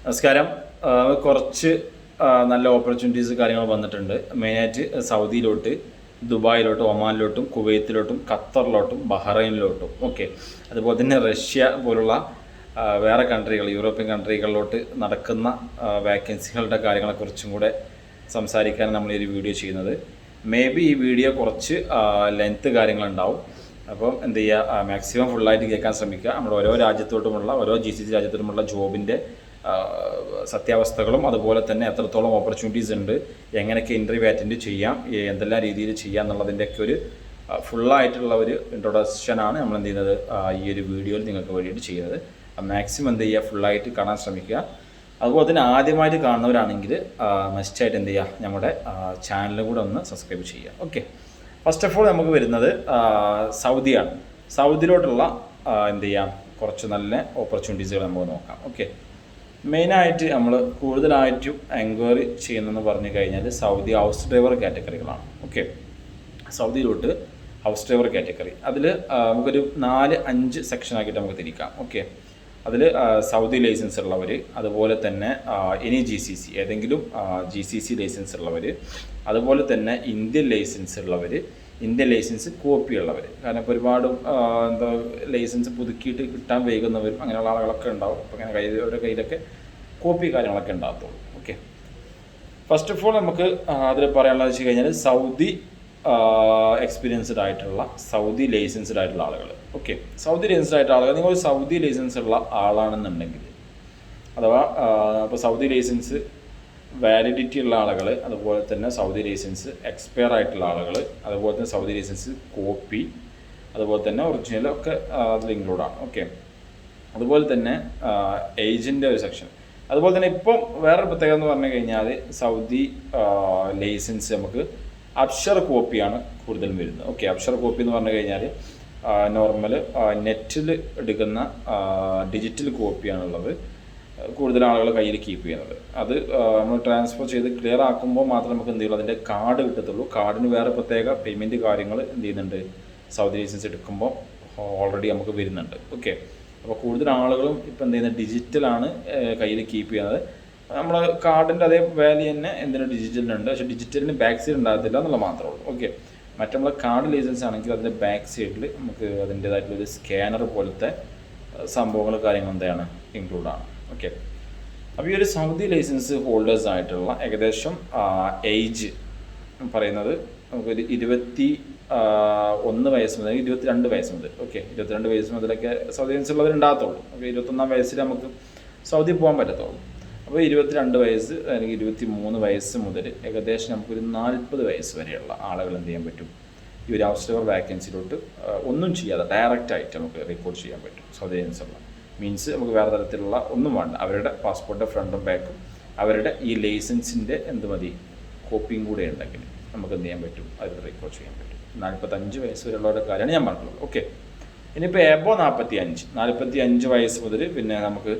നമസ്കാരം. കുറച്ച് നല്ല ഓപ്പർച്യൂണിറ്റീസ് കാര്യങ്ങൾ വന്നിട്ടുണ്ട്. മെയിനായിട്ട് സൗദിയിലോട്ട്, ദുബായിലോട്ടും, ഒമാനിലോട്ടും, കുവൈത്തിലോട്ടും, ഖത്തറിലോട്ടും, ബഹ്റൈനിലോട്ടും. ഓക്കെ. അതുപോലെ തന്നെ റഷ്യ പോലുള്ള വേറെ കൺട്രികൾ, യൂറോപ്യൻ കൺട്രികളിലോട്ട് നടക്കുന്ന വാക്കൻസികളുടെ കാര്യങ്ങളെക്കുറിച്ചും കൂടെ സംസാരിക്കാൻ നമ്മൾ ഈ ഒരു വീഡിയോ ചെയ്യുന്നത്. മേ ബി ഈ വീഡിയോ കുറച്ച് ലെങ്ത്ത് കാര്യങ്ങളുണ്ടാവും. അപ്പം എന്ത് ചെയ്യുക, മാക്സിമം ഫുള്ളായിട്ട് കേൾക്കാൻ ശ്രമിക്കുക. നമ്മുടെ ഓരോ രാജ്യത്തോട്ടുമുള്ള, ഓരോ GCC രാജ്യത്തോട്ടുമുള്ള ജോബിൻ്റെ സത്യാവസ്ഥകളും അതുപോലെ തന്നെ എത്രത്തോളം ഓപ്പർച്യൂണിറ്റീസ് ഉണ്ട്, എങ്ങനെയൊക്കെ ഇൻ്റർവ്യൂ അറ്റൻഡ് ചെയ്യാം, എന്തെല്ലാം രീതിയിൽ ചെയ്യാം എന്നുള്ളതിൻ്റെയൊക്കെ ഒരു ഫുള്ളായിട്ടുള്ള ഒരു ഇൻട്രൊഡക്ഷനാണ് നമ്മൾ എന്ത് ചെയ്യുന്നത് ഈ ഒരു വീഡിയോയിൽ നിങ്ങൾക്ക് വേണ്ടിയിട്ട് ചെയ്യുന്നത്. മാക്സിമം എന്ത് ചെയ്യുക, ഫുള്ളായിട്ട് കാണാൻ ശ്രമിക്കുക. അതുപോലെ തന്നെ ആദ്യമായിട്ട് കാണുന്നവരാണെങ്കിൽ മസ്റ്റായിട്ട് എന്ത് ചെയ്യുക, നമ്മുടെ ചാനലും കൂടെ ഒന്ന് സബ്സ്ക്രൈബ് ചെയ്യുക. ഓക്കെ. ഫസ്റ്റ് ഓഫ് ഓൾ നമുക്ക് വരുന്നത് സൗദിയാണ്. സൗദിയിലോട്ടുള്ള എന്ത് ചെയ്യാം, കുറച്ച് നല്ല ഓപ്പർച്യൂണിറ്റീസുകൾ നമുക്ക് നോക്കാം. ഓക്കെ. മെയിനായിട്ട് നമ്മൾ കൂടുതലായിട്ടും എൻക്വയറി ചെയ്യുന്നതെന്ന് പറഞ്ഞു കഴിഞ്ഞാൽ സൗദി ഹൗസ് ഡ്രൈവർ കാറ്റഗറികളാണ്. ഓക്കെ. സൗദിയിലോട്ട് ഹൗസ് ഡ്രൈവർ കാറ്റഗറി, അതിൽ നമുക്കൊരു 4-5 സെക്ഷനാക്കിയിട്ട് നമുക്ക് തിരിക്കാം. ഓക്കെ. അതിൽ സൗദി ലൈസൻസ് ഉള്ളവർ, അതുപോലെ തന്നെ എനി GCC ഏതെങ്കിലും GCC ലൈസൻസ് ഉള്ളവർ, അതുപോലെ തന്നെ ഇന്ത്യൻ ലൈസൻസ് ഉള്ളവർ, ഇന്ത്യൻ ലൈസൻസ് കോപ്പി ഉള്ളവർ. കാരണം ഇപ്പോൾ ഒരുപാട് എന്താ ലൈസൻസ് പുതുക്കിയിട്ട് കിട്ടാൻ വൈകുന്നവരും അങ്ങനെയുള്ള ആളുകളൊക്കെ ഉണ്ടാവും. അപ്പോൾ അങ്ങനെ അവരുടെ കയ്യിലൊക്കെ കോപ്പി കാര്യങ്ങളൊക്കെ ഉണ്ടാകത്തുള്ളൂ. ഓക്കെ. ഫസ്റ്റ് ഓഫ് ഓൾ നമുക്ക് അതിൽ പറയാനുള്ളത് വെച്ച് കഴിഞ്ഞാൽ സൗദി എക്സ്പീരിയൻസ്ഡ് ആയിട്ടുള്ള, സൗദി ലൈസൻസ്ഡ് ആയിട്ടുള്ള ആളുകൾ. ഓക്കെ. സൗദി ലൈസൻസ്ഡ് ആയിട്ടുള്ള ആളുകൾ, നിങ്ങൾ സൗദി ലൈസൻസ് ഉള്ള ആളാണെന്നുണ്ടെങ്കിൽ, അഥവാ ഇപ്പോൾ സൗദി ലൈസൻസ് വാലിഡിറ്റി ഉള്ള ആളുകൾ, അതുപോലെ തന്നെ സൗദി ലൈസൻസ് എക്സ്പയർ ആയിട്ടുള്ള ആളുകൾ, അതുപോലെ തന്നെ സൗദി ലൈസൻസ് കോപ്പി, അതുപോലെ തന്നെ ഒറിജിനൽ ഒക്കെ അതിൽ ഇൻക്ലൂഡാണ്. ഓക്കെ. അതുപോലെ തന്നെ ഏജിൻ്റെ ഒരു സെക്ഷൻ. അതുപോലെ തന്നെ ഇപ്പം വേറൊരു പ്രത്യേകത എന്ന് പറഞ്ഞു കഴിഞ്ഞാൽ സൗദി ലൈസൻസ് നമുക്ക് അബ്ഷർ കോപ്പിയാണ് കൂടുതലും വരുന്നത്. ഓക്കെ. അബ്ഷർ കോപ്പി എന്ന് പറഞ്ഞു കഴിഞ്ഞാൽ നോർമൽ നെറ്റിൽ എടുക്കുന്ന ഡിജിറ്റൽ കോപ്പിയാണുള്ളത് കൂടുതൽ ആളുകൾ കയ്യിൽ കീപ്പ് ചെയ്യുന്നത്. അത് നമ്മൾ ട്രാൻസ്ഫർ ചെയ്ത് ക്ലിയർ ആക്കുമ്പോൾ മാത്രമേ നമുക്ക് എന്ത് ചെയ്യുള്ളൂ, അതിൻ്റെ കാർഡ് കിട്ടത്തുള്ളൂ. കാർഡിന് വേറെ പ്രത്യേക പേയ്മെൻറ്റ് കാര്യങ്ങൾ എന്ത് ചെയ്യുന്നുണ്ട്, സൗദി ലൈസൻസ് എടുക്കുമ്പോൾ ഓൾറെഡി നമുക്ക് വരുന്നുണ്ട്. ഓക്കെ. അപ്പോൾ കൂടുതൽ ആളുകളും ഇപ്പോൾ എന്ത് ചെയ്യുന്നത്, ഡിജിറ്റലാണ് കയ്യിൽ കീപ്പ് ചെയ്യുന്നത്. നമ്മൾ കാർഡിൻ്റെ അതേ വാല്യൂ തന്നെ എന്തിനും ഡിജിറ്റലിനുണ്ട്, പക്ഷേ ഡിജിറ്റലിന് ബാക്ക് സൈഡ് ഉണ്ടാകത്തില്ല എന്നുള്ള മാത്രമേ ഉള്ളൂ. ഓക്കെ. മറ്റേ നമ്മൾ കാർഡ് ലൈസൻസ് ആണെങ്കിൽ അതിൻ്റെ ബാക്ക് സൈഡിൽ നമുക്ക് അതിൻ്റേതായിട്ടുള്ളൊരു സ്കാനർ പോലത്തെ സംഭവങ്ങൾ കാര്യങ്ങൾ എന്താണ് ഇൻക്ലൂഡാണ്. ഓക്കെ. അപ്പോൾ ഈ ഒരു സൗദി ലൈസൻസ് ഹോൾഡേഴ്സ് ആയിട്ടുള്ള ഏകദേശം ഏജ് പറയുന്നത് നമുക്കൊരു 21 വയസ്സ് മുതൽ 22 വയസ്സ് മുതൽ. ഓക്കെ. 22 വയസ്സ് മുതലൊക്കെ സൗദി ലൈസൻസ് ഉള്ളവരുണ്ടാകത്തുള്ളൂ. ഓക്കെ. 21-ാം വയസ്സിൽ നമുക്ക് സൗദി പോകാൻ പറ്റത്തുള്ളൂ. അപ്പോൾ 22 വയസ്സ് അല്ലെങ്കിൽ 23 വയസ്സ് മുതൽ ഏകദേശം നമുക്കൊരു 40 വയസ്സ് വരെയുള്ള ആളുകൾ എന്ത് ചെയ്യാൻ പറ്റും, ഈ ഒരു ഹൗസ് ഡ്രൈവർ വാക്കൻസിയിലോട്ട് ഒന്നും ചെയ്യാതെ ഡയറക്റ്റായിട്ട് നമുക്ക് റിപ്പോർട്ട് ചെയ്യാൻ പറ്റും. സൗദി ലൈസൻസ് ഉള്ള മീൻസ് നമുക്ക് വേറെ തരത്തിലുള്ള ഒന്നും വേണ്ട. അവരുടെ പാസ്പോർട്ടിൻ്റെ ഫ്രണ്ടും ബാക്കും അവരുടെ ഈ ലൈസൻസിൻ്റെ എന്ത് മതി, കോപ്പിയും കൂടെ ഉണ്ടെങ്കിൽ നമുക്ക് എന്ത് ചെയ്യാൻ പറ്റും, അതിൽ റിപ്പോർട്ട് ചെയ്യാൻ പറ്റും. 45 വയസ്സ് വരെയുള്ളവരുടെ കാര്യമാണ് ഞാൻ പറഞ്ഞിട്ടുള്ളത്. ഓക്കെ. ഇനിയിപ്പോൾ എബോ 45 വയസ്സ് മുതൽ പിന്നെ നമുക്ക്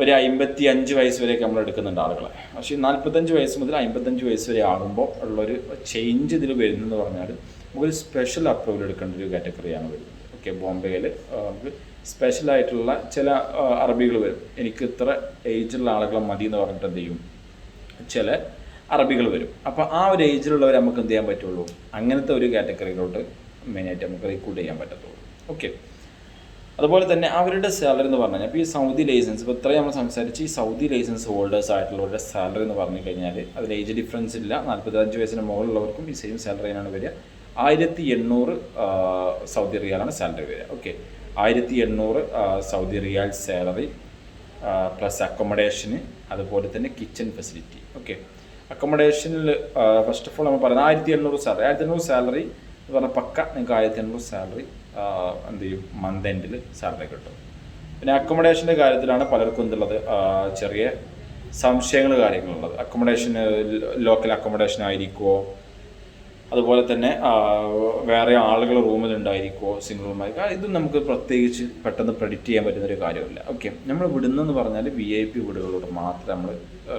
ഒരു 55 വയസ്സ് വരെയൊക്കെ നമ്മൾ എടുക്കുന്നുണ്ട് ആളുകളെ. പക്ഷേ 45 വയസ്സ് മുതൽ 55 വയസ്സ് വരെ ആകുമ്പോൾ ഉള്ളൊരു ചേഞ്ച് ഇതിൽ വരുന്നതെന്ന് പറഞ്ഞാൽ നമുക്കൊരു സ്പെഷ്യൽ അപ്രൂവൽ എടുക്കേണ്ട ഒരു കാറ്റഗറിയാണ് വരുന്നത്. ഓക്കെ. ബോംബെയിൽ നമുക്ക് സ്പെഷ്യലായിട്ടുള്ള ചില അറബികൾ വരും. എനിക്ക് ഇത്ര ഏജുള്ള ആളുകളെ മതി എന്ന് പറഞ്ഞിട്ട് എന്ത് ചെയ്യും, ചില അറബികൾ വരും. അപ്പോൾ ആ ഒരു ഏജിലുള്ളവർ നമുക്ക് എന്ത് ചെയ്യാൻ പറ്റുള്ളൂ, അങ്ങനത്തെ ഒരു കാറ്റഗറിയിലോട്ട് മെയിനായിട്ട് നമുക്ക് റിക്രൂട്ട് ചെയ്യാൻ പറ്റത്തുള്ളൂ. ഓക്കെ. അതുപോലെ തന്നെ അവരുടെ സാലറി എന്ന് പറഞ്ഞു കഴിഞ്ഞാൽ, ഇപ്പോൾ ഈ സൗദി ലൈസൻസ്, ഇപ്പോൾ ഇത്രയും നമ്മൾ സംസാരിച്ച് ഈ സൗദി ലൈസൻസ് ഹോൾഡേഴ്സ് ആയിട്ടുള്ളവരുടെ സാലറി എന്ന് പറഞ്ഞു കഴിഞ്ഞാൽ അതിൽ ഏജ് ഡിഫറൻസ് ഇല്ല. 45 വയസ്സിന് മുകളിലുള്ളവർക്കും ഈ സെയിം സാലറിയാണ് വരിക. 1800 സൗദി റിയാലാണ് സാലറി വരിക. Okay. 1800 Saudi riyal salary plus accommodation, അതുപോലെ തന്നെ കിച്ചൺ ഫെസിലിറ്റി. ഓക്കെ. അക്കോമഡേഷനിൽ ഫസ്റ്റ് ഓഫ് ഓൾ നമ്മൾ പറയുന്നത് 1800 സാലറി. 1800 സാലറി എന്ന് പറഞ്ഞാൽ പക്ക നിങ്ങൾക്ക് 1800 സാലറി എന്ത് ചെയ്യും, മന്ത് എൻഡിൽ സാലറി കിട്ടും. പിന്നെ അക്കോമഡേഷൻ്റെ കാര്യത്തിലാണ് പലർക്കും എന്തുള്ളത്, ചെറിയ സംശയങ്ങൾ കാര്യങ്ങളുള്ളത്. അക്കോമഡേഷന് ലോക്കൽ അക്കോമഡേഷൻ ആയിരിക്കുമോ, അതുപോലെ തന്നെ വേറെ ആളുകൾ റൂമിലുണ്ടായിരിക്കുമോ, സിംഗിൾ റൂമായിരിക്കും, ഇതും നമുക്ക് പ്രത്യേകിച്ച് പെട്ടെന്ന് പ്രെഡിക്റ്റ് ചെയ്യാൻ പറ്റുന്നൊരു കാര്യമില്ല. ഓക്കെ. നമ്മൾ വിടുന്നതെന്ന് പറഞ്ഞാൽ VIP വീടുകളോട് മാത്രമേ നമ്മൾ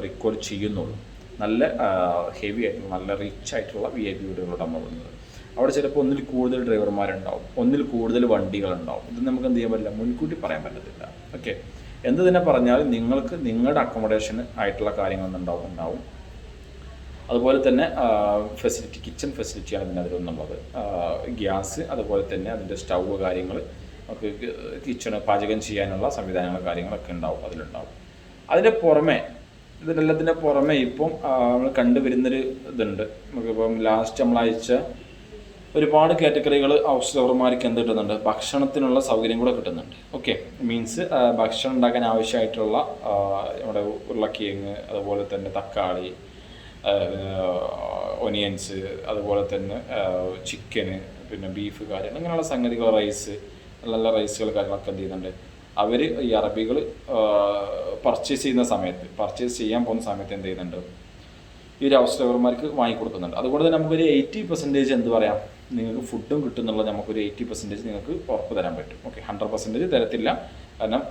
റിക്വയർ ചെയ്യുന്നുള്ളൂ. നല്ല ഹെവി ആയിട്ടുള്ള, നല്ല റിച്ച് ആയിട്ടുള്ള VIP വീടുകളോട് നമ്മൾ വിടുന്നത്. അവിടെ ചിലപ്പോൾ ഒന്നിൽ കൂടുതൽ ഡ്രൈവർമാരുണ്ടാവും, ഒന്നിൽ കൂടുതൽ വണ്ടികളുണ്ടാവും. ഇത് നമുക്ക് എന്ത് ചെയ്യാൻ പറ്റില്ല, മുൻകൂട്ടി പറയാൻ പറ്റത്തില്ല. ഓക്കെ. എന്ത് തന്നെ പറഞ്ഞാലും നിങ്ങൾക്ക് നിങ്ങളുടെ അക്കോമഡേഷൻ ആയിട്ടുള്ള കാര്യങ്ങളൊന്നും ഉണ്ടാവും. അതുപോലെ തന്നെ ഫെസിലിറ്റി, കിച്ചൺ ഫെസിലിറ്റിയാണ് പിന്നെ അതിലൊന്നുള്ളത്. ഗ്യാസ്, അതുപോലെ തന്നെ അതിൻ്റെ സ്റ്റൗവ് കാര്യങ്ങൾ, നമുക്ക് കിച്ചണ് പാചകം ചെയ്യാനുള്ള സംവിധാനങ്ങൾ കാര്യങ്ങളൊക്കെ അതിലുണ്ടാവും. അതിൻ്റെ പുറമെ, ഇതിനെല്ലാത്തിൻ്റെ പുറമെ ഇപ്പം നമ്മൾ കണ്ടുവരുന്നൊരു ഇതുണ്ട്. നമുക്കിപ്പം ലാസ്റ്റ് നമ്മളയച്ച ഒരുപാട് കാറ്റഗറികൾ ഹൗസ് ഡ്രൈവർമാർക്ക് എന്ത് കിട്ടുന്നുണ്ട്, ഭക്ഷണത്തിനുള്ള സൗകര്യം കൂടെ കിട്ടുന്നുണ്ട്. ഓക്കെ, മീൻസ് ഭക്ഷണം ഉണ്ടാക്കാൻ ആവശ്യമായിട്ടുള്ള നമ്മുടെ ഉരുളക്കിഴങ്ങ്, അതുപോലെ തന്നെ തക്കാളി, ഒനിയൻസ്, അതുപോലെ തന്നെ ചിക്കന്, പിന്നെ ബീഫ് കാര്യങ്ങൾ, അങ്ങനെയുള്ള സംഗതികൾ, റൈസ്, നല്ല റൈസുകൾ കാര്യങ്ങളൊക്കെ എന്ത് ചെയ്യുന്നുണ്ട് അവർ, ഈ അറബികൾ പർച്ചേസ് ചെയ്യാൻ പോകുന്ന സമയത്ത് എന്ത് ചെയ്യുന്നുണ്ട്, ഈ ഒരു ഹൗസ് ഡ്രൈവർമാർക്ക് വാങ്ങിക്കൊടുക്കുന്നുണ്ട്. അതുകൊണ്ട് തന്നെ നമുക്കൊരു 80% എന്ത് പറയാം, നിങ്ങൾക്ക് ഫുഡും കിട്ടുന്നുള്ളത് നമുക്കൊരു 80% നിങ്ങൾക്ക് ഉറപ്പ് തരാൻ പറ്റും. ഓക്കെ, 100% തരത്തില്ല. കാരണം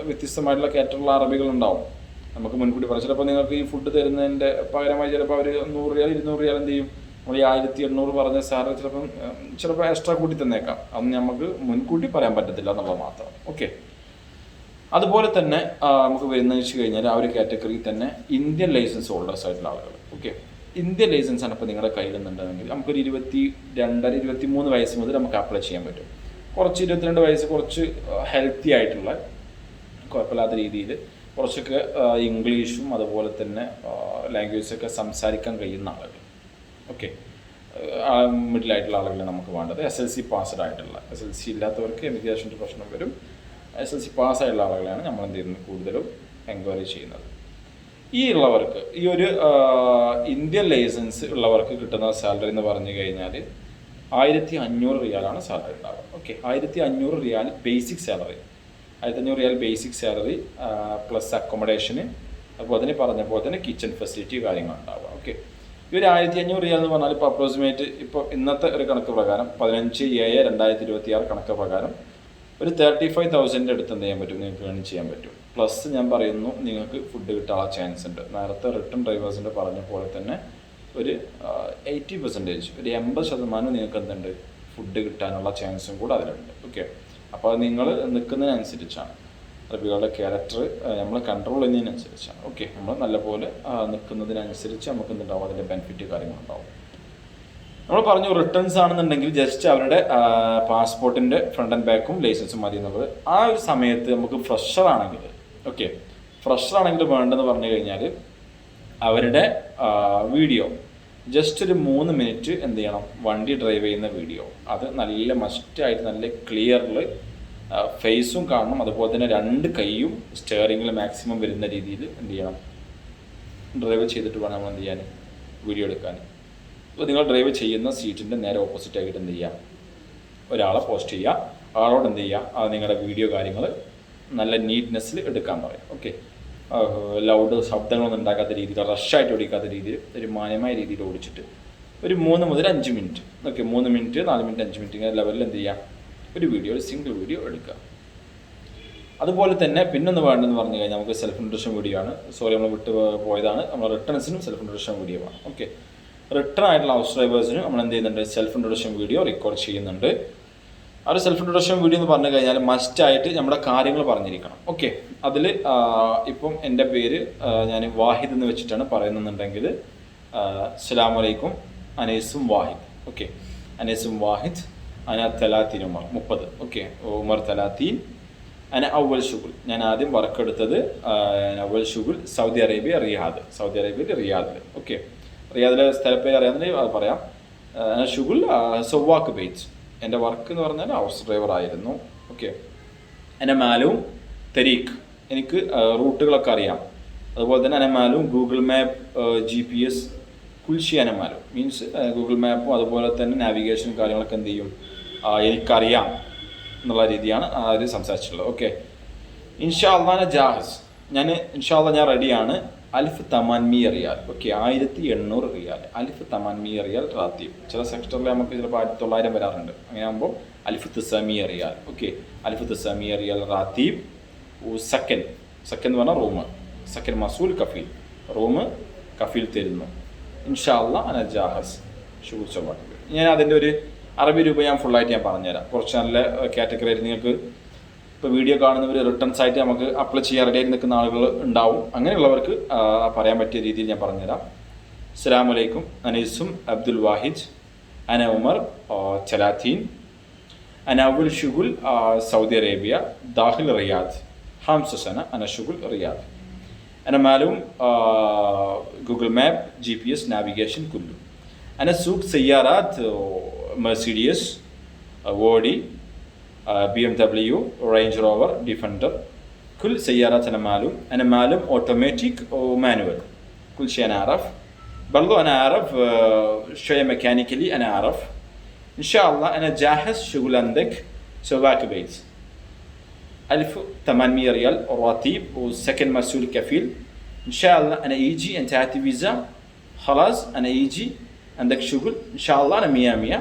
വ്യത്യസ്തമായിട്ടുള്ള കാറ്ററുള്ള അറബികളുണ്ടാവും. നമുക്ക് മുൻകൂട്ടി പറയാം. ചിലപ്പോൾ നിങ്ങൾക്ക് ഈ ഫുഡ് തരുന്നതിൻ്റെ പകരമായി ചിലപ്പോൾ അവർ 100 റിയാൽ 200 റിയാൽ എന്ത് ചെയ്യും, നമ്മൾ ഈ 1800 പറഞ്ഞ സാറ് ചിലപ്പോൾ എക്സ്ട്രാ കൂട്ടി തന്നേക്കാം. അതൊന്നും നമുക്ക് മുൻകൂട്ടി പറയാൻ പറ്റത്തില്ല എന്നുള്ളത് മാത്രം. ഓക്കെ, അതുപോലെ തന്നെ നമുക്ക് വരുന്നതെന്ന് വെച്ച് കഴിഞ്ഞാൽ ആ ഒരു കാറ്റഗറിയിൽ തന്നെ ഇന്ത്യൻ ലൈസൻസ് ഹോൾഡേഴ്സ് ആയിട്ടുള്ള ആളുകൾ. ഓക്കെ, ഇന്ത്യൻ ലൈസൻസ് ആണ് ഇപ്പോൾ നിങ്ങളുടെ കയ്യിലുണ്ടെങ്കിൽ നമുക്കൊരു 22, 23 വയസ്സ് മുതൽ നമുക്ക് അപ്ലൈ ചെയ്യാൻ പറ്റും. കുറച്ച് 22 വയസ്സ് കുറച്ച് ഹെൽത്തി ആയിട്ടുള്ള, കുഴപ്പമില്ലാത്ത രീതിയിൽ കുറച്ചൊക്കെ ഇംഗ്ലീഷും അതുപോലെ തന്നെ ലാംഗ്വേജൊക്കെ സംസാരിക്കാൻ കഴിയുന്ന ആളുകൾ. ഓക്കെ, മിഡിലായിട്ടുള്ള ആളുകളെ നമുക്ക് വേണ്ടത്. SLC പാസ്ഡ് ആയിട്ടുള്ള, SLC ഇല്ലാത്തവർക്ക് എമിഗ്രേഷൻ്റെ പ്രശ്നം വരും. SLC പാസ്സായിട്ടുള്ള ആളുകളെയാണ് നമ്മൾ എന്ത് ചെയ്യുന്നത് കൂടുതലും എൻക്വയറി ചെയ്യുന്നത്. ഈ ഉള്ളവർക്ക്, ഈ ഒരു ഇന്ത്യൻ ലൈസൻസ് ഉള്ളവർക്ക് കിട്ടുന്ന സാലറി എന്ന് പറഞ്ഞു കഴിഞ്ഞാൽ 1500 റിയാലാണ് സാലറി ഉണ്ടാവുക. ഓക്കെ, 1500 റിയാൽ ബേസിക് സാലറി, 1500 റിയാൽ ബേസിക് സാലറി പ്ലസ് അക്കോമഡേഷന്, അപ്പോൾ അതിന് പറഞ്ഞ പോലെ തന്നെ കിച്ചൺ ഫെസിലിറ്റി കാര്യങ്ങളുണ്ടാവുക. ഓക്കെ, ഈ ഒരു 1500 റിയാൽ എന്ന് പറഞ്ഞാൽ ഇപ്പോൾ അപ്രോക്സിമേറ്റ് ഇപ്പോൾ ഇന്നത്തെ ഒരു കണക്ക് പ്രകാരം 15/7/2026 കണക്ക് പ്രകാരം ഒരു 35,000 അടുത്ത് എന്ത് ചെയ്യാൻ പറ്റും, നിങ്ങൾക്ക് ഏൺ ചെയ്യാൻ പറ്റും. പ്ലസ് ഞാൻ പറയുന്നു, നിങ്ങൾക്ക് ഫുഡ് കിട്ടാനുള്ള ചാൻസ് ഉണ്ട്. നേരത്തെ റിട്ടേൺ ഡ്രൈവേഴ്സിൻ്റെ പറഞ്ഞ പോലെ തന്നെ ഒരു 80%, ഒരു 80% നിങ്ങൾക്ക് എന്തുണ്ട്, ഫുഡ് കിട്ടാനുള്ള ചാൻസും കൂടെ അതിലുണ്ട്. ഓക്കെ, അപ്പോൾ അത് നിങ്ങൾ നിൽക്കുന്നതിനനുസരിച്ചാണ്, അറബികളുടെ ക്യാരക്ടർ നമ്മൾ കൺട്രോൾ ചെയ്യുന്നതിനനുസരിച്ചാണ്. ഓക്കെ, നമ്മൾ നല്ലപോലെ നിൽക്കുന്നതിനനുസരിച്ച് നമുക്ക് എന്തുണ്ടാവും, അതിൻ്റെ ബെനിഫിറ്റ് കാര്യങ്ങളുണ്ടാവും. നമ്മൾ പറഞ്ഞു റിട്ടേൺസ് ആണെന്നുണ്ടെങ്കിൽ ജസ്റ്റ് അവരുടെ പാസ്പോർട്ടിൻ്റെ ഫ്രണ്ട് ആൻഡ് ബാക്കും ലൈസൻസും മതി എന്നുള്ളത്. ആ ഒരു സമയത്ത് നമുക്ക് ഫ്രഷർ ആണെങ്കിൽ, ഓക്കെ, ഫ്രഷർ ആണെങ്കിൽ വേണ്ടതെന്ന് പറഞ്ഞു കഴിഞ്ഞാൽ അവരുടെ വീഡിയോ ജസ്റ്റ് ഒരു 3 മിനിറ്റ് എന്ത് ചെയ്യണം, വണ്ടി ഡ്രൈവ് ചെയ്യുന്ന വീഡിയോ, അത് നല്ല മസ്റ്റായിട്ട് നല്ല ക്ലിയറിൽ ഫേസും കാണണം. അതുപോലെ തന്നെ 2 കൈയും സ്റ്റെയറിങ്ങിൽ മാക്സിമം വരുന്ന രീതിയിൽ എന്ത് ചെയ്യണം, ഡ്രൈവ് ചെയ്തിട്ട് വേണം നമ്മൾ എന്ത് ചെയ്യാൻ, വീഡിയോ എടുക്കാൻ. അപ്പോൾ നിങ്ങൾ ഡ്രൈവ് ചെയ്യുന്ന സീറ്റിൻ്റെ നേരെ ഓപ്പോസിറ്റ് ആയിട്ട് എന്ത് ചെയ്യുക, ഒരാളെ പോസ്റ്റ് ചെയ്യുക, ആളോട് എന്ത് ചെയ്യുക, അത് നിങ്ങളുടെ വീഡിയോ കാര്യങ്ങൾ നല്ല നീറ്റ്നെസ്സിൽ എടുക്കാൻ പറയും. ഓക്കെ, ലൗഡ് ശബ്ദങ്ങളൊന്നും ഉണ്ടാക്കാത്ത രീതിയിൽ, റഷായിട്ട് ഓടിക്കാത്ത രീതിയിൽ, ഒരു മാന്യമായ രീതിയിൽ ഓടിച്ചിട്ട് ഒരു 3 മുതൽ 5 minute, okay, 3 minute 4 minute 5 minute ഇങ്ങനെ ലെവലിൽ എന്ത് ചെയ്യുക, ഒരു വീഡിയോ, ഒരു സിംഗിൾ വീഡിയോ എടുക്കുക. അതുപോലെ തന്നെ പിന്നൊന്ന് വേണ്ടതെന്ന് പറഞ്ഞു കഴിഞ്ഞാൽ നമുക്ക് സെൽഫ് ഇൻട്രൊഡക്ഷൻ വീഡിയോ ആണ്. സോറി, നമ്മൾ വിട്ടു പോയതാണ്. നമ്മൾ റിട്ടേൺസിനും സെൽഫ് ഇൻട്രൊഡക്ഷൻ വീഡിയോ ആണ്. ഓക്കെ, റിട്ടേൺ ആയിട്ടുള്ള ഹൗസ് ഡ്രൈവേഴ്സിനും നമ്മൾ എന്ത് ചെയ്യുന്നുണ്ട്, സെൽഫ് ഇൻട്രൊഡക്ഷൻ വീഡിയോ റെക്കോർഡ് ചെയ്യുന്നുണ്ട്. ആ ഒരു സെൽഫ് ഇൻട്രൊഡക്ഷൻ വീഡിയോ എന്ന് പറഞ്ഞു കഴിഞ്ഞാൽ മസ്റ്റായിട്ട് നമ്മുടെ കാര്യങ്ങൾ പറഞ്ഞിരിക്കണം. ഓക്കെ, അതിൽ ഇപ്പം എൻ്റെ പേര് ഞാൻ വാഹിദ് എന്ന് വെച്ചിട്ടാണ് പറയുന്നുണ്ടെങ്കിൽ അസ്സലാമു അലൈക്കും അനീസും വാഹിദ്. ഓക്കെ, അനീസും വാഹിദ്, അന 30 ഉമർ 30. ഓക്കെ, ഉമർ 30. അന അവൽ ഷുഗുൽ, ഞാൻ ആദ്യം വർക്ക് എടുത്തത് അവൽ ഷുഗുൽ സൗദി അറേബ്യ റിയാദ്, സൗദി അറേബ്യയിൽ റിയാദിൽ. ഓക്കെ, റിയാദിലെ സ്ഥലപ്പേര് അറിയാമെങ്കിൽ അത് പറയാം. അന ഷുഗുൽ സൊവാക്ക് ബേറ്റ്, എൻ്റെ വർക്ക് എന്ന് പറഞ്ഞാൽ ഹൗസ് ഡ്രൈവർ ആയിരുന്നു. ഓക്കെ, എൻ്റെ മാലും തരീഖ്, എനിക്ക് റൂട്ടുകളൊക്കെ അറിയാം. അതുപോലെ തന്നെ അനമാലും ഗൂഗിൾ മാപ്പ്, GPS കുൽഷി അനമാലും, മീൻസ് ഗൂഗിൾ മാപ്പും അതുപോലെ തന്നെ നാവിഗേഷൻ കാര്യങ്ങളൊക്കെ എന്ത് ചെയ്യും, എനിക്കറിയാം എന്നുള്ള രീതിയാണ് അത് സംസാരിച്ചിട്ടുള്ളത്. ഓക്കെ, ഇൻഷാ അള്ളാഹ് ജാഹിസ്, ഞാൻ ഇൻഷാ അള്ളാഹ് ഞാൻ റെഡിയാണ്. 1800 റിയാൽ. ഓക്കെ, 1800 റിയാൽ, 1800 റിയാൽ റാത്തീബ്. ചില സെക്ടറിൽ നമുക്ക് ചിലപ്പോൾ 1900 വരാറുണ്ട്. അങ്ങനെ ആകുമ്പോൾ 1900 റിയാൽ. ഓക്കെ, 1900 റിയാൽ റാത്തീബ്. സെക്കൻഡ് എന്ന് പറഞ്ഞാൽ റൂം, സെക്കൻഡ് മസൂൽ കഫീൽ, റൂം കഫീൽ തരുന്നു. ഇൻഷാ അള്ളാഹ് അന ജാഹസ് ഷുഗുൽ സവാക്ക്. ഞാൻ അതിൻ്റെ ഒരു അറബി രൂപ ഞാൻ ഫുള്ളായിട്ട് ഞാൻ പറഞ്ഞുതരാം. കുറച്ച് നല്ല കാറ്റഗറി നിങ്ങൾക്ക് ഇപ്പോൾ വീഡിയോ കാണുന്നവർ റിട്ടേൺസ് ആയിട്ട് നമുക്ക് അപ്ലൈ ചെയ്യാൻ റെഡി ആയിട്ട് നിൽക്കുന്ന ആളുകൾ ഉണ്ടാവും. അങ്ങനെയുള്ളവർക്ക് പറയാൻ പറ്റിയ രീതിയിൽ ഞാൻ പറഞ്ഞുതരാം. അസ്സലാമു അലൈക്കും. അനീസും അബ്ദുൽ വാഹിദ് അന ഉമർ 30 أنا أول شغل سعودي عربية داخل رياض 5 سنة أنا شغل رياض. أنا معلوم جوجل ماب GPS نافيجيشن كله. أنا سوق سيارات مرسيدس وودي BMW رينج روفر ديفندر كل سيارات أنا معلوم أوتوماتيك ومانوال كل شيء أنا أعرف. برضو أنا أعرف شوية ميكانيكالي أنا أعرف. إن شاء الله أنا جاهز شغل عندك سواك بيت 1800 ريال راتب وسكن مسؤول كفيل. إن شاء الله أنا يجي أنت هاتي فيزا خلاص أنا يجي عندك شغل إن شاء الله أنا 100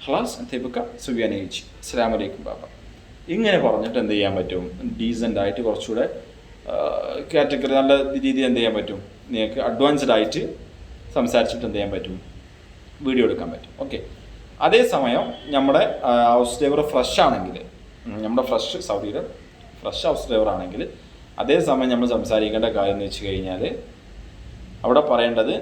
خلاص أنت بقى سوي أنا يجي. السلام عليكم بابا. ഇങ്ങനെ പറഞ്ഞിട്ട് എന്ത് ചെയ്യാൻ പറ്റും? ഡീസൻ്റ് ആയിട്ട് കുറച്ചുകൂടെ കാറ്റഗറി നല്ല രീതിയിൽ എന്ത് ചെയ്യാൻ പറ്റും? നിങ്ങൾക്ക് അഡ്വാൻസ്ഡ് ആയിട്ട് സംസാരിച്ചിട്ട് എന്ത് ചെയ്യാൻ പറ്റും? വീഡിയോ എടുക്കാൻ പറ്റും. ഓക്കെ. അതേസമയം നമ്മുടെ ഹൗസ് ഡ്രൈവർ ഫ്രഷ് ആണെങ്കിൽ, നമ്മുടെ ഫ്രഷ് സൗദിയുടെ ഫ്രഷ് ഹൗസ് ഡ്രൈവർ ആണെങ്കിൽ അതേസമയം നമ്മൾ സംസാരിക്കേണ്ട കാര്യം എന്ന് വെച്ച് കഴിഞ്ഞാൽ അവിടെ പറയേണ്ടത്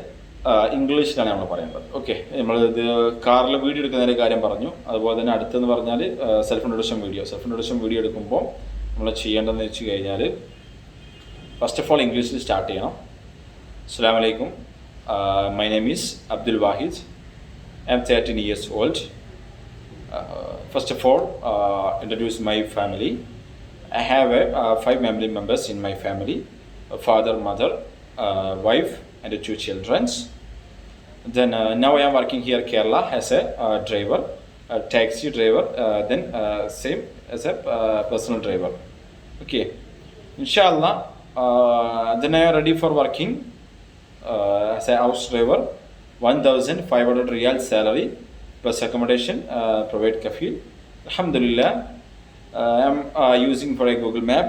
ഇംഗ്ലീഷിലാണ് നമ്മൾ പറയേണ്ടത്. ഓക്കെ. നമ്മൾ ഇത് കാറിൽ വീഡിയോ എടുക്കുന്നതിൻ്റെ കാര്യം പറഞ്ഞു. അതുപോലെ തന്നെ അടുത്തെന്ന് പറഞ്ഞാൽ സെൽഫ് ഇൻട്രൊഡക്ഷൻ വീഡിയോ എടുക്കുമ്പോൾ നമ്മൾ ചെയ്യേണ്ടതെന്ന് വെച്ച് കഴിഞ്ഞാൽ ഫസ്റ്റ് ഓഫ് ഓൾ ഇംഗ്ലീഷിൽ സ്റ്റാർട്ട് ചെയ്യണം. അസ്സലാമു അലൈക്കും. My name is Abdul Wahid. I'm 13 years old. First of all, introduce my family. I have 5 family members in my family: a father, mother, wife, and 2 children. Then now I am working here in Kerala as a driver, a taxi driver. Then same as a personal driver. Okay, inshallah. Then I am ready for working as a house driver. 1,500 riyal salary plus accommodation, private kafil. Alhamdulillah, I am using for a Google Map,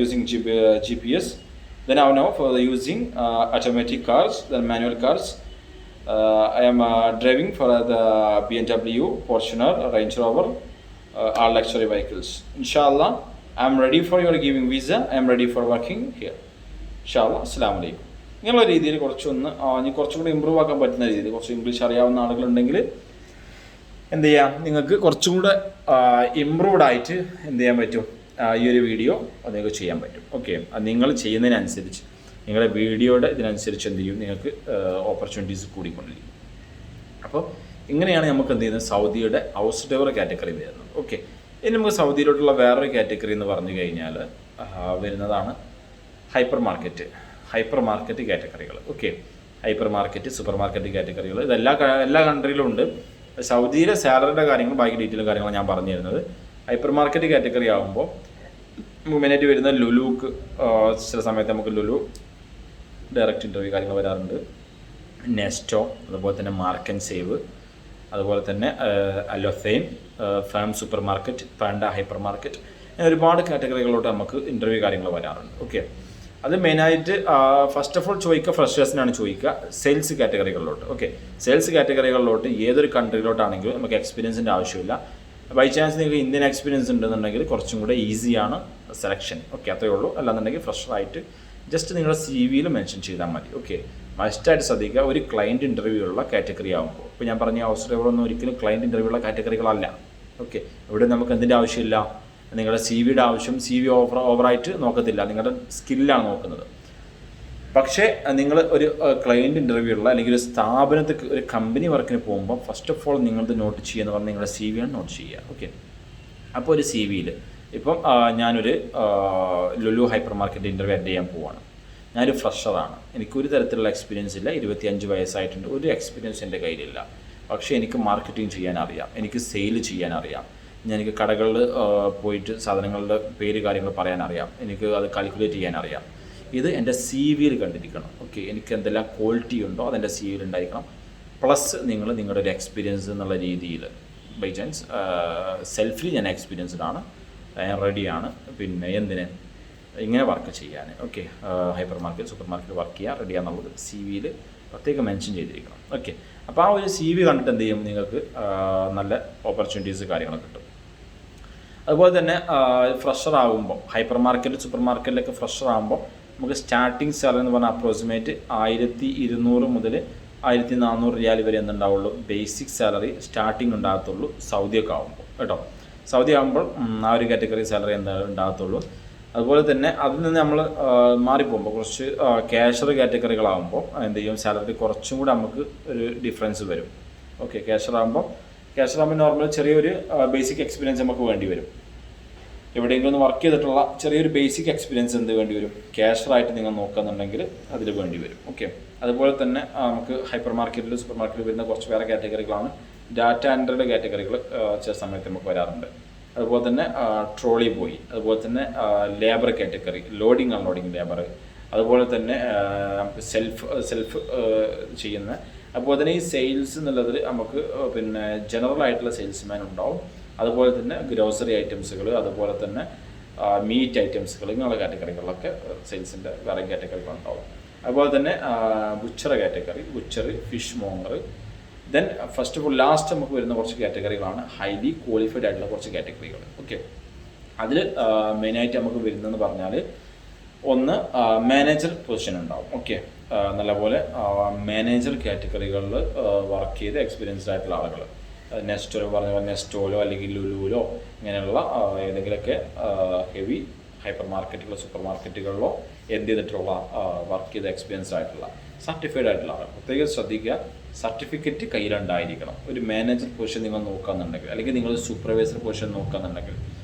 using GPS. Then now for the using automatic cars, then manual cars. I am driving for the BMW, Fortuner, Range Rover, all luxury vehicles. Inshallah, I am ready for your giving visa. I am ready for working here. Inshallah. Assalamu alaikum. ഇങ്ങനെയുള്ള രീതിയിൽ കുറച്ചും കൂടി improve ആക്കാൻ പറ്റുന്ന രീതിയിൽ കുറച്ച് English അറിയാവുന്ന ആളുകളുണ്ടെങ്കിൽ എന്ത് ചെയ്യാം, നിങ്ങൾക്ക് കുറച്ചും കൂടെ ഇമ്പ്രൂവ്ഡ് ആയിട്ട് എന്ത് ചെയ്യാൻ പറ്റും? ഈ ഒരു വീഡിയോ നിങ്ങൾക്ക് ചെയ്യാൻ പറ്റും. ഓക്കെ. അത് നിങ്ങൾ ചെയ്യുന്നതിനനുസരിച്ച് നിങ്ങളുടെ വീഡിയോയുടെ ഇതിനനുസരിച്ച് എന്ത് ചെയ്യും? നിങ്ങൾക്ക് ഓപ്പർച്യൂണിറ്റീസ് കൂടിക്കൊണ്ടിരിക്കും. അപ്പോൾ ഇങ്ങനെയാണ് നമുക്ക് എന്ത് ചെയ്യുന്നത്? സൗദിയുടെ ഹൗസ് ഡ്രൈവർ കാറ്റഗറി വരുന്നത്. ഓക്കെ. ഇനി നമുക്ക് സൗദിയിലോട്ടുള്ള വേറൊരു കാറ്റഗറി എന്ന് പറഞ്ഞു കഴിഞ്ഞാൽ വരുന്നതാണ് ഹൈപ്പർ മാർക്കറ്റ് കാറ്റഗറികൾ. Okay. Hyper market, super market കാറ്റഗറികൾ എല്ലാ കൺട്രിയിലും ഉണ്ട്. സൗദിയിലെ സാലറിയുടെ കാര്യങ്ങൾ ബാക്കി ഡീറ്റെയിലും കാര്യങ്ങളും ഞാൻ പറഞ്ഞു തരുന്നത്. ഹൈപ്പർ മാർക്കറ്റ് കാറ്റഗറി ആകുമ്പോൾ നമുക്ക് മെയിനായിട്ട് വരുന്ന ലുലുക്ക് ചില സമയത്ത് നമുക്ക് ലുലു ഡയറക്റ്റ് ഇൻ്റർവ്യൂ കാര്യങ്ങൾ വരാറുണ്ട്. നെസ്റ്റോ, അതുപോലെ തന്നെ മാർക്ക് ആൻഡ് സേവ്, അതുപോലെ തന്നെ അലോസൈൻ, farm super market, Panda hyper market, അങ്ങനെ ഒരുപാട് കാറ്റഗറികളിലോട്ട് നമുക്ക് ഇൻ്റർവ്യൂ കാര്യങ്ങൾ വരാറുണ്ട്. ഓക്കെ. അത് മെയിനായിട്ട് ഫസ്റ്റ് ഓഫ് ഓൾ ചോദിക്കുക ഫ്രഷേഴ്സിനാണ് ചോദിക്കുക സെയിൽസ് കാറ്റഗറികളിലോട്ട്. ഓക്കെ. സെയിൽസ് കാറ്റഗറികളിലോട്ട് ഏതൊരു കൺട്രിയിലോട്ടാണെങ്കിലും നമുക്ക് എക്സ്പീരിയൻസിൻ്റെ ആവശ്യമില്ല. ബൈ ചാൻസ് നിങ്ങൾക്ക് ഇന്ത്യൻ എക്സ്പീരിയൻസ് ഉണ്ടെന്നുണ്ടെങ്കിൽ കുറച്ചും കൂടെ ഈസിയാണ് സെലക്ഷൻ. ഓക്കെ. അത്രയേ ഉള്ളൂ. അല്ലാന്നുണ്ടെങ്കിൽ ഫ്രഷറായിട്ട് ജസ്റ്റ് നിങ്ങളുടെ CV-യിൽ മെൻഷൻ ചെയ്താൽ മതി. ഓക്കെ. മസ്റ്റായിട്ട് ശ്രദ്ധിക്കുക, ഒരു ക്ലയൻറ്റ് ഇൻ്റർവ്യൂ ഉള്ള കാറ്റഗറി ആകുമ്പോൾ. ഇപ്പോൾ ഞാൻ പറഞ്ഞ ഹൗസ് ഡ്രൈവറൊന്നും ഒരിക്കലും ക്ലയൻറ്റ് ഇൻ്റർവ്യൂ ഉള്ള കാറ്റഗറികളല്ല. ഓക്കെ. ഇവിടെ നമുക്ക് എന്തിൻ്റെ ആവശ്യമില്ല? നിങ്ങളുടെ CV-യുടെ ആവശ്യം CV ഓവറായിട്ട് നോക്കത്തില്ല, നിങ്ങളുടെ സ്കില്ലാണ് നോക്കുന്നത്. പക്ഷേ നിങ്ങൾ ഒരു ക്ലയൻറ്റ് ഇൻ്റർവ്യൂ ഉള്ള അല്ലെങ്കിൽ ഒരു സ്ഥാപനത്തിൽ ഒരു കമ്പനി വർക്കിന് പോകുമ്പോൾ ഫസ്റ്റ് ഓഫ് ഓൾ നിങ്ങളത് നോട്ട് ചെയ്യുക എന്ന് പറഞ്ഞാൽ നിങ്ങളുടെ CV-യാണ് നോട്ട് ചെയ്യുക. ഓക്കെ. അപ്പോൾ ഒരു CV-യിൽ ഇപ്പം ഞാനൊരു Lulu hyper market interview attend ചെയ്യാൻ പോവാണ്. ഞാനൊരു ഫ്രഷറാണ്, എനിക്കൊരു തരത്തിലുള്ള എക്സ്പീരിയൻസ് ഇല്ല, 25 വയസ്സായിട്ടുണ്ട്, ഒരു എക്സ്പീരിയൻസ് എൻ്റെ കയ്യിലില്ല. പക്ഷേ എനിക്ക് മാർക്കറ്റിംഗ് ചെയ്യാൻ അറിയാം, എനിക്ക് സെയിൽ ചെയ്യാൻ അറിയാം, എനിക്ക് കടകളിൽ പോയിട്ട് സാധനങ്ങളുടെ പേര് കാര്യങ്ങൾ പറയാൻ അറിയാം, എനിക്ക് അത് കാൽക്കുലേറ്റ് ചെയ്യാൻ അറിയാം. ഇത് എൻ്റെ CV-യിൽ കണ്ടിരിക്കണം. ഓക്കെ. എനിക്ക് എന്തെല്ലാം ക്വാളിറ്റി ഉണ്ടോ അതെൻ്റെ CV-യിൽ ഉണ്ടായിരിക്കണം. പ്ലസ് നിങ്ങളുടെ ഒരു എക്സ്പീരിയൻസ് എന്നുള്ള രീതിയിൽ ബൈ ചാൻസ് സെൽഫിൽ ഞാൻ എക്സ്പീരിയൻസ്ഡ് ആണ്, ഞാൻ റെഡിയാണ്, പിന്നെ എന്തിന് ഇങ്ങനെ വർക്ക് ചെയ്യാൻ. Okay. Hyper market super market work ചെയ്യാൻ റെഡിയാണെന്നുള്ളത് CV-യിൽ പ്രത്യേകം മെൻഷൻ ചെയ്തിരിക്കണം. ഓക്കെ. അപ്പോൾ ആ ഒരു CV കണ്ടിട്ട് എന്ത് ചെയ്യും, നിങ്ങൾക്ക് നല്ല ഓപ്പർച്യൂണിറ്റീസ് കാര്യങ്ങളൊക്കെ കിട്ടും. അതുപോലെ തന്നെ ഫ്രഷർ ആകുമ്പോൾ ഹൈപ്പർ മാർക്കറ്റ് സൂപ്പർ മാർക്കറ്റിലൊക്കെ ഫ്രഷർ ആകുമ്പോൾ നമുക്ക് സ്റ്റാർട്ടിങ് സാലറി എന്ന് പറഞ്ഞാൽ അപ്രോക്സിമേറ്റ് 1200 മുതൽ 1400 റിയാൽ വരെ എന്തുണ്ടാവുള്ളൂ, ബേസിക് സാലറി സ്റ്റാർട്ടിങ് ഉണ്ടാകത്തുള്ളൂ സൗദിയൊക്കെ ആകുമ്പോൾ കേട്ടോ. സൗദി ആകുമ്പോൾ ആ ഒരു കാറ്റഗറി സാലറി എന്തായാലും ഉണ്ടാകത്തുള്ളൂ. അതുപോലെ തന്നെ അതിൽ നിന്ന് നമ്മൾ മാറിപ്പോകുമ്പോൾ കുറച്ച് ക്യാഷർ കാറ്റഗറികളാകുമ്പോൾ എന്ത് ചെയ്യും, സാലറി കുറച്ചും കൂടെ നമുക്ക് ഒരു ഡിഫറൻസ് വരും. ഓക്കെ, ക്യാഷർ ആകുമ്പോൾ നോർമൽ ചെറിയൊരു ബേസിക് എക്സ്പീരിയൻസ് നമുക്ക് വേണ്ടി വരും. എവിടെയെങ്കിലും വർക്ക് ചെയ്തിട്ടുള്ള ചെറിയൊരു ബേസിക് എക്സ്പീരിയൻസ് എന്ത് വേണ്ടി വരും, ക്യാഷറായിട്ട് നിങ്ങൾ നോക്കുകയെന്നുണ്ടെങ്കിൽ അതിൽ വേണ്ടി വരും. ഓക്കെ, അതുപോലെ തന്നെ നമുക്ക് ഹൈപ്പർ മാർക്കറ്റിൽ സൂപ്പർ മാർക്കറ്റിൽ വരുന്ന കുറച്ച് വേറെ കാറ്റഗറികളാണ് ഡാറ്റ എൻട്രിയുടെ കാറ്റഗറികൾ ചില സമയത്ത് നമുക്ക് വരാറുണ്ട്. അതുപോലെ തന്നെ ട്രോളി ബോയ്, അതുപോലെ തന്നെ labour category, loading unloading labour, അതുപോലെ തന്നെ നമുക്ക് സെൽഫ് ചെയ്യുന്ന, അതുപോലെ തന്നെ ഈ സെയിൽസ് എന്നുള്ളതിൽ നമുക്ക് പിന്നെ ജനറൽ ആയിട്ടുള്ള സെയിൽസ്മാൻ ഉണ്ടാവും. അതുപോലെ തന്നെ ഗ്രോസറി ഐറ്റംസുകൾ, അതുപോലെ തന്നെ മീറ്റ് ഐറ്റംസുകൾ, ഇങ്ങനെയുള്ള കാറ്റഗറികളിലൊക്കെ സെയിൽസിൻ്റെ വേറെ കാറ്റഗറികളുണ്ടാവും. അതുപോലെ തന്നെ butcher category, fish monger. Then first of all last നമുക്ക് വരുന്ന കുറച്ച് കാറ്റഗറികളാണ് ഹൈലി ക്വാളിഫൈഡ് ആയിട്ടുള്ള കുറച്ച് കാറ്റഗറികൾ. ഓക്കെ, അതിൽ മെയിനായിട്ട് നമുക്ക് വരുന്നതെന്ന് പറഞ്ഞാൽ ഒന്ന് മാനേജർ പൊസിഷൻ ഉണ്ടാവും. ഓക്കെ, നല്ലപോലെ മാനേജർ കാറ്റഗറികളിൽ വർക്ക് ചെയ്ത് എക്സ്പീരിയൻസ്ഡ് ആയിട്ടുള്ള ആളുകൾ, നെസ്റ്റോ പറഞ്ഞ പോലെ നെസ്റ്റോലോ അല്ലെങ്കിൽ ലുലുവിലോ ഇങ്ങനെയുള്ള ഏതെങ്കിലുമൊക്കെ ഹെവി ഹൈപ്പർ മാർക്കറ്റുകളോ സൂപ്പർ മാർക്കറ്റുകളിലോ എന്ത് ചെയ്തിട്ടുള്ള വർക്ക് ചെയ്ത എക്സ്പീരിയൻസ് ആയിട്ടുള്ള സർട്ടിഫൈഡ് ആയിട്ടുള്ള ആളുകൾ പ്രത്യേകം ശ്രദ്ധിക്കുക. സർട്ടിഫിക്കറ്റ് കയ്യിലുണ്ടായിരിക്കണം. ഒരു മാനേജർ പൊസിഷൻ നിങ്ങൾ നോക്കുകയെന്നുണ്ടെങ്കിൽ, അല്ലെങ്കിൽ നിങ്ങൾ സൂപ്പർവൈസർ പൊസിഷൻ നോക്കുകയെന്നുണ്ടെങ്കിൽ,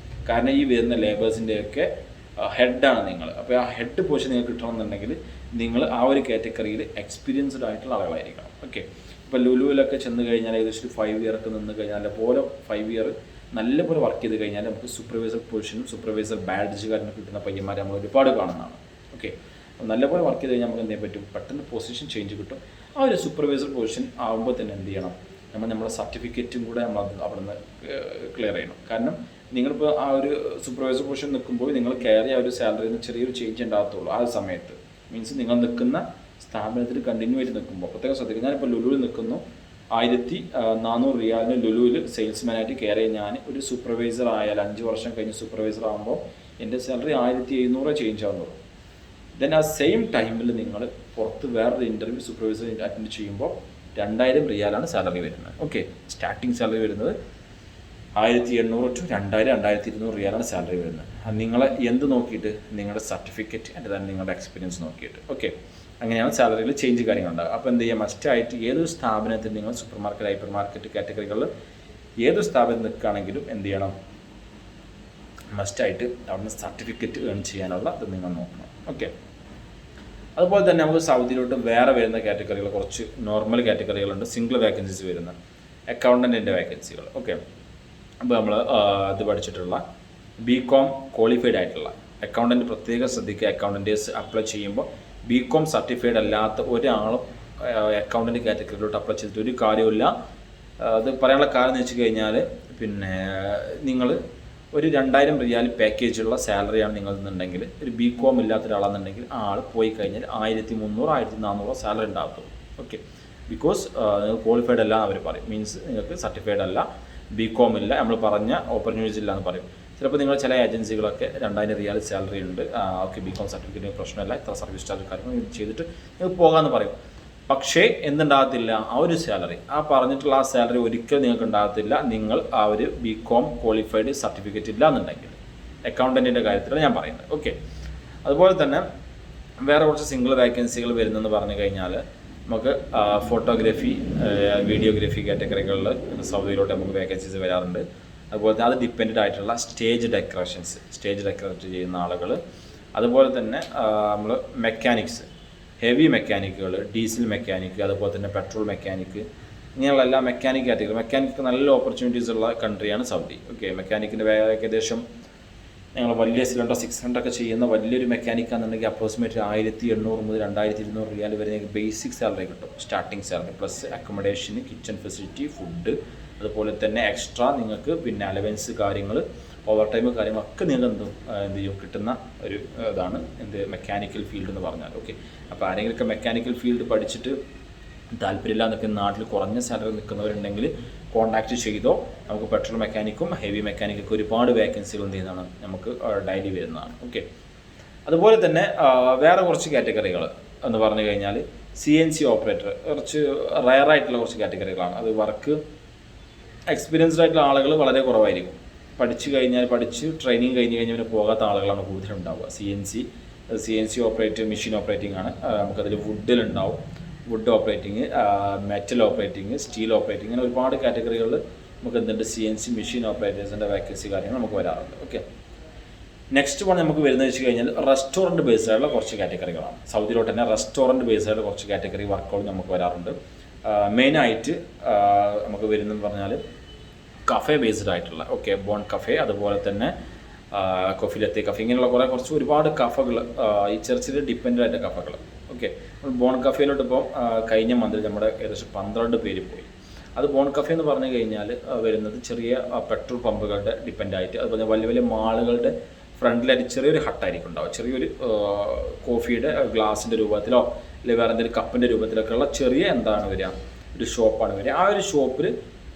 കാരണം ഈ വരുന്ന ലേബേഴ്സിൻ്റെയൊക്കെ ഹെഡാണ് നിങ്ങൾ. അപ്പോൾ ആ ഹെഡ് പൊസിഷൻ നിങ്ങൾക്ക് കിട്ടണമെന്നുണ്ടെങ്കിൽ നിങ്ങൾ ആ ഒരു കാറ്റഗറിയിൽ എക്സ്പീരിയൻസ്ഡ് ആയിട്ടുള്ള ആളുകളായിരിക്കണം. ഓക്കെ, ഇപ്പോൾ ലുലുവിലൊക്കെ ചെന്ന് കഴിഞ്ഞാൽ ഏകദേശം ഒരു 5 ഇയർ ഒക്കെ നിന്ന് കഴിഞ്ഞാൽ പോലെ 5 ഇയർ നല്ലപോലെ വർക്ക് ചെയ്ത് കഴിഞ്ഞാൽ നമുക്ക് സൂപ്പർവൈസർ പൊസിഷനും സൂപ്പർവൈസർ ബാഡ്ജ് കാരണം കിട്ടുന്ന പയ്യന്മാരെ നമ്മൾ ഒരുപാട് കാണുന്നതാണ്. ഓക്കെ, നല്ലപോലെ വർക്ക് ചെയ്ത് കഴിഞ്ഞാൽ നമുക്ക് എന്ത് ചെയ്യാൻ പറ്റും, പെട്ടെന്ന് പൊസിഷൻ ചേഞ്ച് കിട്ടും. ആ ഒരു സൂപ്പർവൈസർ പൊസിഷൻ ആകുമ്പോൾ തന്നെ എന്ത് ചെയ്യണം, നമ്മുടെ സർട്ടിഫിക്കറ്റും കൂടെ നമ്മൾ അവിടെ നിന്ന് ക്ലിയർ ചെയ്യണം. കാരണം നിങ്ങളിപ്പോൾ ആ ഒരു സൂപ്പർവൈസർ പൊസിഷൻ നിൽക്കുമ്പോൾ നിങ്ങൾ കയറിയ ആ ഒരു സാലറിയിൽ നിന്ന് ചെറിയൊരു ചേഞ്ച് ഉണ്ടാകത്തുള്ളൂ ആ സമയത്ത്. മീൻസ് നിങ്ങൾ നിൽക്കുന്ന സ്ഥാപനത്തിൽ കണ്ടിന്യൂ ആയിട്ട് നിൽക്കുമ്പോൾ പ്രത്യേകം ശ്രദ്ധിക്കുക. ഞാനിപ്പോൾ ലുലുവിൽ നിൽക്കുന്നു, 1400 റിയാലിന് ലുലുവിൽ സെയിൽസ്മാനായിട്ട് കയറി ഞാൻ ഒരു സൂപ്പർവൈസർ ആയാൽ 5 വർഷം കഴിഞ്ഞ് സൂപ്പർവൈസർ ആകുമ്പോൾ എൻ്റെ സാലറി 1700 ചേഞ്ച് ആവുന്നുള്ളൂ. ദെൻ ആ സെയിം ടൈമിൽ നിങ്ങൾ പുറത്ത് വേറൊരു ഇൻ്റർവ്യൂ സൂപ്പർവൈസർ അറ്റൻഡ് ചെയ്യുമ്പോൾ 2000 റിയാലാണ് സാലറി വരുന്നത്. ഓക്കെ, സ്റ്റാർട്ടിങ് സാലറി വരുന്നത് 1800 ടു 2200 റിയാലാണ് സാലറി വരുന്നത്. നിങ്ങളെ എന്ത് നോക്കിയിട്ട്, നിങ്ങളുടെ സർട്ടിഫിക്കറ്റ് എൻ്റെ തന്നെ നിങ്ങളുടെ എക്സ്പീരിയൻസ് നോക്കിയിട്ട്. ഓക്കെ, അങ്ങനെയാണ് സാലറിയിൽ ചേഞ്ച് കാര്യങ്ങളുണ്ടാകുക. അപ്പോൾ എന്ത് ചെയ്യുക, മസ്റ്റായിട്ട് ഏതൊരു സ്ഥാപനത്തിൽ നിങ്ങൾ സൂപ്പർ മാർക്കറ്റ് ഹൈപ്പർ മാർക്കറ്റ് കാറ്റഗറികളിൽ ഏതൊരു സ്ഥാപനം നിൽക്കുകയാണെങ്കിലും എന്ത് ചെയ്യണം, മസ്റ്റായിട്ട് അവിടുന്ന് സർട്ടിഫിക്കറ്റ് ഏൺ ചെയ്യാനുള്ള ഇത് നിങ്ങൾ നോക്കണം. ഓക്കെ, അതുപോലെ തന്നെ നമുക്ക് സൗദിയിലോട്ട് വേറെ വരുന്ന കാറ്റഗറികൾ കുറച്ച് നോർമൽ കാറ്റഗറികളുണ്ട്, സിംഗിൾ വേക്കൻസീസ് വരുന്ന അക്കൗണ്ടൻറ്റിൻ്റെ വേക്കൻസികൾ. ഓക്കെ, അപ്പോൾ നമ്മൾ ഇത് പഠിച്ചിട്ടുള്ള BCom ക്വാളിഫൈഡ് ആയിട്ടുള്ള അക്കൗണ്ടൻറ്റ് പ്രത്യേകം ശ്രദ്ധിക്കുക. അക്കൗണ്ടൻറ്റേഴ്സ് അപ്ലൈ ചെയ്യുമ്പോൾ BCom സർട്ടിഫൈഡ് അല്ലാത്ത ഒരാളും അക്കൗണ്ടൻറ്റ് കാറ്റഗറിയിലോട്ട് അപ്ലൈ ചെയ്തിട്ട് ഒരു കാര്യമില്ല. അത് പറയാനുള്ള കാരണം എന്ന് വെച്ച് കഴിഞ്ഞാൽ പിന്നെ നിങ്ങൾ ഒരു 2000 റിയാൽ പാക്കേജുള്ള സാലറിയാണ് നിങ്ങളെന്നുണ്ടെങ്കിൽ ഒരു BCom ഇല്ലാത്ത ഒരാളാണെന്നുണ്ടെങ്കിൽ ആൾ പോയി കഴിഞ്ഞാൽ 1300 1400 സാലറി ഉണ്ടാകത്തുള്ളൂ. ഓക്കെ, ബിക്കോസ് നിങ്ങൾ ക്വാളിഫൈഡ് അല്ല അവർ പറയും. മീൻസ് നിങ്ങൾക്ക് സർട്ടിഫൈഡ് അല്ല, BCom ഇല്ല, നമ്മൾ പറഞ്ഞ ഓപ്പർച്യൂണിറ്റീസ് ഇല്ല എന്ന് പറയും. ചിലപ്പോൾ നിങ്ങൾ ചില ഏജൻസികളൊക്കെ 2000 റിയാൽ സാലറി ഉണ്ട്, ഓക്കെ BCom സർട്ടിഫിക്കറ്റിന് പ്രശ്നമില്ല, ഇത്ര സർവീസ് ചാർജ് കാര്യങ്ങൾ ചെയ്തിട്ട് നിങ്ങൾക്ക് പോകാമെന്ന് പറയും. പക്ഷേ എന്തുണ്ടാകത്തില്ല, ആ ഒരു സാലറി, ആ പറഞ്ഞിട്ടുള്ള ആ സാലറി ഒരിക്കലും നിങ്ങൾക്ക് ഉണ്ടാകത്തില്ല നിങ്ങൾ ആ ഒരു BCom ക്വാളിഫൈഡ് സർട്ടിഫിക്കറ്റ് ഇല്ല എന്നുണ്ടെങ്കിൽ. അക്കൗണ്ടൻറ്റിൻ്റെ കാര്യത്തിലാണ് ഞാൻ പറയുന്നത്. ഓക്കെ, അതുപോലെ തന്നെ വേറെ കുറച്ച് സിംഗിൾ വേക്കൻസികൾ വരുന്നതെന്ന് പറഞ്ഞു കഴിഞ്ഞാൽ നമുക്ക് ഫോട്ടോഗ്രാഫി, വീഡിയോഗ്രാഫി കാറ്റഗറികളിൽ സൗദിയിലോട്ട് നമുക്ക് വേക്കൻസീസ് വരാറുണ്ട്. അതുപോലെ തന്നെ അത് ഡിപ്പെൻഡൻ്റ് ആയിട്ടുള്ള സ്റ്റേജ് ഡെക്കറേറ്റ് ചെയ്യുന്ന ആളുകൾ, അതുപോലെ തന്നെ നമ്മൾ മെക്കാനിക്സ്, ഹെവി മെക്കാനിക്കുകൾ, ഡീസൽ മെക്കാനിക്ക്, അതുപോലെ തന്നെ പെട്രോൾ മെക്കാനിക്ക്, ഇങ്ങനെയുള്ള എല്ലാ മെക്കാനിക് കാറ്റഗറി. മെക്കാനിക്ക് നല്ല ഓപ്പർച്യൂണിറ്റീസ് ഉള്ള കൺട്രിയാണ് സൗദി. ഓക്കെ, മെക്കാനിക്കിൻ്റെ ഏകദേശം ഞങ്ങൾ വലിയ സിലിണ്ടർ 600 ഒക്കെ ചെയ്യുന്ന വലിയൊരു മെക്കാനിക്കാണെന്നുണ്ടെങ്കിൽ അപ്രോക്സിമേറ്റ് 1800 മുതൽ 2200 റിയാൽ വരെ നിങ്ങൾക്ക് ബേസിക് സാലറി കിട്ടും, starting salary plus accommodation, kitchen facility, food, അതുപോലെ തന്നെ എക്സ്ട്രാ നിങ്ങൾക്ക് പിന്നെ അലവൻസ് കാര്യങ്ങൾ, ഓവർ ടൈം കാര്യങ്ങളൊക്കെ നിങ്ങൾക്ക് എന്ത് ചെയ്യും കിട്ടുന്ന ഒരു ഇതാണ് മെക്കാനിക്കൽ ഫീൽഡ് എന്ന് പറഞ്ഞാൽ. ഓക്കെ, അപ്പോൾ ആരെങ്കിലുമൊക്കെ മെക്കാനിക്കൽ ഫീൽഡ് പഠിച്ചിട്ട് താല്പര്യമില്ല എന്നൊക്കെ നാട്ടിൽ കുറഞ്ഞ സാലറി നിൽക്കുന്നവരുണ്ടെങ്കിൽ കോൺടാക്റ്റ് ചെയ്തോ. നമുക്ക് പെട്രോൾ മെക്കാനിക്കും ഹെവി മെക്കാനിക്കൊക്കെ ഒരുപാട് വേക്കൻസികൾ എന്ത് ചെയ്യുന്നതാണ് നമുക്ക് ഡെയിലി വരുന്നതാണ്. ഓക്കെ, അതുപോലെ തന്നെ വേറെ കുറച്ച് കാറ്റഗറികൾ എന്ന് പറഞ്ഞു കഴിഞ്ഞാൽ CNC ഓപ്പറേറ്റർ കുറച്ച് റയറായിട്ടുള്ള കുറച്ച് കാറ്റഗറികളാണ്. അത് വർക്ക് എക്സ്പീരിയൻസ്ഡ് ആയിട്ടുള്ള ആളുകൾ വളരെ കുറവായിരിക്കും. പഠിച്ച് ട്രെയിനിങ് കഴിഞ്ഞ് പിന്നെ പോകാത്ത ആളുകളാണ് കൂടുതലുണ്ടാവുക. CNC ഓപ്പറേറ്റർ മെഷീൻ ഓപ്പറേറ്റിംഗ് ആണ്. നമുക്കതിൽ വുഡിലുണ്ടാവും, wood operating, metal operating, steel operating, അങ്ങനെ ഒരുപാട് കാറ്റഗറികളിൽ നമുക്ക് എന്തുണ്ട് CNC മെഷീൻ ഓപ്പറേറ്റേഴ്സിൻ്റെ വേക്കൻസി കാര്യങ്ങൾ നമുക്ക് വരാറുണ്ട്. ഓക്കെ, നെക്സ്റ്റ് വൺ നമുക്ക് വരുന്നത് വെച്ച് കഴിഞ്ഞാൽ റെസ്റ്റോറൻറ്റ് ബേസ്ഡ് ആയിട്ടുള്ള കുറച്ച് കാറ്റഗറികളാണ്. സൗദിയിലോട്ട് തന്നെ റെസ്റ്റോറൻറ്റ് ബേസ്ഡ് ആയിട്ടുള്ള കുറച്ച് കാറ്റഗറി വർക്കുകൾ നമുക്ക് വരാറുണ്ട്. മെയിനായിട്ട് നമുക്ക് വരുന്നതെന്ന് പറഞ്ഞാൽ കഫേ ബേസ്ഡ് ആയിട്ടുള്ള ബോൺ കഫേ, അതുപോലെ തന്നെ കൊഫിലത്തെ കഫേ, ഇങ്ങനെയുള്ള കുറച്ച് ഒരുപാട് കഫകൾ ഈ ചെറിയ ഡിപ്പെൻഡ് ആയിട്ട് കഫകൾ. ബോൺ കഫേയിലോട്ട് ഇപ്പോൾ കഴിഞ്ഞ മന്തിൽ നമ്മുടെ ഏകദേശം 12 പേര് പോയി. അത് ബോൺ കഫേ എന്ന് പറഞ്ഞു കഴിഞ്ഞാൽ വരുന്നത് ചെറിയ പെട്രോൾ പമ്പുകളുടെ ഡിപ്പെൻഡായിട്ട്, അതുപോലെ വലിയ വലിയ മാളുകളുടെ ഫ്രണ്ടിലായിട്ട് ചെറിയൊരു ഹട്ടായിരിക്കും ഉണ്ടാവും. ചെറിയൊരു കോഫിയുടെ ഗ്ലാസിൻ്റെ രൂപത്തിലോ അല്ലെങ്കിൽ വേറെ എന്തെങ്കിലും കപ്പിൻ്റെ രൂപത്തിലൊക്കെ ഉള്ള ചെറിയ വരിക, ഒരു ഷോപ്പാണ് വരിക. ആ ഒരു ഷോപ്പിൽ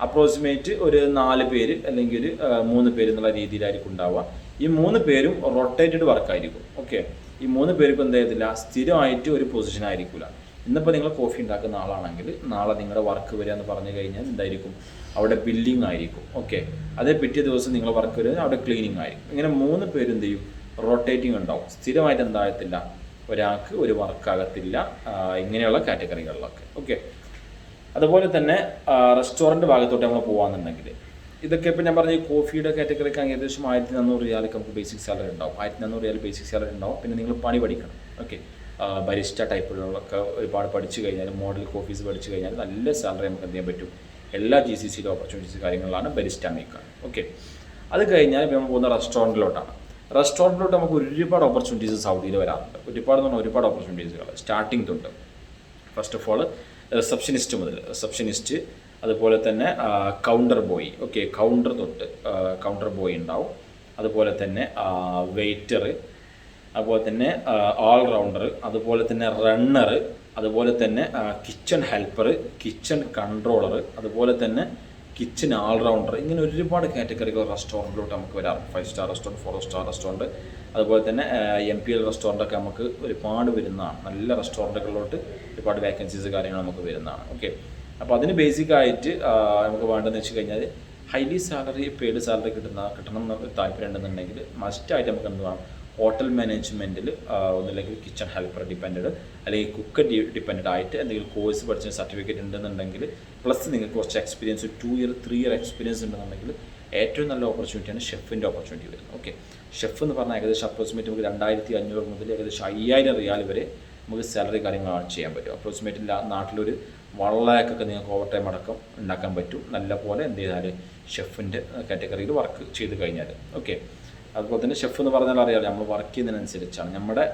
അപ്രോക്സിമേറ്റ് ഒരു 4 പേര് അല്ലെങ്കിൽ ഒരു 3 പേര് എന്നുള്ള രീതിയിലായിരിക്കും ഉണ്ടാവുക. ഈ 3 പേരും റൊട്ടേറ്റഡ് വർക്കായിരിക്കും. ഈ 3 പേർക്കും എന്ത് ചെയ്യത്തില്ല, സ്ഥിരമായിട്ട് ഒരു പൊസിഷൻ ആയിരിക്കില്ല. ഇന്നിപ്പോൾ നിങ്ങൾ കോഫി ഉണ്ടാക്കുന്ന ആളാണെങ്കിൽ നാളെ നിങ്ങളുടെ വർക്ക് വരിക എന്ന് പറഞ്ഞു കഴിഞ്ഞാൽ എന്തായിരിക്കും, അവിടെ ബില്ലിംഗ് ആയിരിക്കും. അതേ പിറ്റേ ദിവസം നിങ്ങളുടെ വർക്ക് വരിക അവിടെ ക്ലീനിങ് ആയിരിക്കും. ഇങ്ങനെ 3 പേരും എന്ത് ചെയ്യും, റൊട്ടേറ്റിംഗ് ഉണ്ടാവും. സ്ഥിരമായിട്ട് എന്താകത്തില്ല, ഒരാൾക്ക് ഒരു വർക്കാകത്തില്ല ഇങ്ങനെയുള്ള കാറ്റഗറികളിലൊക്കെ. അതുപോലെ തന്നെ റെസ്റ്റോറൻറ്റ് ഭാഗത്തോട്ട് നമ്മൾ പോകുകയാണെന്നുണ്ടെങ്കിൽ ഇതൊക്കെ ഇപ്പോൾ ഞാൻ പറഞ്ഞ ഈ കോഫിയുടെ കാറ്റഗറിക്ക് ഏകദേശം 1400 റിയാലൊക്കെ നമുക്ക് ബേസിക് സാലറി ഉണ്ടാവും. 1400 റിയാൽ ബേസിക് സാലറി ഉണ്ടാവും. പിന്നെ നിങ്ങൾ പണി പഠിക്കണം. ബരിസ്റ്റ ടൈപ്പുകളൊക്കെ ഒരുപാട് പഠിച്ചു കഴിഞ്ഞാൽ, മോഡൽ കോഫീസ് പഠിച്ചു കഴിഞ്ഞാൽ നല്ല സാലറി നമുക്ക് എന്ത് ചെയ്യാൻ പറ്റും. എല്ലാ GCCയിലെ ഓപ്പർച്യൂണിറ്റീസ് കാര്യങ്ങളാണ് ബരിസ്റ്റ മേക്കർ. അത് കഴിഞ്ഞാൽ നമ്മൾ പോകുന്ന റെസ്റ്റോറൻറ്റിലോട്ടാണ്. റെസ്റ്റോറൻറ്റിലോട്ട് നമുക്ക് ഒരുപാട് ഓപ്പർച്യൂണിറ്റീസ് സൗദിയിൽ വരാറുണ്ട്. ഒരുപാട് ഓപ്പർച്യൂണിറ്റീസുകൾ സ്റ്റാർട്ടിങ് തൊട്ട്. ഫസ്റ്റ് ഓഫ് ഓൾ റിസപ്ഷനിസ്റ്റ്, അതുപോലെ തന്നെ കൗണ്ടർ ബോയ്. കൗണ്ടർ തൊട്ട് കൗണ്ടർ ബോയ് ഉണ്ടാവും. അതുപോലെ തന്നെ വെയിറ്റർ, അതുപോലെ തന്നെ ഓൾറൗണ്ടർ, അതുപോലെ തന്നെ റണ്ണർ, അതുപോലെ തന്നെ കിച്ചൺ ഹെൽപ്പർ, കിച്ചൺ കൺട്രോളർ, അതുപോലെ തന്നെ കിച്ചൺ ഓൾറൗണ്ടർ. ഇങ്ങനെ ഒരുപാട് കാറ്റഗറികൾ റെസ്റ്റോറൻറ്റിലോട്ട് നമുക്ക് വരാറുണ്ട്. 5 സ്റ്റാർ റെസ്റ്റോറൻറ്റ്, 4 സ്റ്റാർ റെസ്റ്റോറൻറ്റ്, അതുപോലെ തന്നെ MPL റെസ്റ്റോറൻറ്റൊക്കെ നമുക്ക് ഒരുപാട് വരുന്നതാണ്. നല്ല റെസ്റ്റോറൻറ്റുകളിലോട്ട് ഒരുപാട് വേക്കൻസീസ് കാര്യങ്ങൾ നമുക്ക് വരുന്നതാണ്. അപ്പോൾ അതിന് ബേസിക്കായിട്ട് നമുക്ക് വേണ്ടതെന്ന് വെച്ച് കഴിഞ്ഞാൽ ഹൈലി സാലറി, പെയ്ഡ് സാലറി കിട്ടണം എന്ന് താല്പര്യം ഉണ്ടെന്നുണ്ടെങ്കിൽ മസ്റ്റായിട്ട് നമുക്ക് എന്ത് വേണം, ഹോട്ടൽ മാനേജ്മെൻറ്റിൽ ഒന്നില്ലെങ്കിൽ കിച്ചൺ ഹെൽപ്പർ ഡിപ്പെൻഡ് അല്ലെങ്കിൽ കുക്ക് ഡിപ്പെൻഡ് ആയിട്ട് എന്തെങ്കിലും കോഴ്സ് പഠിച്ച സർട്ടിഫിക്കറ്റ് ഉണ്ടെന്നുണ്ടെങ്കിൽ, പ്ലസ് നിങ്ങൾക്ക് കുറച്ച് എക്സ്പീരിയൻസ് 2 ഇയർ 3 ഇയർ എക്സ്പീരിയൻസ് ഉണ്ടെന്നുണ്ടെങ്കിൽ ഏറ്റവും നല്ല ഓപ്പർച്യൂണിറ്റിയാണ് ഷെഫിൻ്റെ ഓപ്പർച്യൂണിറ്റി വരുന്നത്. ഷെഫ് എന്ന് പറഞ്ഞാൽ ഏകദേശം അപ്രോക്സിമേറ്റ് നമുക്ക് 2500 മുതൽ ഏകദേശം 5000 റിയാൽ വരെ നമുക്ക് സാലറി കാര്യങ്ങളാണ് ചെയ്യാൻ പറ്റും. അപ്രോക്സിമേറ്റ് നാട്ടിലൊരു 1 ലാഖൊക്കെ നിങ്ങൾക്ക് ഓവർ ടൈം അടക്കം ഉണ്ടാക്കാൻ പറ്റും. നല്ല പോലെ എന്ത് ചെയ്താൽ ഷെഫിൻ്റെ കാറ്റഗറിയിൽ വർക്ക് ചെയ്ത് കഴിഞ്ഞാൽ. അതുപോലെ തന്നെ ഷെഫ് എന്ന് പറഞ്ഞാൽ അറിയാമല്ലോ, നമ്മൾ വർക്ക് ചെയ്യുന്നതിനനുസരിച്ചാണ് നമ്മുടെ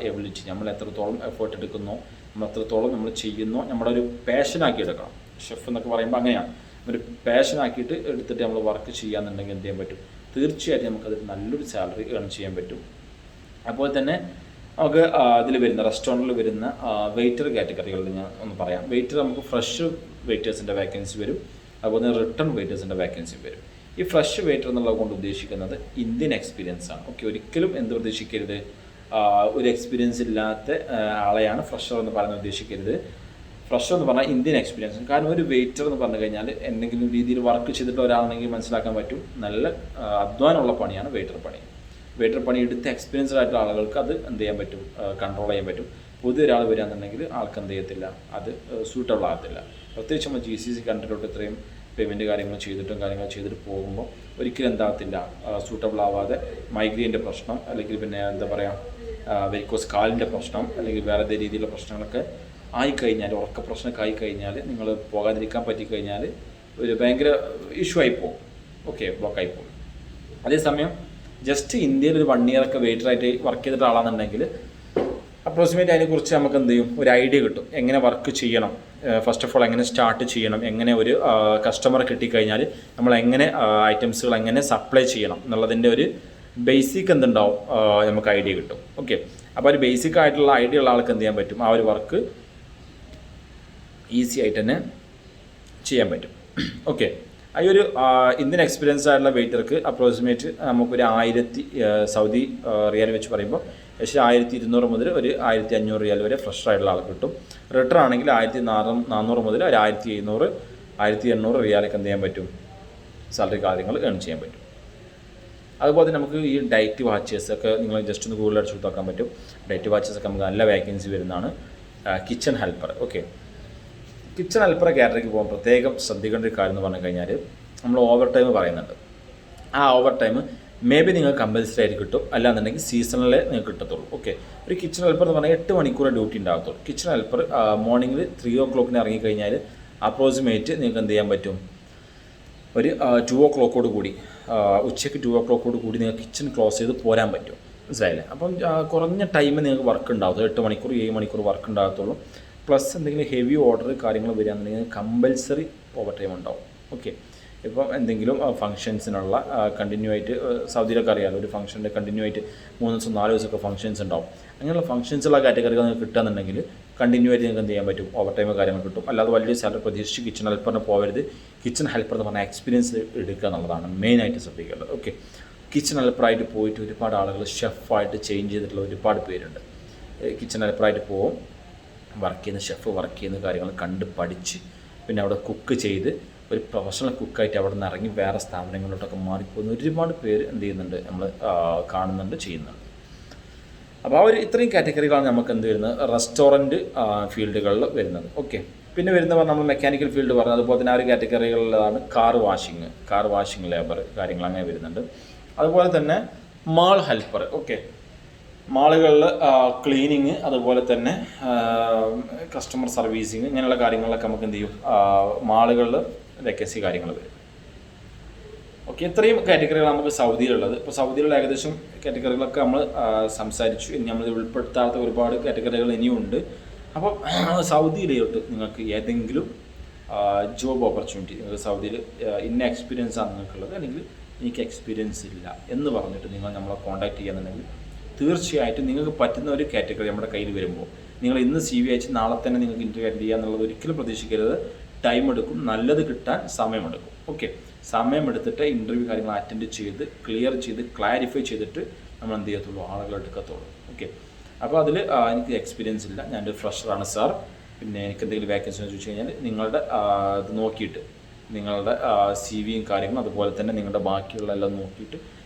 എബിലിറ്റി, നമ്മൾ എത്രത്തോളം എഫേർട്ട് എടുക്കുന്നോ, നമ്മൾ എത്രത്തോളം നമ്മൾ ചെയ്യുന്നോ, നമ്മുടെ ഒരു പാഷനാക്കി എടുക്കണം. ഷെഫ് എന്നൊക്കെ പറയുമ്പോൾ അങ്ങനെയാണ്, ഒരു പാഷനാക്കിയിട്ട് എടുത്തിട്ട് നമ്മൾ വർക്ക് ചെയ്യാന്നുണ്ടെങ്കിൽ എന്ത് ചെയ്യാൻ പറ്റും, തീർച്ചയായിട്ടും നമുക്കതിൽ നല്ലൊരു സാലറി ഏൺ ചെയ്യാൻ പറ്റും. അതുപോലെ തന്നെ നമുക്ക് അതിൽ വരുന്ന റെസ്റ്റോറൻറ്റിൽ വരുന്ന വെയിറ്റർ കാറ്റഗറികളിൽ ഞാൻ ഒന്ന് പറയാം. വെയിറ്റർ നമുക്ക് ഫ്രഷ് വെയിറ്റേഴ്സിൻ്റെ വേക്കൻസി വരും, അതുപോലെ തന്നെ റിട്ടേൺ വെയിറ്റേഴ്സിൻ്റെ വേക്കൻസി വരും. ഈ ഫ്രഷ് വെയിറ്റർ എന്നുള്ളത് കൊണ്ട് ഉദ്ദേശിക്കുന്നത് ഇന്ത്യൻ എക്സ്പീരിയൻസ് ആണ്. ഒരിക്കലും എന്ത് പ്രതീക്ഷിക്കരുത്, ഒരു എക്സ്പീരിയൻസ് ഇല്ലാത്ത ആളെയാണ് ഫ്രഷർ എന്ന് പറഞ്ഞ് ഉദ്ദേശിക്കരുത്. ഫ്രഷർ എന്ന് പറഞ്ഞാൽ ഇന്ത്യൻ എക്സ്പീരിയൻസ്. കാരണം ഒരു വെയിറ്റർ എന്ന് പറഞ്ഞു കഴിഞ്ഞാൽ എന്തെങ്കിലും രീതിയിൽ വർക്ക് ചെയ്തിട്ട് ഒരാളാണെങ്കിൽ മനസ്സിലാക്കാൻ പറ്റും, നല്ല അധ്വാനമുള്ള പണിയാണ് വെയിറ്റർ പണി. വെയിറ്റർ പണി എടുത്ത് എക്സ്പീരിയൻസ്ഡ് ആയിട്ടുള്ള ആളുകൾക്ക് അത് എന്ത് ചെയ്യാൻ പറ്റും, കൺട്രോൾ ചെയ്യാൻ പറ്റും. പുതിയൊരാൾ വരികയാണെന്നുണ്ടെങ്കിൽ ആൾക്ക് എന്ത് ചെയ്യത്തില്ല, അത് സൂട്ടബിൾ ആകത്തില്ല. പ്രത്യേകിച്ച് നമ്മൾ GCC കൺട്രിയിലോട്ട് ഇത്രയും പേയ്മെൻറ്റ് കാര്യങ്ങൾ ചെയ്തിട്ട് പോകുമ്പോൾ ഒരിക്കലും എന്താകത്തില്ല, സൂട്ടബിൾ ആവാതെ മൈഗ്രെയിൻ്റെ പ്രശ്നം, അല്ലെങ്കിൽ പിന്നെ എന്താ പറയുക വെരിക്കോസ് കാലിൻ്റെ പ്രശ്നം, അല്ലെങ്കിൽ വേറെ രീതിയിലുള്ള പ്രശ്നങ്ങളൊക്കെ ആയിക്കഴിഞ്ഞാൽ, ഉറക്ക പ്രശ്നമൊക്കെ ആയിക്കഴിഞ്ഞാൽ, നിങ്ങൾ പോകാതിരിക്കാൻ പറ്റിക്കഴിഞ്ഞാൽ ഒരു ഭയങ്കര ഇഷ്യൂ ആയിപ്പോവും. ബ്ലോക്കായി പോകും. അതേസമയം ജസ്റ്റ് ഇന്ത്യയിൽ ഒരു 1 ഇയറൊക്കെ വെയിറ്ററായിട്ട് വർക്ക് ചെയ്തിട്ട് ആളാണെന്നുണ്ടെങ്കിൽ അപ്രോക്സിമേറ്റ് അതിനെക്കുറിച്ച് നമുക്ക് എന്ത് ചെയ്യും, ഒരു ഐഡിയ കിട്ടും, എങ്ങനെ വർക്ക് ചെയ്യണം, ഫസ്റ്റ് ഓഫ് ഓൾ എങ്ങനെ സ്റ്റാർട്ട് ചെയ്യണം, എങ്ങനെ ഒരു കസ്റ്റമറെ കിട്ടിക്കഴിഞ്ഞാൽ നമ്മൾ എങ്ങനെ ഐറ്റംസുകൾ എങ്ങനെ സപ്ലൈ ചെയ്യണം എന്നുള്ളതിൻ്റെ ഒരു ബേസിക് എന്തുണ്ടാവും, നമുക്ക് ഐഡിയ കിട്ടും. അപ്പോൾ ഒരു ബേസിക് ആയിട്ടുള്ള ഐഡിയ ഉള്ള ആൾക്ക് എന്ത് ചെയ്യാൻ പറ്റും, ആ ഒരു വർക്ക് ഈസി ആയിട്ട് തന്നെ ചെയ്യാൻ പറ്റും. ഓക്കെ. ഈ ഒരു ഇന്ത്യൻ എക്സ്പീരിയൻസ് ആയിട്ടുള്ള വെയിറ്റർക്ക് അപ്രോക്സിമേറ്റ് നമുക്കൊരു 1000 സൗദി റിയാൽ വെച്ച് പറയുമ്പോൾ ഏകദേശം 1200 മുതൽ ഒരു 1500 റിയാൽ വരെ ഫ്രഷ് ആയിട്ടുള്ള ആൾക്ക് കിട്ടും. റിട്ടേൺ ആണെങ്കിൽ 1400 മുതൽ ഒരു 1700 1800 റിയാലൊക്കെ എന്ത് ചെയ്യാൻ പറ്റും, സാലറി കാര്യങ്ങൾ ഏൺ ചെയ്യാൻ പറ്റും. അതുപോലെ തന്നെ നമുക്ക് ഈ ഡയറ്റ് വാച്ചേഴ്സൊക്കെ നിങ്ങൾ ജസ്റ്റ് ഒന്ന് ഗൂഗിളിൽ അടിച്ചു നോക്കാൻ പറ്റും. ഡയറ്റ് വാച്ചേഴ്സൊക്കെ നമുക്ക് നല്ല വേക്കൻസി വരുന്നതാണ്. Kitchen helper. ഓക്കെ, കിച്ചൺ ഹെൽപ്പറെ കാറ്റഗറിക്ക് പോകാൻ പ്രത്യേകം ശ്രദ്ധിക്കേണ്ട ഒരു കാര്യം എന്ന് പറഞ്ഞു കഴിഞ്ഞാൽ നമ്മൾ ഓവർ ടൈം പറയുന്നുണ്ട്. ആ ഓവർ ടൈം മേ ബി നിങ്ങൾക്ക് കമ്പൽസറി ആയിട്ട് കിട്ടും, അല്ലാന്നുണ്ടെങ്കിൽ സീസണിലേ നിങ്ങൾക്ക് കിട്ടത്തുള്ളൂ. ഓക്കെ, ഒരു കിച്ചൺ ഹെൽപ്പർ എന്ന് പറഞ്ഞാൽ 8 മണിക്കൂർ ഡ്യൂട്ടി ഉണ്ടാകത്തുള്ളൂ. കിച്ചൺ ഹെൽപ്പർ മോർണിംഗിൽ 3 o'clock ഇറങ്ങിക്കഴിഞ്ഞാൽ അപ്രോക്സിമേറ്റ് നിങ്ങൾക്ക് എന്ത് ചെയ്യാൻ പറ്റും, ഒരു 2 o'clock കൂടി ഉച്ചയ്ക്ക് 2 o'clock കൂടി നിങ്ങൾക്ക് കിച്ചൺ ക്ലോസ് ചെയ്ത് പോരാൻ പറ്റും. മനസ്സിലായില്ലേ? അപ്പം കുറഞ്ഞ ടൈം നിങ്ങൾക്ക് വർക്ക് ഉണ്ടാകത്തുള്ളൂ. 8 മണിക്കൂർ 7 മണിക്കൂർ വർക്ക് ഉണ്ടാകത്തുള്ളൂ. പ്ലസ് എന്തെങ്കിലും ഹെവി ഓർഡർ കാര്യങ്ങൾ വരികയാണെന്നുണ്ടെങ്കിൽ കമ്പൽസറി ഓവർ ടൈം ഉണ്ടാവും. ഓക്കെ, ഇപ്പം എന്തെങ്കിലും ഫംഗ്ഷൻസിനുള്ള കണ്ടിന്യൂ ആയിട്ട് സൗദിയിലൊക്കെ അറിയാമല്ലോ, ഒരു ഫംഗ്ഷൻ്റെ കണ്ടിന്യൂ ആയിട്ട് 3 ദിവസം 4 ദിവസമൊക്കെ ഫംഗ്ഷൻസ് ഉണ്ടാവും. അങ്ങനെയുള്ള ഫംഗ്ഷൻസുള്ള കാറ്റഗറികൾ നിങ്ങൾക്ക് കിട്ടുകയെന്നുണ്ടെങ്കിൽ കണ്ടിന്യൂ ആയിട്ട് നിങ്ങൾക്ക് എന്ത് ചെയ്യാൻ പറ്റും, ഓവർ ടൈം കാര്യങ്ങൾ കിട്ടും. അല്ലാതെ വലിയ സാലറി പ്രതീക്ഷിച്ച് കിച്ചൺ ഹെൽപ്പറിന് പോകരുത്. കിച്ചൺ ഹെൽപ്പർ എന്ന് പറഞ്ഞാൽ എക്സ്പീരിയൻസ് എടുക്കുക എന്നുള്ളതാണ് മെയിനായിട്ട് ശ്രദ്ധിക്കേണ്ടത്. ഓക്കെ, കിച്ചൺ ഹെൽപ്പറായിട്ട് പോയിട്ട് ഒരുപാട് ആളുകൾ ഷെഫായിട്ട് ചേഞ്ച് ചെയ്തിട്ടുള്ള ഒരുപാട് പേരുണ്ട്. കിച്ചൺ ഹെൽപ്പറായിട്ട് പോകും, വർക്ക് ചെയ്യുന്ന ഷെഫ് വർക്ക് ചെയ്യുന്ന കാര്യങ്ങൾ കണ്ട് പഠിച്ച് പിന്നെ അവിടെ കുക്ക് ചെയ്ത് ഒരു പ്രൊഫഷണൽ കുക്കായിട്ട് അവിടെ നിന്ന് ഇറങ്ങി വേറെ സ്ഥാപനങ്ങളിലോട്ടൊക്കെ മാറിപ്പോകുന്ന ഒരുപാട് പേര് എന്ത് ചെയ്യുന്നുണ്ട്, നമ്മൾ കാണുന്നുണ്ട്, ചെയ്യുന്നുണ്ട്. അപ്പോൾ ആ ഒരു ഇത്രയും കാറ്റഗറികളാണ് നമുക്ക് എന്ത് വരുന്നത്, റെസ്റ്റോറൻറ്റ് ഫീൽഡുകളിൽ വരുന്നത്. ഓക്കെ, പിന്നെ വരുന്നവർ നമ്മൾ മെക്കാനിക്കൽ ഫീൽഡ് പറഞ്ഞത്, അതുപോലെ തന്നെ ആ ഒരു കാറ്റഗറികളിലാണ് കാർ വാഷിങ് ലേബർ കാര്യങ്ങൾ അങ്ങനെ വരുന്നുണ്ട്. അതുപോലെ തന്നെ മാൾ ഹെൽപ്പർ. ഓക്കെ, മാളുകളിൽ ക്ലീനിങ്, അതുപോലെ തന്നെ കസ്റ്റമർ സർവീസിങ്, ഇങ്ങനെയുള്ള കാര്യങ്ങളിലൊക്കെ നമുക്ക് എന്ത് ചെയ്യും, മാളുകളിൽ വേക്കൻസി കാര്യങ്ങൾ വരും. ഓക്കെ, ഇത്രയും കാറ്റഗറികൾ നമുക്ക് സൗദിയിലുള്ളത്. ഇപ്പോൾ സൗദിയിലുള്ള ഏകദേശം കാറ്റഗറികളൊക്കെ നമ്മൾ സംസാരിച്ചു. ഇനി നമ്മൾ ഉൾപ്പെടുത്താത്ത ഒരുപാട് കാറ്റഗറികൾ ഇനിയും ഉണ്ട്. അപ്പോൾ സൗദിയിലോട്ട് നിങ്ങൾക്ക് ഏതെങ്കിലും ജോബ് ഓപ്പർച്യൂണിറ്റി, നിങ്ങൾക്ക് സൗദിയിൽ ഇന്ന എക്സ്പീരിയൻസ് ആണ് നിങ്ങൾക്കുള്ളത്, അല്ലെങ്കിൽ എനിക്ക് എക്സ്പീരിയൻസ് ഇല്ല എന്ന് പറഞ്ഞിട്ട് നിങ്ങൾ നമ്മളെ കോൺടാക്ട് ചെയ്യാന്നുണ്ടെങ്കിൽ തീർച്ചയായിട്ടും നിങ്ങൾക്ക് പറ്റുന്ന ഒരു കാറ്റഗറി നമ്മുടെ കയ്യിൽ വരുമ്പോൾ നിങ്ങൾ ഇന്ന് CV അയച്ച് നാളെ തന്നെ നിങ്ങൾക്ക് ഇൻ്റർവ്യൂ അറ്റൻഡ് ചെയ്യുക എന്നുള്ളത് ഒരിക്കലും പ്രതീക്ഷിക്കരുത്. ടൈം എടുക്കും, നല്ലത് കിട്ടാൻ സമയമെടുക്കും. ഓക്കെ, സമയമെടുത്തിട്ട് ഇൻ്റർവ്യൂ കാര്യങ്ങൾ അറ്റൻഡ് ചെയ്ത് ക്ലിയർ ചെയ്ത് ക്ലാരിഫൈ ചെയ്തിട്ട് നമ്മൾ എന്ത് ചെയ്യത്തുള്ളൂ, ആളുകൾ എടുക്കത്തുള്ളൂ. ഓക്കെ, അപ്പോൾ അതിൽ എനിക്ക് എക്സ്പീരിയൻസ് ഇല്ല, ഞാനൊരു ഫ്രഷറാണ് സാർ, പിന്നെ എനിക്ക് എന്തെങ്കിലും വേക്കൻസി എന്ന് ചോദിച്ചു കഴിഞ്ഞാൽ നിങ്ങളുടെ ഇത് നോക്കിയിട്ട് നിങ്ങളുടെ CVയും കാര്യങ്ങളും അതുപോലെ തന്നെ നിങ്ങളുടെ ബാക്കിയുള്ള എല്ലാം നോക്കിയിട്ട്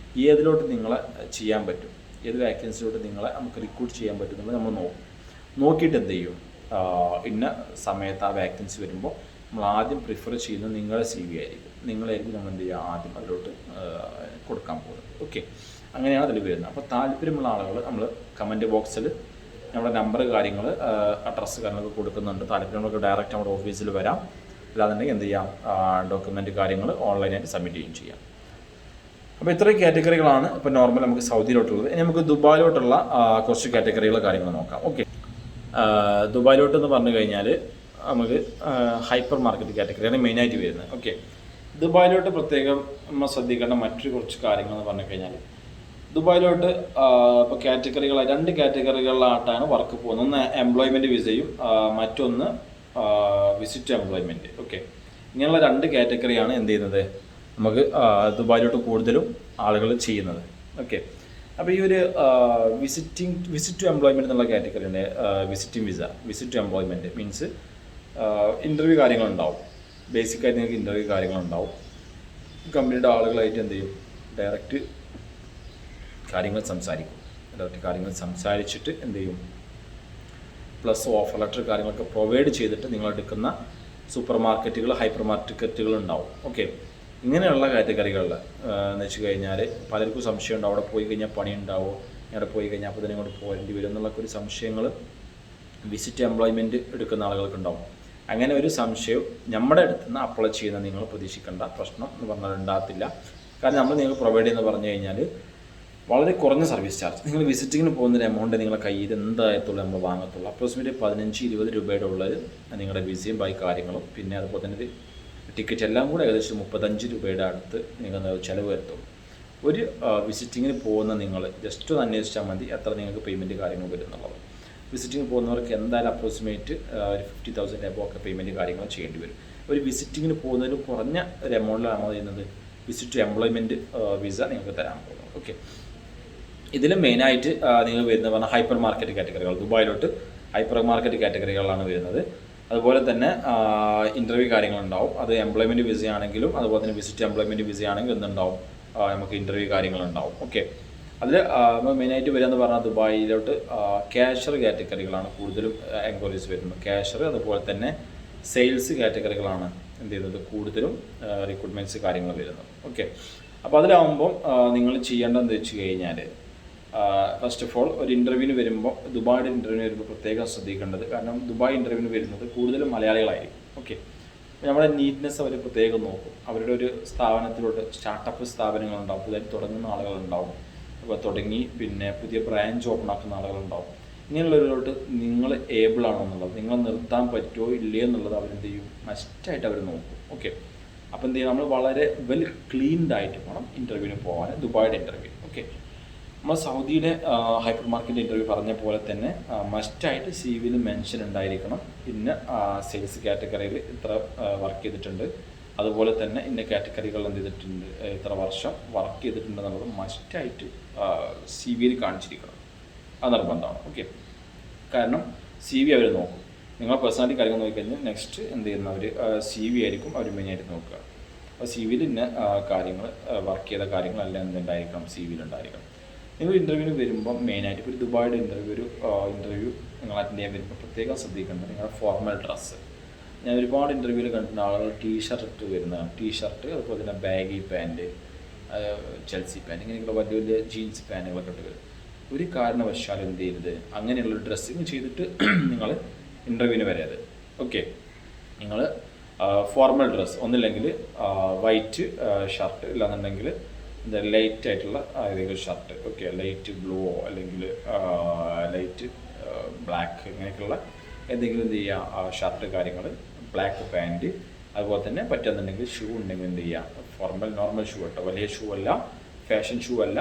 ഏതിലോട്ട് നിങ്ങളെ ചെയ്യാൻ പറ്റും, ഏത് വേക്കൻസിലോട്ട് നിങ്ങളെ നമുക്ക് റിക്രൂട്ട് ചെയ്യാൻ പറ്റുന്നത് നമ്മൾ നോക്കിയിട്ട് എന്ത് ചെയ്യും, ഇന്ന സമയത്ത് ആ വേക്കൻസി വരുമ്പോൾ നമ്മൾ ആദ്യം പ്രിഫർ ചെയ്യുന്നത് നിങ്ങളുടെ CV ആയിരിക്കും. നിങ്ങളായിരിക്കും നമ്മൾ എന്ത് ചെയ്യുക, ആദ്യം അതിലോട്ട് കൊടുക്കാൻ പോകുന്നത്. ഓക്കെ, അങ്ങനെയാണ് അതിൽ വരുന്നത്. അപ്പോൾ താല്പര്യമുള്ള ആളുകൾ നമ്മൾ കമൻറ്റ് ബോക്സിൽ നമ്മുടെ നമ്പർ കാര്യങ്ങൾ അഡ്രസ്സ് കാര്യങ്ങളൊക്കെ കൊടുക്കുന്നുണ്ട്. താല്പര്യമുള്ളവർക്ക് ഡയറക്റ്റ് നമ്മുടെ ഓഫീസിൽ വരാം, അല്ലാന്നുണ്ടെങ്കിൽ എന്ത് ചെയ്യാം, ഡോക്യുമെൻറ്റ് കാര്യങ്ങൾ ഓൺലൈനായിട്ട് സബ്മിറ്റ് ചെയ്യുകയും ചെയ്യാം. അപ്പോൾ ഇത്രയും കാറ്റഗറികളാണ് ഇപ്പോൾ നോർമൽ നമുക്ക് സൗദിയിലോട്ടുള്ളത്. ഇനി നമുക്ക് ദുബായിലോട്ടുള്ള കുറച്ച് കാറ്റഗറികൾ കാര്യങ്ങൾ നോക്കാം. ഓക്കെ, ദുബായിലോട്ടെന്ന് പറഞ്ഞു കഴിഞ്ഞാൽ നമുക്ക് ഹൈപ്പർ മാർക്കറ്റ് കാറ്റഗറിയാണ് മെയിനായിട്ട് വരുന്നത്. ഓക്കെ, ദുബായിലോട്ട് പ്രത്യേകം നമ്മൾ ശ്രദ്ധിക്കേണ്ട മറ്റൊരു കുറച്ച് കാര്യങ്ങൾ എന്ന് പറഞ്ഞു കഴിഞ്ഞാൽ, ദുബായിലോട്ട് ഇപ്പോൾ കാറ്റഗറികളായി 2 കാറ്റഗറികളിലായിട്ടാണ് വർക്ക് പോകുന്നത്. ഒന്ന് എംപ്ലോയ്മെൻറ്റ് വിസയും മറ്റൊന്ന് വിസിറ്റ് എംപ്ലോയ്മെൻറ്റ്. ഓക്കെ, ഇങ്ങനെയുള്ള 2 കാറ്റഗറിയാണ് എന്ത് ചെയ്യുന്നത്, നമുക്ക് ദുബായിലോട്ട് കൂടുതലും ആളുകൾ ചെയ്യുന്നത്. ഓക്കെ, അപ്പോൾ ഈ ഒരു വിസിറ്റ് ടു എംപ്ലോയ്മെൻറ്റ് എന്നുള്ള കാറ്റഗറിയുടെ visit to employment means interview കാര്യങ്ങളുണ്ടാവും. ബേസിക്കായിട്ട് നിങ്ങൾക്ക് ഇൻ്റർവ്യൂ കാര്യങ്ങളുണ്ടാവും. കമ്പനിയുടെ ആളുകളായിട്ട് എന്ത് ചെയ്യും, ഡയറക്റ്റ് കാര്യങ്ങൾ സംസാരിച്ചിട്ട് എന്ത് ചെയ്യും, പ്ലസ് ഓഫർ ലെറ്റർ കാര്യങ്ങളൊക്കെ പ്രൊവൈഡ് ചെയ്തിട്ട് നിങ്ങളെടുക്കുന്ന സൂപ്പർ മാർക്കറ്റുകൾ, ഹൈപ്പർ മാർക്കറ്റുകൾ ഉണ്ടാവും. ഓക്കെ, ഇങ്ങനെയുള്ള കാറ്റഗറികളിൽ എന്ന് വെച്ച് കഴിഞ്ഞാൽ പലർക്കും സംശയമുണ്ട്, അവിടെ പോയി കഴിഞ്ഞാൽ പണി ഉണ്ടാവുമോ, അവിടെ പോയി കഴിഞ്ഞാൽ അപ്പോൾ തന്നെ ഇങ്ങോട്ട് പോരേണ്ടി വരും എന്നുള്ളൊക്കെ ഒരു സംശയങ്ങൾ വിസിറ്റ് എംപ്ലോയ്മെൻറ്റ് എടുക്കുന്ന ആളുകൾക്ക് ഉണ്ടാവും. അങ്ങനെ ഒരു സംശയം നമ്മുടെ അടുത്ത് നിന്ന് അപ്ലൈ ചെയ്യുന്ന നിങ്ങൾ പ്രതീക്ഷിക്കേണ്ട പ്രശ്നം എന്ന് പറഞ്ഞാൽ ഉണ്ടാകത്തില്ല. കാരണം നമ്മൾ നിങ്ങൾക്ക് പ്രൊവൈഡ് ചെയ്യുന്നത് പറഞ്ഞു കഴിഞ്ഞാൽ വളരെ കുറഞ്ഞ സർവീസ് ചാർജ്. നിങ്ങൾ വിസിറ്റിങ്ങിന് പോകുന്നൊരു എമൗണ്ട് നിങ്ങളെ കയ്യിൽ എന്തായത്തുള്ളൂ നമ്മൾ വാങ്ങത്തുള്ളൂ. അപ്രോക്സിമേറ്റ് 15-20 രൂപയുടെ ഉള്ളത് നിങ്ങളുടെ വിസയും ബാക്കി കാര്യങ്ങളും, പിന്നെ അതുപോലെ തന്നെ ടിക്കറ്റ് എല്ലാം കൂടെ ഏകദേശം 35 രൂപയുടെ അടുത്ത് നിങ്ങൾ ചിലവ് വരുത്തുള്ളൂ. ഒരു വിസിറ്റിങ്ങിന് പോകുന്ന നിങ്ങൾ ജസ്റ്റ് ഒന്ന് അന്വേഷിച്ചാൽ മതി എത്ര നിങ്ങൾക്ക് പേയ്മെൻറ്റ് കാര്യങ്ങൾ വരുന്നുള്ളത്. വിസിറ്റിങ്ങിന് പോകുന്നവർക്ക് എന്തായാലും അപ്രോക്സിമേറ്റ് ഒരു 50,000 എബോ ഒക്കെ പേയ്മെൻറ്റ് കാര്യങ്ങൾ ചെയ്യേണ്ടി വരും. ഒരു വിസിറ്റിങ്ങിന് പോകുന്നതിന് കുറഞ്ഞ ഒരു എമൗണ്ടിലാണ് നമ്മൾ ചെയ്യുന്നത് വിസിറ്റ് എംപ്ലോയ്മെൻറ്റ് വിസ നിങ്ങൾക്ക് തരാൻ പോകുന്നത്. ഓക്കെ, ഇതിൽ മെയിനായിട്ട് നിങ്ങൾ വരുന്നത് പറഞ്ഞാൽ ഹൈപ്പർ മാർക്കറ്റ് കാറ്റഗറികൾ, ദുബായിലോട്ട് ഹൈപ്പർ മാർക്കറ്റ് കാറ്റഗറികളാണ് വരുന്നത്. അതുപോലെ തന്നെ ഇൻ്റർവ്യൂ കാര്യങ്ങളുണ്ടാവും. അത് എംപ്ലോയ്മെൻറ്റ് വിസ ആണെങ്കിലും അതുപോലെ തന്നെ വിസിറ്റ് എംപ്ലോയ്മെൻറ്റ് വിസ ആണെങ്കിലും എന്തുണ്ടാവും, നമുക്ക് ഇൻ്റർവ്യൂ കാര്യങ്ങളുണ്ടാവും. ഓക്കെ, അതിൽ മെയിനായിട്ട് വരിക എന്ന് പറഞ്ഞാൽ ദുബായിലോട്ട് ക്യാഷർ കാറ്റഗറികളാണ് കൂടുതലും എൻക്വയറീസ് വരുന്നത്. ക്യാഷർ അതുപോലെ തന്നെ സെയിൽസ് കാറ്റഗറികളാണ് എന്ത് ചെയ്യുന്നത് കൂടുതലും റിക്രൂട്ട്മെൻറ്റ്സ് കാര്യങ്ങൾ വരുന്നത്. ഓക്കെ, അപ്പോൾ അതിലാവുമ്പം നിങ്ങൾ ചെയ്യേണ്ടതെന്ന് വെച്ച് കഴിഞ്ഞാൽ ഫസ്റ്റ് ഓഫ് ഓൾ ഒരു ഇൻ്റർവ്യൂവിന് വരുമ്പോൾ, ദുബായുടെ ഇൻ്റർവ്യൂവിന് വരുമ്പോൾ പ്രത്യേകം ശ്രദ്ധിക്കേണ്ടത്, കാരണം ദുബായ് ഇൻ്റർവ്യൂവിന് വരുന്നത് കൂടുതലും മലയാളികളായിരിക്കും. ഓക്കെ, നമ്മുടെ നീറ്റ്നെസ് അവർ പ്രത്യേകം നോക്കും. അവരുടെ ഒരു സ്ഥാപനത്തിലോട്ട് സ്റ്റാർട്ടപ്പ് സ്ഥാപനങ്ങളുണ്ടാവും, പുതിയതായിട്ട് തുടങ്ങുന്ന ആളുകളുണ്ടാവും, അപ്പോൾ തുടങ്ങി പിന്നെ പുതിയ ബ്രാഞ്ച് ഓപ്പൺ ആക്കുന്ന ആളുകളുണ്ടാവും. ഇങ്ങനെയുള്ളവരിലോട്ട് നിങ്ങൾ ഏബിൾ ആണോ എന്നുള്ളത്, നിങ്ങൾ നിർത്താൻ പറ്റുമോ ഇല്ലയോ എന്നുള്ളത് അവരെന്ത് ചെയ്യും, മസ്റ്റായിട്ട് അവർ നോക്കും. ഓക്കെ, അപ്പോൾ എന്ത് ചെയ്യും, നമ്മൾ വളരെ വെൽ ക്ലീൻഡ് ആയിട്ട് വേണം ഇൻ്റർവ്യൂവിന് പോകാൻ, ദുബായുടെ ഇൻ്റർവ്യൂ. ഓക്കെ, നമ്മൾ സൗദിയിലെ ഹൈപ്പർ മാർക്കറ്റ് ഇൻ്റർവ്യൂ പറഞ്ഞ പോലെ തന്നെ മസ്റ്റായിട്ട് സി വിയിൽ മെൻഷൻ ഉണ്ടായിരിക്കണം. പിന്നെ സെയിൽസ് കാറ്റഗറിയിൽ ഇത്ര വർക്ക് ചെയ്തിട്ടുണ്ട്, അതുപോലെ തന്നെ ഇന്ന കാറ്റഗറികൾ എന്ത് ചെയ്തിട്ടുണ്ട്, ഇത്ര വർഷം വർക്ക് ചെയ്തിട്ടുണ്ട് എന്നുള്ളത് മസ്റ്റായിട്ട് സി വിയിൽ കാണിച്ചിരിക്കണം. അത് നിർബന്ധമാണ്. ഓക്കെ, കാരണം സി വി അവർ നോക്കും. നിങ്ങൾ പേഴ്സണാലിറ്റി കാര്യങ്ങൾ നോക്കിക്കഴിഞ്ഞാൽ നെക്സ്റ്റ് എന്ത് ചെയ്യുന്നവർ സി വി ആയിരിക്കും അവർ മെയിനായിട്ട് നോക്കുക. അപ്പോൾ സി വിയിൽ ഇന്ന കാര്യങ്ങൾ വർക്ക് ചെയ്ത കാര്യങ്ങളെല്ലാം എന്തുണ്ടായിരിക്കണം, സി വിയിലുണ്ടായിരിക്കണം. നിങ്ങൾ ഇൻ്റർവ്യൂവിന് വരുമ്പോൾ മെയിനായിട്ട് ഇപ്പോൾ ഒരു ദുബായുടെ ഇൻ്റർവ്യൂ നിങ്ങൾ അറ്റൻഡ് ചെയ്യാൻ വരുമ്പോൾ പ്രത്യേകം ശ്രദ്ധിക്കേണ്ടത് നിങ്ങളുടെ ഫോർമൽ ഡ്രസ്സ്. ഞാൻ ഒരുപാട് ഇൻ്റർവ്യൂവിൽ കണ്ടിട്ടുള്ള ആളുകൾ ടീഷർട്ട് ഇട്ട് വരുന്നതാണ്. ടീഷർട്ട്, അതുപോലെ തന്നെ ബാഗി പാൻറ്റ്, ചെൽസി പാൻറ്റ്, ഇങ്ങനെയുള്ള വലിയ വലിയ ജീൻസ് പാൻറ്റുകളൊക്കെ ഇട്ട് വരും. ഒരു കാരണവശാലും എന്ത് ചെയ്യരുത്, അങ്ങനെയുള്ളൊരു ഡ്രസ്സിങ് ചെയ്തിട്ട് നിങ്ങൾ ഇൻ്റർവ്യൂവിന് വരരുത്. ഓക്കെ, നിങ്ങൾ ഫോർമൽ ഡ്രസ്സ്, ഒന്നില്ലെങ്കിൽ വൈറ്റ് ഷർട്ട്, ഇല്ലാന്നുണ്ടെങ്കിൽ എന്താ ലൈറ്റ് ആയിട്ടുള്ള ഏതെങ്കിലും ഷർട്ട്. ഓക്കെ, ലൈറ്റ് ബ്ലൂവോ അല്ലെങ്കിൽ ലൈറ്റ് ബ്ലാക്ക്, ഇങ്ങനെയൊക്കെയുള്ള എന്തെങ്കിലും എന്ത് ചെയ്യുക ഷർട്ട് കാര്യങ്ങൾ, ബ്ലാക്ക് പാൻറ്റ്, അതുപോലെ തന്നെ പറ്റുന്നുണ്ടെങ്കിൽ ഷൂ ഉണ്ടെങ്കിൽ എന്ത് ചെയ്യുക, ഫോർമൽ നോർമൽ ഷൂ കേട്ടോ, വലിയ ഷൂ അല്ല, ഫാഷൻ ഷൂ അല്ല,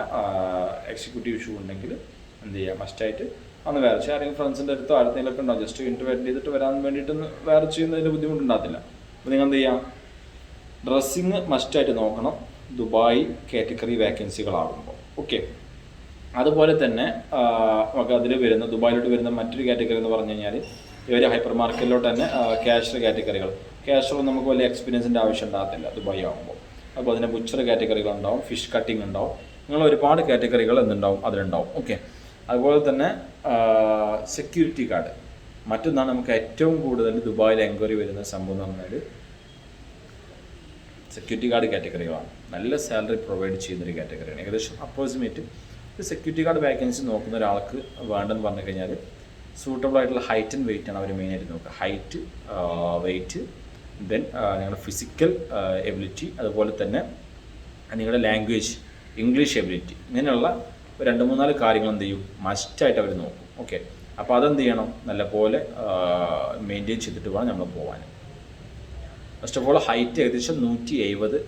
എക്സിക്യൂട്ടീവ് ഷൂ ഉണ്ടെങ്കിൽ എന്ത് ചെയ്യുക മസ്റ്റായിട്ട് അന്ന് വേറെ ചെയ്യുക. ആരെങ്കിലും ഫ്രണ്ട്സിൻ്റെ അടുത്തോ അടുത്തെങ്കിലൊക്കെ ഉണ്ടാവും, ജസ്റ്റ് ഇൻ്റർവ്യൂ അറ്റൻഡ് ചെയ്തിട്ട് വരാൻ വേണ്ടിയിട്ടൊന്ന് വേറെ ചെയ്യുന്നതിന് ബുദ്ധിമുട്ടുണ്ടാകത്തില്ല. അപ്പോൾ നിങ്ങൾ എന്ത് ചെയ്യാം, ഡ്രസ്സിങ് മസ്റ്റായിട്ട് നോക്കണം ദുബായ് കാറ്റഗറി വേക്കൻസികളാകുമ്പോൾ. ഓക്കെ, അതുപോലെ തന്നെ നമുക്ക് അതിൽ വരുന്ന ദുബായിലോട്ട് വരുന്ന മറ്റൊരു കാറ്റഗറി എന്ന് പറഞ്ഞു കഴിഞ്ഞാൽ ഇവർ ഹൈപ്പർ മാർക്കറ്റിലോട്ട് തന്നെ ക്യാഷർ കാറ്റഗറികൾ. ക്യാഷറും നമുക്ക് വലിയ എക്സ്പീരിയൻസിൻ്റെ ആവശ്യം ഉണ്ടാകത്തില്ല ദുബായ് ആകുമ്പോൾ. അപ്പോൾ അതിന് ബുച്ചർ കാറ്റഗറികൾ ഉണ്ടാവും, ഫിഷ് കട്ടിങ് ഉണ്ടാവും, നിങ്ങൾ ഒരുപാട് കാറ്റഗറികൾ എന്തുണ്ടാവും അതിലുണ്ടാവും. ഓക്കെ, അതുപോലെ തന്നെ സെക്യൂരിറ്റി ഗാർഡ് മറ്റൊന്നാണ് നമുക്ക് ഏറ്റവും കൂടുതൽ ദുബായിൽ എൻക്വയറി വരുന്ന സംഭവം എന്ന് പറഞ്ഞാൽ സെക്യൂരിറ്റി ഗാർഡ് കാറ്റഗറികളാണ്. നല്ല സാലറി പ്രൊവൈഡ് ചെയ്യുന്നൊരു കാറ്റഗറിയാണ്. ഏകദേശം അപ്രോക്സിമേറ്റ് ഒരു സെക്യൂരിറ്റി ഗാർഡ് വാക്കൻസി നോക്കുന്ന ഒരാൾക്ക് വേണ്ടെന്ന് പറഞ്ഞു കഴിഞ്ഞാൽ സൂട്ടബിൾ ആയിട്ടുള്ള ഹൈറ്റ് ആൻഡ് വെയിറ്റ് ആണ് അവർ മെയിനായിട്ട് നോക്കുക. ഹൈറ്റ്, വെയിറ്റ്, ദെൻ നിങ്ങളുടെ ഫിസിക്കൽ എബിലിറ്റി, അതുപോലെ തന്നെ നിങ്ങളുടെ ലാംഗ്വേജ് ഇംഗ്ലീഷ് എബിലിറ്റി, ഇങ്ങനെയുള്ള 2-3-4 കാര്യങ്ങൾ എന്ത് ചെയ്യും മസ്റ്റായിട്ട് അവർ നോക്കും. ഓക്കെ, അപ്പോൾ അതെന്ത് ചെയ്യണം, നല്ലപോലെ മെയിൻറ്റെയിൻ ചെയ്തിട്ട് വേണം നമ്മൾ പോകാൻ. ഫസ്റ്റ് ഓഫ് ഓൾ ഹൈറ്റ് ഏകദേശം 170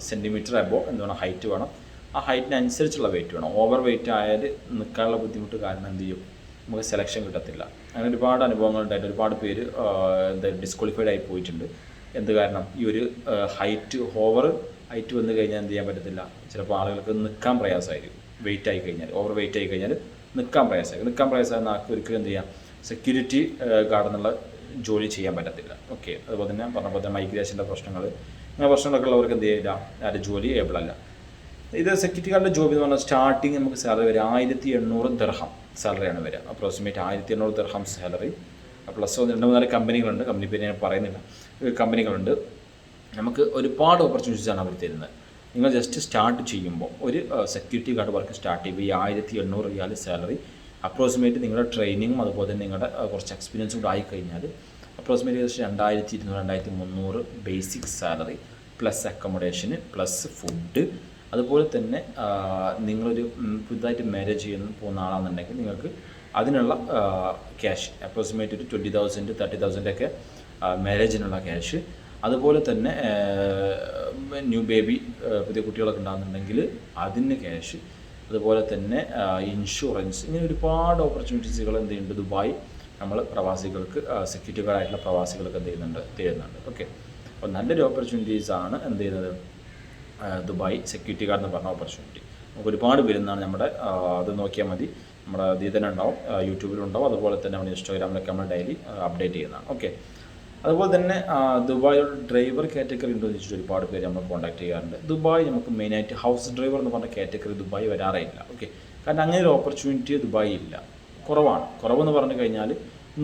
സെൻറ്റിമീറ്റർ അബോ എന്താണ് ഹൈറ്റ് വേണം. ആ ഹൈറ്റിനനുസരിച്ചുള്ള വെയിറ്റ് വേണം. ഓവർ വെയിറ്റ് ആയാൽ നിൽക്കാനുള്ള ബുദ്ധിമുട്ട് കാരണം എന്ത് ചെയ്യും, നമുക്ക് സെലക്ഷൻ കിട്ടത്തില്ല. അങ്ങനെ ഒരുപാട് അനുഭവങ്ങളുണ്ടായിട്ട് ഒരുപാട് പേര് എന്താ ഡിസ്ക്വാളിഫൈഡ് ആയി പോയിട്ടുണ്ട്. എന്ത് കാരണം, ഈ ഒരു ഓവർ ഹൈറ്റ് വന്നു കഴിഞ്ഞാൽ എന്ത് ചെയ്യാൻ പറ്റത്തില്ല, ചിലപ്പോൾ ആളുകൾക്ക് നിൽക്കാൻ പ്രയാസമായിരിക്കും. വെയിറ്റ് ആയി കഴിഞ്ഞാൽ, ഓവർ വെയിറ്റ് ആയി കഴിഞ്ഞാൽ നിൽക്കാൻ പ്രയാസമായിരുന്ന ആൾക്ക് ഒരിക്കലും എന്ത് ചെയ്യാം, സെക്യൂരിറ്റി ഗാർഡ് എന്നുള്ള ജോലി ചെയ്യാൻ പറ്റത്തില്ല. ഓക്കെ, അതുപോലെ തന്നെ പറഞ്ഞ പോലെ തന്നെ മൈഗ്രേഷൻ്റെ പ്രശ്നങ്ങൾ, അങ്ങനെ പ്രശ്നങ്ങളൊക്കെ ഉള്ളവർക്ക് എന്ത് ചെയ്യില്ല, ആരുടെ ജോലി ഏബിൾ അല്ല. ഇത് സെക്യൂരിറ്റി ഗാർഡിൻ്റെ ജോബ് എന്ന് പറഞ്ഞാൽ സ്റ്റാർട്ടിങ് നമുക്ക് സാലറി വരിക 1800 ദിർഹം സാലറിയാണ് വരിക. അപ്രോക്സിമേറ്റ് 1800 ദിർഹം സാലറി. പ്ലസ് 2-3 കമ്പനികളുണ്ട്, കമ്പനി പേര് ഞാൻ പറയുന്നില്ല, കമ്പനികളുണ്ട്. നമുക്ക് ഒരുപാട് ഓപ്പർച്യൂണിറ്റീസാണ് അവർ തരുന്നത്. നിങ്ങൾ ജസ്റ്റ് സ്റ്റാർട്ട് ചെയ്യുമ്പോൾ ഒരു സെക്യൂരിറ്റി ഗാർഡ് വർക്ക് സ്റ്റാർട്ട് ചെയ്യുമ്പോൾ ഈ 1800 റിയാൽ സാലറി അപ്രോക്സിമേറ്റ് നിങ്ങളുടെ ട്രെയിനിങ്ങും അതുപോലെ തന്നെ നിങ്ങളുടെ കുറച്ച് എക്സ്പീരിയൻസും കൂടെ ആയിക്കഴിഞ്ഞാൽ അപ്രോക്സിമേറ്റ് ഏകദേശം 2200-2300 basic salary plus accommodation plus food. അതുപോലെ തന്നെ നിങ്ങളൊരു പുതുതായിട്ട് മാരേജ് ചെയ്യുന്ന പോകുന്ന ആളാണെന്നുണ്ടെങ്കിൽ നിങ്ങൾക്ക് അതിനുള്ള ക്യാഷ് അപ്രോക്സിമേറ്റ് ഒരു 20,000 30,000 ഒക്കെ മാരേജിനുള്ള ക്യാഷ്. അതുപോലെ തന്നെ ന്യൂ ബേബി പുതിയ കുട്ടികളൊക്കെ ഉണ്ടാകുന്നുണ്ടെങ്കിൽ അതിന് ക്യാഷ്. അതുപോലെ തന്നെ ഇൻഷുറൻസ്, ഇങ്ങനെ ഒരുപാട് ഓപ്പർച്യൂണിറ്റീസുകൾ എന്തുണ്ട് ദുബായ് നമ്മൾ പ്രവാസികൾക്ക് സെക്യൂരിറ്റി ഗാർഡായിട്ടുള്ള പ്രവാസികൾക്ക് എന്ത് ചെയ്യുന്നുണ്ട്. ഓക്കെ, അപ്പോൾ നല്ലൊരു ഓപ്പർച്യൂണിറ്റീസാണ് എന്ത് ചെയ്യുന്നത് ദുബായ് സെക്യൂരിറ്റി ഗാർഡ് എന്ന് പറഞ്ഞ ഓപ്പർച്യൂണിറ്റി. നമുക്ക് ഒരുപാട് വരുന്നതാണ് നമ്മുടെ അത് നോക്കിയാൽ മതി, നമ്മുടെ ഇതിൽ തന്നെ ഉണ്ടാവും, യൂട്യൂബിലുണ്ടാവും, അതുപോലെ തന്നെ നമ്മുടെ ഇൻസ്റ്റാഗ്രാമിലൊക്കെ നമ്മൾ ഡെയിലി അപ്ഡേറ്റ് ചെയ്യുന്നതാണ്. ഓക്കെ, അതുപോലെ തന്നെ ദുബായിൽ ഡ്രൈവർ കാറ്റഗറി ഉണ്ടോ എന്ന് വെച്ചിട്ട് ഒരുപാട് പേര് നമ്മൾ കോൺടാക്ട് ചെയ്യാറുണ്ട്. ദുബായ് നമുക്ക് മെയിനായിട്ട് ഹൗസ് ഡ്രൈവർ എന്ന് പറഞ്ഞ കാറ്റഗറി ദുബായ് വരാറില്ല. ഓക്കെ, കാരണം അങ്ങനെ ഒരു ഓപ്പർച്യൂണിറ്റി ദുബായ് ഇല്ല, കുറവെന്ന് പറഞ്ഞു കഴിഞ്ഞാൽ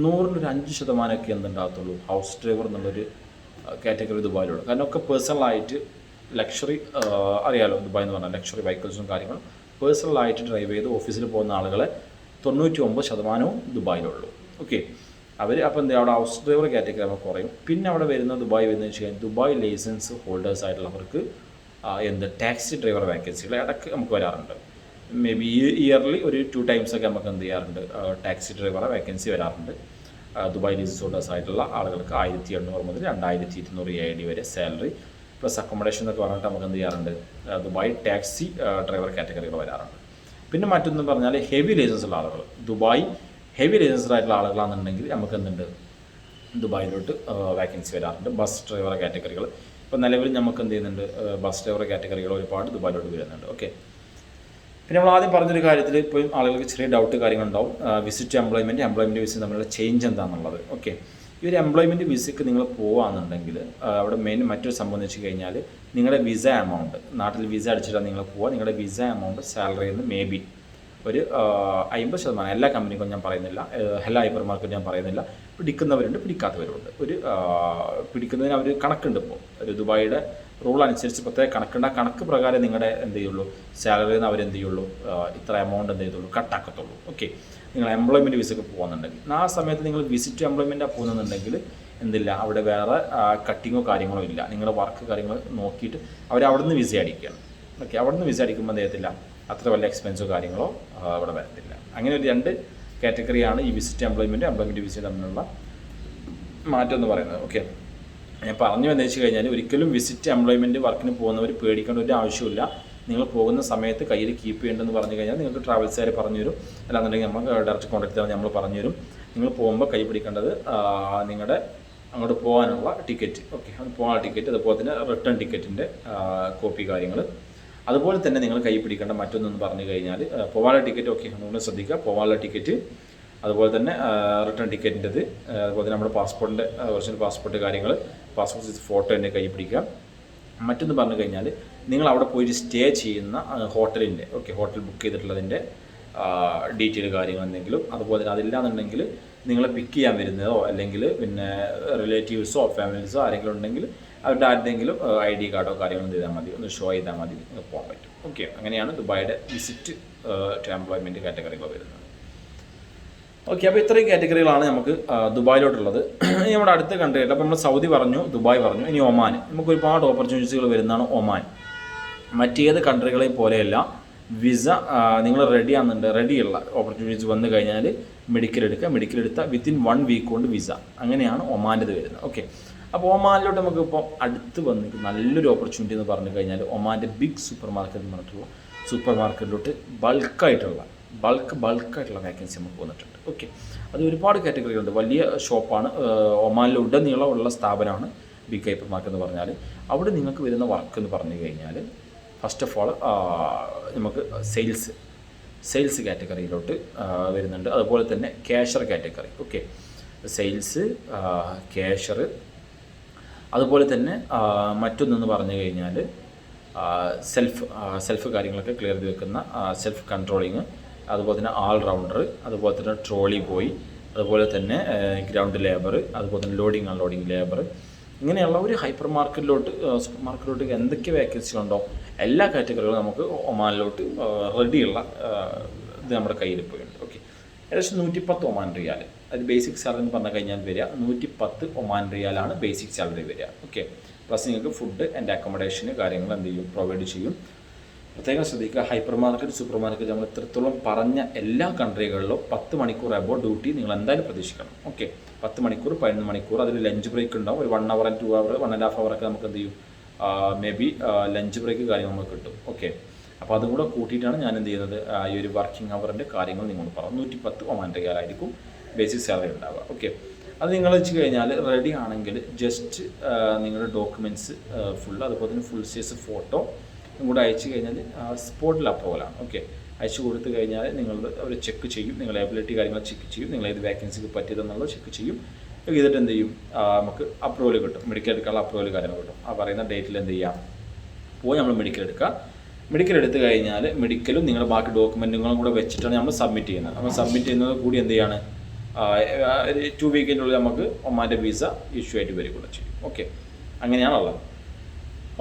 100-ൽ 5% എന്തുണ്ടാകത്തുള്ളൂ ഹൗസ് ഡ്രൈവർ എന്നുള്ളൊരു കാറ്റഗറി ദുബായിലുള്ളൂ. കാരണം ഒക്കെ പേഴ്സണലായിട്ട് ലക്ഷറി അറിയാലോ, ദുബായ് എന്ന് പറഞ്ഞാൽ ലക്ഷറി വെഹിക്കിൾസും കാര്യങ്ങളും പേഴ്സണലായിട്ട് ഡ്രൈവ് ചെയ്ത് ഓഫീസിൽ പോകുന്ന ആളുകളെ 99% ദുബായിലുള്ളൂ. ഓക്കെ, അവർ അപ്പോൾ എന്താ അവിടെ ഹൗസ് ഡ്രൈവർ കാറ്റഗറി നമ്മൾ കുറയും. പിന്നെ അവിടെ വരുന്ന ദുബായ് വരുന്നത് വെച്ച് കഴിഞ്ഞാൽ ദുബായ് ലൈസൻസ് ഹോൾഡേഴ്സ് ആയിട്ടുള്ളവർക്ക് ടാക്സി ഡ്രൈവർ വാക്കൻസികൾ ഇടയ്ക്ക് നമുക്ക് വരാറുണ്ട്. മേ ബി ഇയർലി ഒരു 2 times ഒക്കെ നമുക്ക് എന്ത് ചെയ്യാറുണ്ട്, ടാക്സി ഡ്രൈവറെ വാക്കൻസി വരാറുണ്ട്. ദുബായ് ലൈസൻസ് ഹോൾഡേഴ്സ് ആയിട്ടുള്ള ആളുകൾക്ക് 1800 മുതൽ 2200 AED വരെ സാലറി പ്ലസ് അക്കോമഡേഷൻ എന്നൊക്കെ പറഞ്ഞിട്ട് നമുക്ക് എന്ത് ചെയ്യാറുണ്ട്, ദുബായ് ടാക്സി ഡ്രൈവർ കാറ്റഗറികൾ വരാറുണ്ട്. പിന്നെ മറ്റൊന്നും പറഞ്ഞാൽ ഹെവി ലൈസൻസ് ഉള്ള ആളുകൾ, ദുബായ് ഹെവി ലൈസൻസ്ഡ് ആയിട്ടുള്ള ആളുകളാണെന്നുണ്ടെങ്കിൽ നമുക്ക് എന്തുണ്ട് ദുബായിലോട്ട് വാക്കൻസി വരാറുണ്ട്. ബസ് ഡ്രൈവർ കാറ്റഗറികൾ ഇപ്പോൾ നിലവിൽ നമുക്ക് എന്ത് ചെയ്യുന്നുണ്ട്, ബസ് ഡ്രൈവർ കാറ്റഗറികൾ ഒരുപാട് ദുബായിലോട്ട് വരുന്നുണ്ട്. ഓക്കെ, പിന്നെ നമ്മൾ ആദ്യം പറഞ്ഞൊരു കാര്യത്തിൽ ഇപ്പോഴും ആളുകൾക്ക് ചെറിയ ഡൗട്ട് കാര്യങ്ങളുണ്ടാവും, വിസിറ്റ് എംപ്ലോയ്മെൻറ്റ് വിസ തമ്മിലുള്ള ചേഞ്ച് എന്താണെന്നുള്ളത്. ഓക്കെ, ഈ ഒരു എംപ്ലോയ്മെൻറ്റ് വിസയ്ക്ക് നിങ്ങൾ പോവുകയാണെന്നുണ്ടെങ്കിൽ അവിടെ മെയിൻ മറ്റൊരു സംഭവം എന്ന് വെച്ച് കഴിഞ്ഞാൽ നിങ്ങളുടെ വിസ എമൗണ്ട്, നാട്ടിൽ വിസ അടിച്ചിട്ടാണ് നിങ്ങൾ പോവുക, നിങ്ങളുടെ വിസ എമൗണ്ട് സാലറിയിൽ നിന്ന് മേ ബി ഒരു 50%, എല്ലാ കമ്പനിക്കും ഞാൻ പറയുന്നില്ല, എല്ലാ ഹൈപ്പർ മാർക്കറ്റും ഞാൻ പറയുന്നില്ല, പിടിക്കുന്നവരുണ്ട് പിടിക്കാത്തവരുണ്ട്. ഒരു പിടിക്കുന്നതിന് അവർ കണക്കുണ്ട്. ഇപ്പോൾ ഒരു ദുബായിയുടെ റൂൾ അനുസരിച്ച് പ്രത്യേക കണക്കുണ്ട്. ആ കണക്ക് പ്രകാരം നിങ്ങളുടെ എന്ത് ചെയ്യുള്ളൂ, സാലറിയിൽ നിന്ന് അവരെന്ത് ചെയ്യുള്ളൂ, ഇത്ര എമൗണ്ട് എന്ത് ചെയ്തുള്ളൂ, കട്ടാക്കത്തുള്ളൂ. ഓക്കെ, നിങ്ങൾ എംപ്ലോയ്മെൻറ്റ് വിസയ്ക്ക് പോകുന്നുണ്ടെങ്കിൽ ആ സമയത്ത് നിങ്ങൾ വിസിറ്റ് എംപ്ലോയ്മെൻറ്റാണ് പോകുന്നുണ്ടെങ്കിൽ എന്തില്ല, അവിടെ വേറെ കട്ടിങ്ങോ കാര്യങ്ങളോ ഇല്ല. നിങ്ങളുടെ വർക്ക് കാര്യങ്ങൾ നോക്കിയിട്ട് അവിടെ നിന്ന് വിസ അടിക്കുകയാണ്. ഓക്കെ, അവിടെ നിന്ന് വിസ അടിക്കുമ്പോൾ എന്ത് ചെയ്യത്തില്ല, അത്ര വലിയ എക്സ്പെൻസോ കാര്യങ്ങളോ അവിടെ വരത്തില്ല. അങ്ങനെ ഒരു 2 കാറ്റഗറിയാണ് ഈ വിസിറ്റ് എംപ്ലോയ്മെൻറ്റ് വിസ തമ്മിലുള്ള മാറ്റം എന്ന് പറയുന്നത്. ഓക്കെ, ഞാൻ പറഞ്ഞു എന്ന് വെച്ച് കഴിഞ്ഞാൽ ഒരിക്കലും വിസിറ്റ് എംപ്ലോയ്മെൻറ്റ് വർക്കിന് പോകുന്നവർ പേടിക്കേണ്ട ഒരു ആവശ്യമില്ല. നിങ്ങൾ പോകുന്ന സമയത്ത് കയ്യിൽ കീപ്പ് ചെയ്യേണ്ടതെന്ന് പറഞ്ഞു കഴിഞ്ഞാൽ നിങ്ങൾക്ക് ട്രാവൽസുകാർ പറഞ്ഞു തരും, അല്ലാന്നുണ്ടെങ്കിൽ നമ്മൾ ഡയറക്റ്റ് കോൺടാക്ട് ചെയ്താൽ നമ്മൾ പറഞ്ഞു തരും. നിങ്ങൾ പോകുമ്പോൾ കൈ പിടിക്കേണ്ടത് നിങ്ങളുടെ അങ്ങോട്ട് പോകാനുള്ള ടിക്കറ്റ്. ഓക്കെ, അത് പോകാനുള്ള ടിക്കറ്റ്, അതുപോലെ തന്നെ റിട്ടേൺ ടിക്കറ്റിൻ്റെ കോപ്പി കാര്യങ്ങൾ. അതുപോലെ തന്നെ നിങ്ങൾ കൈ പിടിക്കേണ്ട മറ്റൊന്നെന്ന് പറഞ്ഞു കഴിഞ്ഞാൽ പോകാനുള്ള ടിക്കറ്റ്. ഓക്കെ, നമ്മൾ ശ്രദ്ധിക്കുക, പോകാനുള്ള ടിക്കറ്റ്, അതുപോലെ തന്നെ റിട്ടേൺ ടിക്കറ്റിൻ്റെത്, അതുപോലെ തന്നെ നമ്മുടെ പാസ്പോർട്ടിൻ്റെ ഒറിജിനൽ പാസ്പോർട്ട് കാര്യങ്ങൾ, പാസ്പോർട്ട് സൈസ് ഫോട്ടോ തന്നെ കൈ പിടിക്കുക. മറ്റൊന്ന് പറഞ്ഞു കഴിഞ്ഞാൽ നിങ്ങൾ അവിടെ പോയിട്ട് സ്റ്റേ ചെയ്യുന്ന ഹോട്ടലിൻ്റെ, ഓക്കെ, ഹോട്ടൽ ബുക്ക് ചെയ്തിട്ടുള്ളതിൻ്റെ ഡീറ്റെയിൽ കാര്യങ്ങൾ എന്തെങ്കിലും, അതുപോലെ തന്നെ അതില്ലാന്നുണ്ടെങ്കിൽ നിങ്ങളെ പിക്ക് ചെയ്യാൻ വരുന്നതോ അല്ലെങ്കിൽ പിന്നെ റിലേറ്റീവ്സോ ഫാമിലീസോ ആരെങ്കിലും ഉണ്ടെങ്കിൽ അവരുടെ ആരുടെയെങ്കിലും ID കാർഡോ കാര്യങ്ങളോ ചെയ്താൽ മതി, ഒന്ന് ഷോ ചെയ്താൽ മതി, നിങ്ങൾക്ക് പോകാൻ പറ്റും. ഓക്കെ, അങ്ങനെയാണ് ദുബായിയുടെ വിസിറ്റ് ടു എംപ്ലോയ്മെൻറ്റ് കാറ്റഗറികൾ വരുന്നത്. ഓക്കെ, അപ്പോൾ ഇത്രയും കാറ്റഗറികളാണ് നമുക്ക് ദുബായിലോട്ടുള്ളത്. ഇനി നമ്മുടെ അടുത്ത കൺട്രി, അപ്പോൾ നമ്മൾ സൗദി പറഞ്ഞു, ദുബായ് പറഞ്ഞു, ഇനി ഒമാൻ. നമുക്ക് ഒരുപാട് ഓപ്പർച്യൂണിറ്റീസുകൾ വരുന്നതാണ് ഒമാൻ. മറ്റേത് കൺട്രികളെയും പോലെയല്ല, വിസ നിങ്ങൾ റെഡിയുള്ള ഓപ്പർച്യൂണിറ്റീസ് വന്നു കഴിഞ്ഞാൽ മെഡിക്കൽ എടുത്താൽ വിത്തിൻ 1 വീക്ക് കൊണ്ട് വിസ. അങ്ങനെയാണ് ഒമാൻ്റെത് വരുന്നത്. ഓക്കെ, അപ്പോൾ ഒമാനിലോട്ട് നമുക്ക് ഇപ്പോൾ അടുത്ത് വന്നിട്ട് നല്ലൊരു ഓപ്പർച്യൂണിറ്റി എന്ന് പറഞ്ഞു കഴിഞ്ഞാൽ ഒമാൻ്റെ ബിഗ് സൂപ്പർ മാർക്കറ്റ് എന്ന് പറഞ്ഞിട്ടുള്ള സൂപ്പർ മാർക്കറ്റിലോട്ട് ബൾക്കായിട്ടുള്ള വാക്കൻസി നമുക്ക് വന്നിട്ടുണ്ട്. ഓക്കെ, അത് ഒരുപാട് കാറ്റഗറികളുണ്ട്, വലിയ ഷോപ്പാണ്, ഒമാനിലുടനീളമുള്ള സ്ഥാപനമാണ് ബിഗ് ഹൈപ്പർ മാർക്കറ്റ് എന്ന് പറഞ്ഞാൽ. അവിടെ നിങ്ങൾക്ക് വരുന്ന വർക്ക് എന്ന് പറഞ്ഞു കഴിഞ്ഞാൽ ഫസ്റ്റ് ഓഫ് ഓൾ നമുക്ക് സെയിൽസ് കാറ്റഗറിയിലോട്ട് വരുന്നുണ്ട്. അതുപോലെ തന്നെ cashier category. Okay, sales, cashier, അതുപോലെ തന്നെ മറ്റൊന്നെന്ന് പറഞ്ഞു കഴിഞ്ഞാൽ സെൽഫ് കാര്യങ്ങളൊക്കെ ക്ലിയർ ചെയ്ത് വെക്കുന്ന സെൽഫ് കൺട്രോളിങ്, അതുപോലെ തന്നെ ഓൾറൗണ്ടർ, അതുപോലെ തന്നെ ട്രോളി ബോയ്, അതുപോലെ തന്നെ ഗ്രൗണ്ട് ലേബർ, അതുപോലെ തന്നെ ലോഡിങ് അൺലോഡിങ് ലേബർ. ഇങ്ങനെയുള്ള ഒരു ഹൈപ്പർ സൂപ്പർ മാർക്കറ്റിലോട്ട് എന്തൊക്കെ വേക്കൻസികളുണ്ടോ എല്ലാ കാറ്റഗറികളും നമുക്ക് ഒമാനിലോട്ട് റെഡിയുള്ള ഇത് നമ്മുടെ കയ്യിൽ പോയിട്ടുണ്ട്. ഓക്കെ, ഏകദേശം 110 ഒമാൻ റിയാൽ, അത് ബേസിക് സാലറി എന്ന് പറഞ്ഞു കഴിഞ്ഞാൽ വരിക 110 ഒമാൻ റിയാലാണ് ബേസിക് സാലറി വരിക. ഓക്കെ, പ്ലസ് നിങ്ങൾക്ക് ഫുഡ് ആൻഡ് അക്കോമഡേഷന് കാര്യങ്ങൾ എന്ത് ചെയ്യും, പ്രൊവൈഡ് ചെയ്യും. പ്രത്യേകം ശ്രദ്ധിക്കുക, ഹൈപ്പർ മാർക്കറ്റ് സൂപ്പർ മാർക്കറ്റ് നമ്മൾ ഇത്രത്തോളം പറഞ്ഞ എല്ലാ കൺട്രികളിലും 10 മണിക്കൂർ അബോ ഡ്യൂട്ടി നിങ്ങൾ എന്തായാലും പ്രതീക്ഷിക്കണം. ഓക്കെ, 10 മണിക്കൂർ 11 മണിക്കൂർ, അതിൽ ലഞ്ച് ബ്രേക്ക് ഉണ്ടാവും, ഒരു 1 hour and 2 hour 1.5 hour ഒക്കെ നമുക്ക് എന്ത് ചെയ്യും, മേ ബി ലഞ്ച് ബ്രേക്ക് കാര്യങ്ങൾ നമുക്ക് കിട്ടും. ഓക്കെ, അപ്പോൾ അതും കൂടെ കൂട്ടിയിട്ടാണ് ഞാൻ എന്ത് ചെയ്യുന്നത്, ഈ ഒരു വർക്കിംഗ് അവറിൻ്റെ കാര്യങ്ങൾ നിങ്ങൾ പറഞ്ഞു. 110 ഒമാൻ റിയാൽ ആയിരിക്കും ബേസിക് സാലറി ഉണ്ടാവുക. ഓക്കെ, അത് നിങ്ങൾ വെച്ച് കഴിഞ്ഞാൽ റെഡി ആണെങ്കിൽ ജസ്റ്റ് നിങ്ങളുടെ ഡോക്യുമെൻറ്റ്സ് ഫുൾ, അതുപോലെ തന്നെ ഫുൾ സൈസ് ഫോട്ടോ കൂടെ അയച്ചു കഴിഞ്ഞാൽ സ്പോട്ടിൽ അപ്രൂവലാണ്. ഓക്കെ, അയച്ചു കൊടുത്തു കഴിഞ്ഞാൽ നിങ്ങൾ അവർ ചെക്ക് ചെയ്യും, നിങ്ങളുടെ എബിലിറ്റി കാര്യങ്ങൾ ചെക്ക് ചെയ്യും, നിങ്ങൾ ഏത് വേക്കൻസിക്ക് പറ്റിയതെന്നുള്ളത് ചെക്ക് ചെയ്യും. ചെയ്തിട്ട് എന്ത് ചെയ്യും, നമുക്ക് അപ്രൂവൽ കിട്ടും, മെഡിക്കൽ എടുക്കാനുള്ള അപ്രൂവൽ കാര്യങ്ങൾ കിട്ടും. ആ പറയുന്ന ഡേറ്റിൽ എന്ത് ചെയ്യാം, പോയി നമ്മൾ മെഡിക്കൽ എടുക്കുക. മെഡിക്കൽ എടുത്തു കഴിഞ്ഞാൽ മെഡിക്കലും നിങ്ങളുടെ ബാക്കി ഡോക്യുമെൻറ്റുകളും കൂടെ വെച്ചിട്ടാണ് നമ്മൾ സബ്മിറ്റ് ചെയ്യുന്നത്. നമ്മൾ സബ്മിറ്റ് ചെയ്യുന്നത് കൂടി എന്ത് ചെയ്യാണ്, 2 വീക്കിനുള്ളിൽ നമുക്ക് ഒമാൻ്റെ വിസ ഇഷ്യൂ ആയിട്ട് വരികയും ചെയ്യും. ഓക്കെ, അങ്ങനെയാണുള്ളത്.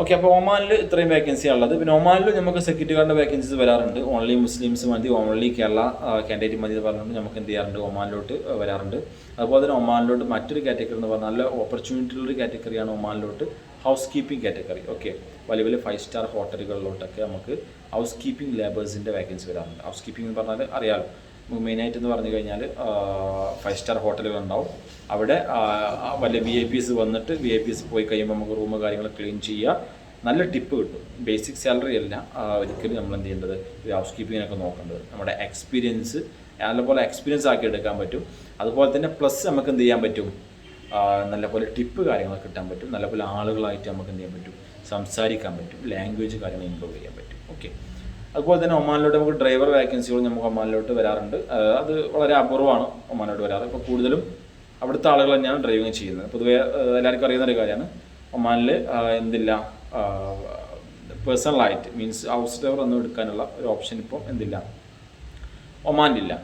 ഓക്കെ, അപ്പോൾ ഒമാനിൽ ഇത്രയും വേക്കൻസി ഉള്ളത്. പിന്നെ ഒമാനിൽ നമുക്ക് സെക്യൂരിറ്റി ഗാർഡിൻ്റെ വേക്കൻസീസ് വരാറുണ്ട്. ഓൺലി മുസ്ലിംസ് മതി, ഓൺലി കേരള കാൻഡിഡേറ്റ് മതി എന്ന് പറഞ്ഞുകൊണ്ട് നമുക്ക് എന്ത് ചെയ്യാറുണ്ട്, ഒമാനിലോട്ട് വരാറുണ്ട്. അതുപോലെ തന്നെ ഒമാനിലോട്ട് മറ്റൊരു കാറ്റഗറി എന്ന് പറഞ്ഞാൽ നല്ല ഓപ്പർച്യൂണിറ്റി ഉള്ളൊരു കാറ്റഗറിയാണ് ഒമാനിലോട്ട് ഹൗസ് കീപ്പിംഗ് കാറ്റഗറി. ഓക്കെ, വലിയ വലിയ 5 സ്റ്റാർ ഹോട്ടലുകളിലോട്ടൊക്കെ നമുക്ക് ഹൗസ് കീപ്പിംഗ് ലേബേഴ്സിൻ്റെ വേക്കൻസി വരാറുണ്ട്. ഹൗസ് കീപ്പിംഗ് എന്ന് പറഞ്ഞാൽ അറിയാമല്ലോ, നമുക്ക് മെയിനായിട്ട് എന്ന് പറഞ്ഞു കഴിഞ്ഞാൽ 5 സ്റ്റാർ ഹോട്ടലുകളുണ്ടാവും. അവിടെ വലിയ VIPs വന്നിട്ട് VIPs പോയി കഴിയുമ്പോൾ നമുക്ക് റൂം കാര്യങ്ങൾ ക്ലീൻ ചെയ്യുക, നല്ല ടിപ്പ് കിട്ടും. ബേസിക് സാലറി അല്ല ഒരിക്കലും നമ്മൾ എന്ത് ചെയ്യേണ്ടത്, ഹൗസ് കീപ്പിങ്ങിനൊക്കെ നോക്കേണ്ടത് നമ്മുടെ എക്സ്പീരിയൻസ് നല്ലപോലെ എക്സ്പീരിയൻസ് ആക്കി എടുക്കാൻ പറ്റും. അതുപോലെ തന്നെ പ്ലസ് നമുക്ക് എന്ത് ചെയ്യാൻ പറ്റും, നല്ലപോലെ ടിപ്പ് കാര്യങ്ങളൊക്കെ കിട്ടാൻ പറ്റും. നല്ലപോലെ ആളുകളായിട്ട് നമുക്ക് എന്ത് ചെയ്യാൻ പറ്റും, സംസാരിക്കാൻ പറ്റും, ലാംഗ്വേജ് കാര്യങ്ങൾ ഇമ്പ്രൂവ് ചെയ്യാൻ പറ്റും. ഓക്കെ, അതുപോലെ തന്നെ ഒമാനിലോട്ട് നമുക്ക് ഡ്രൈവർ വേക്കൻസികൾ നമുക്ക് ഒമാനിലോട്ട് വരാറുണ്ട്. അത് വളരെ അപൂർവമാണ് ഒമാനിലോട്ട് വരാറ്. ഇപ്പോൾ കൂടുതലും അവിടുത്തെ ആളുകൾ തന്നെയാണ് ഡ്രൈവിങ് ചെയ്യുന്നത്. പൊതുവേ എല്ലാവർക്കും അറിയുന്നൊരു കാര്യമാണ്, ഒമാനിൽ എന്തില്ല, പേഴ്സണലായിട്ട് മീൻസ് ഹൗസ് ഡ്രൈവർ ഒന്നും എടുക്കാനുള്ള ഒരു ഓപ്ഷൻ ഇപ്പോൾ എന്തില്ല, ഒമാനിലില്ല.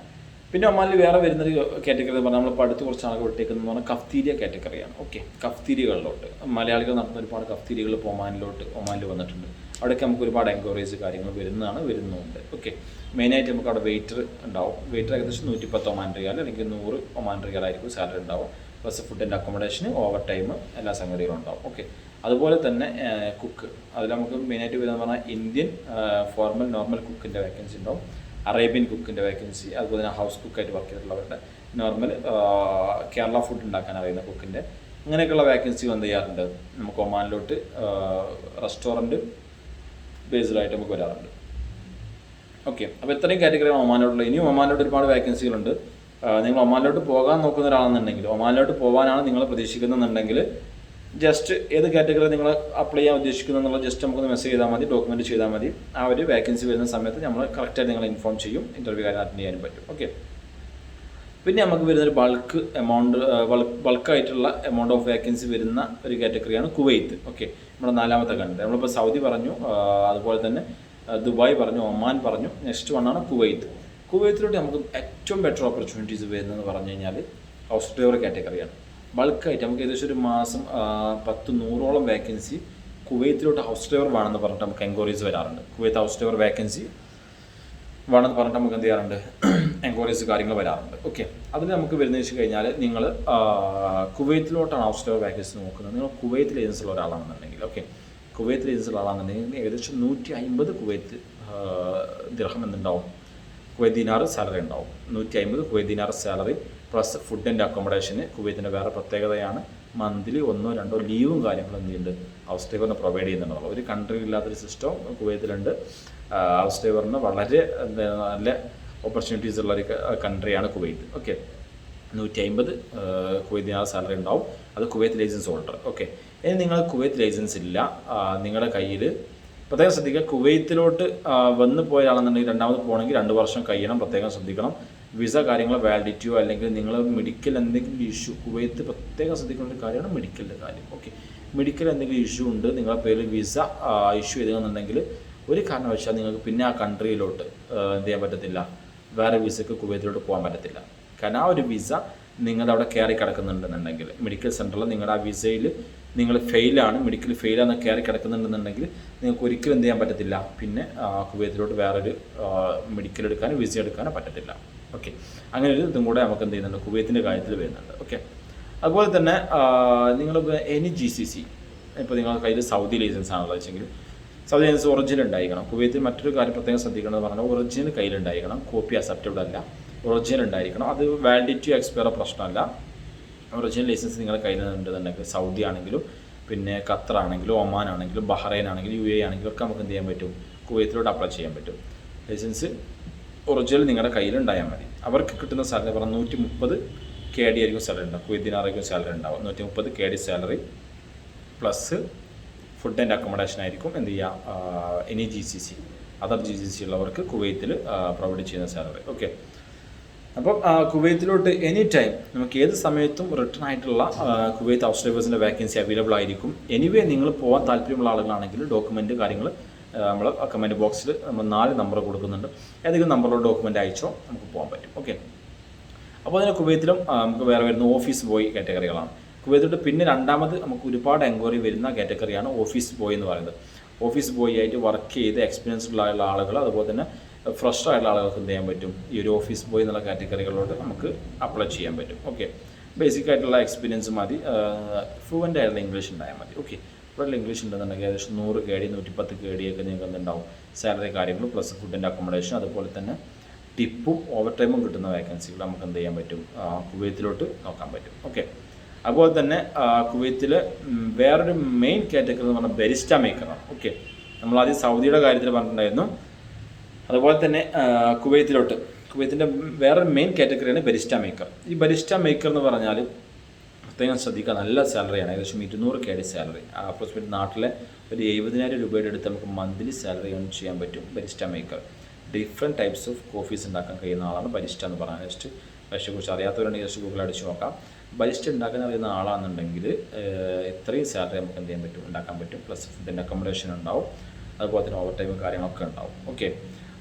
പിന്നെ ഒമാനിൽ വേറെ വരുന്നൊരു കാറ്റഗറി എന്ന് പറഞ്ഞാൽ നമ്മളിപ്പോൾ അടുത്ത് കുറച്ച് ആളുകൾ വിട്ടേക്കുന്നതെന്ന് പറഞ്ഞാൽ കഫ്തീരിയ കാറ്റഗറിയാണ്. ഓക്കെ, കഫ്തീരിയകളിലോട്ട് മലയാളികൾ നടത്തുന്ന ഒരുപാട് കഫ്തീരിയകൾ ഇപ്പോൾ ഒമാനിൽ വന്നിട്ടുണ്ട്. അവിടെയൊക്കെ നമുക്ക് ഒരുപാട് എൻക്വയറീസ് കാര്യങ്ങൾ വരുന്നുണ്ട്. ഓക്കെ, മെയിനായിട്ട് നമുക്ക് അവിടെ വെയിറ്റർ ഉണ്ടാവും. വെയിറ്റർ ഏകദേശം 110 ഒമാൻ റിയാൽ അല്ലെങ്കിൽ 100 ഒമാൻ റിയാലായിരിക്കും സാലറി ഉണ്ടാവും. Plus food and accommodation, over time, എല്ലാ സംഗതികളും ഉണ്ടാവും. ഓക്കെ, അതുപോലെ തന്നെ കുക്ക്, അതിൽ നമുക്ക് മെയിനായിട്ട് വരുന്നത് പറഞ്ഞാൽ ഇന്ത്യൻ ഫോർമൽ നോർമൽ കുക്കിൻ്റെ വേക്കൻസി ഉണ്ടാവും, അറേബ്യൻ കുക്കിൻ്റെ വേക്കൻസി, അതുപോലെ തന്നെ ഹൗസ് കുക്കായിട്ട് വർക്ക് ചെയ്തിട്ടുള്ളവരുടെ, നോർമൽ കേരള ഫുഡ് ഉണ്ടാക്കാൻ അറിയുന്ന കുക്കിൻ്റെ, അങ്ങനെയൊക്കെയുള്ള വേക്കൻസി എന്ത് ചെയ്യാറുണ്ട്, നമുക്ക് ഒമാനിലോട്ട് റെസ്റ്റോറൻറ്റ് ബേസ്ഡായിട്ട് നമുക്ക് വരാറുണ്ട്. ഓക്കെ, അപ്പോൾ ഇത്രയും കാറ്റഗറിയാണ് ഒമാനിലോട്ടുള്ളത്. ഇനിയും ഒമാനിലോട്ട് ഒരുപാട് വേക്കൻസികളുണ്ട്. നിങ്ങൾ ഒമാനിലോട്ട് പോകാൻ നോക്കുന്ന ഒരാളെന്നുണ്ടെങ്കിൽ, ഒമാനിലോട്ട് പോകാനാണ് നിങ്ങൾ പ്രതീക്ഷിക്കുന്നുണ്ടെങ്കിൽ, ജസ്റ്റ് ഏത് കാറ്റഗറി നിങ്ങൾ അപ്ലൈ ചെയ്യാൻ ഉദ്ദേശിക്കുന്നുള്ള ജസ്റ്റ് നമുക്കൊന്ന് മെസ്സേജ് ചെയ്താൽ മതി, ഡോക്യുമെൻറ്റ് ചെയ്താൽ മതി. ആ ഒരു വേക്കൻസി വരുന്ന സമയത്ത് നമ്മൾ കറക്റ്റായിട്ട് നിങ്ങളെ ഇൻഫോം ചെയ്യും, ഇൻ്റർവ്യൂ കാര്യം അറ്റൻഡ് ചെയ്യാനും പറ്റും. ഓക്കെ, പിന്നെ നമുക്ക് വരുന്നൊരു ബൾക്കായിട്ടുള്ള എമൗണ്ട് ഓഫ് വേക്കൻസി വരുന്ന ഒരു കാറ്റഗറിയാണ് കുവൈത്ത്. ഓക്കെ, നമ്മുടെ 4ാമത്തെ കൺട്രി. നമ്മളിപ്പോൾ സൗദി പറഞ്ഞു, അതുപോലെ തന്നെ ദുബായ് പറഞ്ഞു, ഒമാൻ പറഞ്ഞു, നെക്സ്റ്റ് വണ്ണാണ് കുവൈത്ത്. കുവൈത്തിലോട്ട് നമുക്ക് ഏറ്റവും ബെറ്റർ ഓപ്പർച്യൂണിറ്റീസ് വരുന്നതെന്ന് പറഞ്ഞു കഴിഞ്ഞാൽ ഹൗസ് ഡ്രൈവർ കാറ്റഗറിയാണ്. ബൾക്കായിട്ട് നമുക്ക് ഏകദേശം ഒരു മാസം 10-100ഓളം വേക്കൻസി കുവൈത്തിലോട്ട് ഹൗസ് ഡ്രൈവർ വേണമെന്ന് പറഞ്ഞിട്ട് നമുക്ക് എൻക്വയറീസ് വരാറുണ്ട്. കുവൈത്ത് ഹൗസ് ഡ്രൈവർ വേക്കൻസി വേണമെന്ന് പറഞ്ഞിട്ട് നമുക്ക് എന്ത് ചെയ്യാറുണ്ട്, എൻക്വയറീസ് കാര്യങ്ങൾ വരാറുണ്ട്. ഓക്കെ, അതിൽ നമുക്ക് വരുന്നത് വെച്ച് കഴിഞ്ഞാൽ നിങ്ങൾ കുവൈത്തിലോട്ടാണ് ഹൗസ് ഡ്രൈവർ വേക്കൻസി നോക്കുന്നത്. നിങ്ങൾ കുവൈത്ത് ലൈസൻസുള്ള ഒരാളാണെന്നുണ്ടെങ്കിൽ, ഓക്കെ, കുവൈത്ത് ലൈസൻസുള്ള ആളാണെന്നുണ്ടെങ്കിൽ ഏകദേശം 150 കുവൈത്ത് ദിർഹം എന്തുണ്ടാവും, കുവൈത്ത് ദിനാർ സാലറി ഉണ്ടാവും. 150 Kuwait dinar salary plus food and accommodation. കുവൈത്തിൻ്റെ വേറെ പ്രത്യേകതയാണ് മന്ത്ലി 1-2 ലീവും കാര്യങ്ങളും എന്ത് ചെയ്യുന്നുണ്ട്, ഹൗസ് ഡ്രൈവറിന് പ്രൊവൈഡ് ചെയ്യുന്നുണ്ടാവും. ഒരു കൺട്രി ഇല്ലാത്തൊരു സിസ്റ്റം കുവൈത്തിലുണ്ട്. ഹൗസ് ഡ്രൈവറിന് വളരെ നല്ല ഓപ്പർച്യൂണിറ്റീസ് ഉള്ളൊരു കൺട്രിയാണ് Kuwait. Okay, 150 Kuwait dinar salary ഉണ്ടാവും. അത് കുവൈത്ത് ലൈസൻസ് ഹോൾഡർ. ഓക്കെ, ഇനി നിങ്ങൾ കുവൈത്ത് ലൈസൻസ് ഇല്ല, നിങ്ങളുടെ കയ്യിൽ പ്രത്യേകം ശ്രദ്ധിക്കുക, കുവൈത്തിലോട്ട് വന്ന് പോയാണെന്നുണ്ടെങ്കിൽ രണ്ടാമത് പോകണമെങ്കിൽ 2 വർഷം കഴിയണം, പ്രത്യേകം ശ്രദ്ധിക്കണം. വിസ കാര്യങ്ങൾ വാലിഡിറ്റിയോ അല്ലെങ്കിൽ നിങ്ങൾ മെഡിക്കൽ എന്തെങ്കിലും ഇഷ്യൂ, കുവൈത്ത് പ്രത്യേകം ശ്രദ്ധിക്കേണ്ട ഒരു കാര്യമാണ് മെഡിക്കലിൻ്റെ കാര്യം. ഓക്കെ, മെഡിക്കൽ എന്തെങ്കിലും ഇഷ്യൂ ഉണ്ട്, നിങ്ങളുടെ പേരിൽ വിസ ഇഷ്യൂ ചെയ്തെന്നുണ്ടെങ്കിൽ ഒരു കാരണവശാൽ നിങ്ങൾക്ക് പിന്നെ ആ കൺട്രിയിലോട്ട് എന്ത് ചെയ്യാൻ പറ്റത്തില്ല, വേറെ വിസയ്ക്ക് കുവൈത്തിലോട്ട് പോകാൻ പറ്റത്തില്ല. കാരണം ആ ഒരു വിസ നിങ്ങളുടെ അവിടെ കയറി കിടക്കുന്നുണ്ടെന്നുണ്ടെങ്കിൽ, മെഡിക്കൽ സെൻറ്ററിൽ നിങ്ങളുടെ ആ വിസയിൽ നിങ്ങൾ ഫെയിലാണ്, മെഡിക്കൽ ഫെയിലാന്ന് കയറി കിടക്കുന്നുണ്ടെന്നുണ്ടെങ്കിൽ നിങ്ങൾക്ക് ഒരിക്കലും എന്ത് ചെയ്യാൻ പറ്റത്തില്ല, പിന്നെ കുവൈത്തിലോട്ട് വേറൊരു മെഡിക്കൽ എടുക്കാനോ വിസ എടുക്കാനോ പറ്റത്തില്ല. ഓക്കെ, അങ്ങനെ ഒരു ഇതും കൂടെ നമുക്ക് എന്ത് ചെയ്യുന്നുണ്ട്, കുവൈത്തിൻ്റെ കാര്യത്തിൽ വരുന്നുണ്ട്. ഓക്കെ, അതുപോലെ തന്നെ നിങ്ങൾ എനി GCC, ഇപ്പോൾ നിങ്ങളുടെ കയ്യിൽ സൗദി ലൈസൻസ് ആണുള്ളത് വെച്ചെങ്കിൽ സൗദി ലൈസൻസ് ഒറിജിനൽ ഉണ്ടായിരിക്കണം. കുവൈത്തിൽ മറ്റൊരു കാര്യം പ്രത്യേകം ശ്രദ്ധിക്കണമെന്ന് പറഞ്ഞാൽ ഒറിജിനൽ കയ്യിലുണ്ടായിരിക്കണം, കോപ്പി അക്സെപ്റ്റബിൾ അല്ല, ഒറിജിനൽ ഉണ്ടായിരിക്കണം. അത് വാലിഡിറ്റി എക്സ്പയർ പ്രശ്നമല്ല. ഒറിജിനൽ ലൈസൻസ് നിങ്ങളുടെ കയ്യിലുണ്ടെന്നുണ്ടെങ്കിൽ സൗദി ആണെങ്കിലും പിന്നെ ഖത്തർ ആണെങ്കിലും ഒമാൻ ആണെങ്കിലും ബഹ്റൈൻ ആണെങ്കിലും UAE ആണെങ്കിലും ഒക്കെ നമുക്ക് എന്ത് ചെയ്യാൻ പറ്റും, കുവൈത്തിലോട്ട് അപ്ലൈ ചെയ്യാൻ പറ്റും. ലൈസൻസ് ഒറിജിനൽ നിങ്ങളുടെ കയ്യിലുണ്ടായാൽ മതി. അവർക്ക് കിട്ടുന്ന സാലറി പറഞ്ഞാൽ 130 KD ആയിരിക്കും സാലറി ഉണ്ടാവും. കുവൈറ്റ് ദിനാറായിരിക്കും സാലറി ഉണ്ടാവും. 130 KD salary plus food and accommodation ആയിരിക്കും എന്ത് ചെയ്യുക, എനി GCC അതർ GCC ഉള്ളവർക്ക് കുവൈത്തിൽ പ്രൊവൈഡ് ചെയ്യുന്ന സാലറി. ഓക്കെ, അപ്പം കുവൈത്തിലോട്ട് എനി ടൈം നമുക്ക് ഏത് സമയത്തും റിട്ടേൺ ആയിട്ടുള്ള കുവൈത്ത് ഹൗസ് ഡ്രൈവേഴ്സിൻ്റെ വേക്കൻസി അവൈലബിൾ ആയിരിക്കും. എനിവേ നിങ്ങൾ പോകാൻ താല്പര്യമുള്ള ആളുകളാണെങ്കിൽ ഡോക്യുമെൻറ്റ് കാര്യങ്ങൾ നമ്മൾ കമൻറ്റ് ബോക്സിൽ നമ്മൾ 4 നമ്പർ കൊടുക്കുന്നുണ്ട്. ഏതെങ്കിലും നമ്പറിലോ ഡോക്യുമെൻ്റ് അയച്ചോ നമുക്ക് പോകാൻ പറ്റും. ഓക്കെ, അപ്പോൾ അതിന് കുവൈത്തിലും നമുക്ക് വേറെ വരുന്ന ഓഫീസ് ബോയ് കാറ്റഗറികളാണ്. കുവൈത്തിലോട്ട് പിന്നെ രണ്ടാമത് നമുക്ക് ഒരുപാട് എൻക്വയറി വരുന്ന കാറ്റഗറിയാണ് ഓഫീസ് ബോയ് എന്ന് പറയുന്നത്. ഓഫീസ് ബോയ് ആയിട്ട് വർക്ക് ചെയ്ത് എക്സ്പീരിയൻസ്ഡ് ആയുള്ള ആളുകൾ, അതുപോലെ തന്നെ ഫ്രഷ് ആയിട്ടുള്ള ആളുകൾക്ക് എന്ത് ചെയ്യാൻ പറ്റും, ഈ ഒരു ഓഫീസ് ബോയ് എന്നുള്ള കാറ്റഗറികളിലോട്ട് നമുക്ക് അപ്ലൈ ചെയ്യാൻ പറ്റും. ഓക്കെ, ബേസിക് ആയിട്ടുള്ള എക്സ്പീരിയൻസ് മതി, ഫ്ലുവൻ്റ് ആയിട്ടുള്ള ഇംഗ്ലീഷ് ഉണ്ടായാൽ മതി. ഓക്കെ, ഇവിടെ ഇംഗ്ലീഷ് ഉണ്ടെന്നുണ്ടെങ്കിൽ ഏകദേശം 100 KD 110 KD ഒക്കെ നിങ്ങൾക്ക് എന്തുണ്ടാവും സാലറി കാര്യങ്ങൾ പ്ലസ് ഫുഡിൻ്റെ അക്കോമഡേഷൻ, അതുപോലെ തന്നെ ടിപ്പും ഓവർ ടൈമും കിട്ടുന്ന വേക്കൻസികൾ നമുക്ക് എന്ത് ചെയ്യാൻ പറ്റും, കുവൈത്തിലോട്ട് നോക്കാൻ പറ്റും. ഓക്കെ, അതുപോലെ തന്നെ കുവൈത്തിൽ വേറൊരു മെയിൻ കാറ്റഗറി എന്ന് പറഞ്ഞാൽ ബരിസ്റ്റ മേക്കറാണ്. ഓക്കെ, നമ്മളാദ്യം സൗദിയുടെ കാര്യത്തിൽ പറഞ്ഞിട്ടുണ്ടായിരുന്നു. അതുപോലെ തന്നെ കുവൈത്തിൻ്റെ വേറൊരു മെയിൻ കാറ്റഗറിയാണ് ബരിസ്റ്റ മേക്കർ. ഈ ബരിസ്റ്റ മേക്കർ എന്ന് പറഞ്ഞാൽ പ്രത്യേകം ശ്രദ്ധിക്കുക, നല്ല സാലറിയാണ്. ഏകദേശം 200 KD സാലറി. അപ്രോക്സിമേറ്റ് നാട്ടിലെ ഒരു 70,000 രൂപയുടെ അടുത്ത് നമുക്ക് മന്ത്ലി സാലറി ഏൺ ചെയ്യാൻ പറ്റും. ബരിസ്റ്റ maker different types of coffees ഉണ്ടാക്കാൻ കഴിയുന്ന ആളാണ് ബരിസ്റ്റ എന്ന് പറയുന്നത്. ജസ്റ്റ് ബരിസ്റ്റയെക്കുറിച്ച് അറിയാത്തവരുണ്ടെങ്കിൽ ജസ്റ്റ് ഗൂഗിൾ അടിച്ച് നോക്കാം. ബരിസ്റ്റ ഉണ്ടാക്കാൻ അറിയുന്ന ആളാണെന്നുണ്ടെങ്കിൽ ഇത്രയും സാലറി നമുക്ക് എന്ത് ചെയ്യാൻ പറ്റും, ഉണ്ടാക്കാൻ പറ്റും. പ്ലസ് ഫുഡിൻ്റെ അക്കോമഡേഷൻ ഉണ്ടാവും, അതുപോലെ തന്നെ ഓവർ ടൈം കാര്യങ്ങളൊക്കെ ഉണ്ടാവും. ഓക്കെ,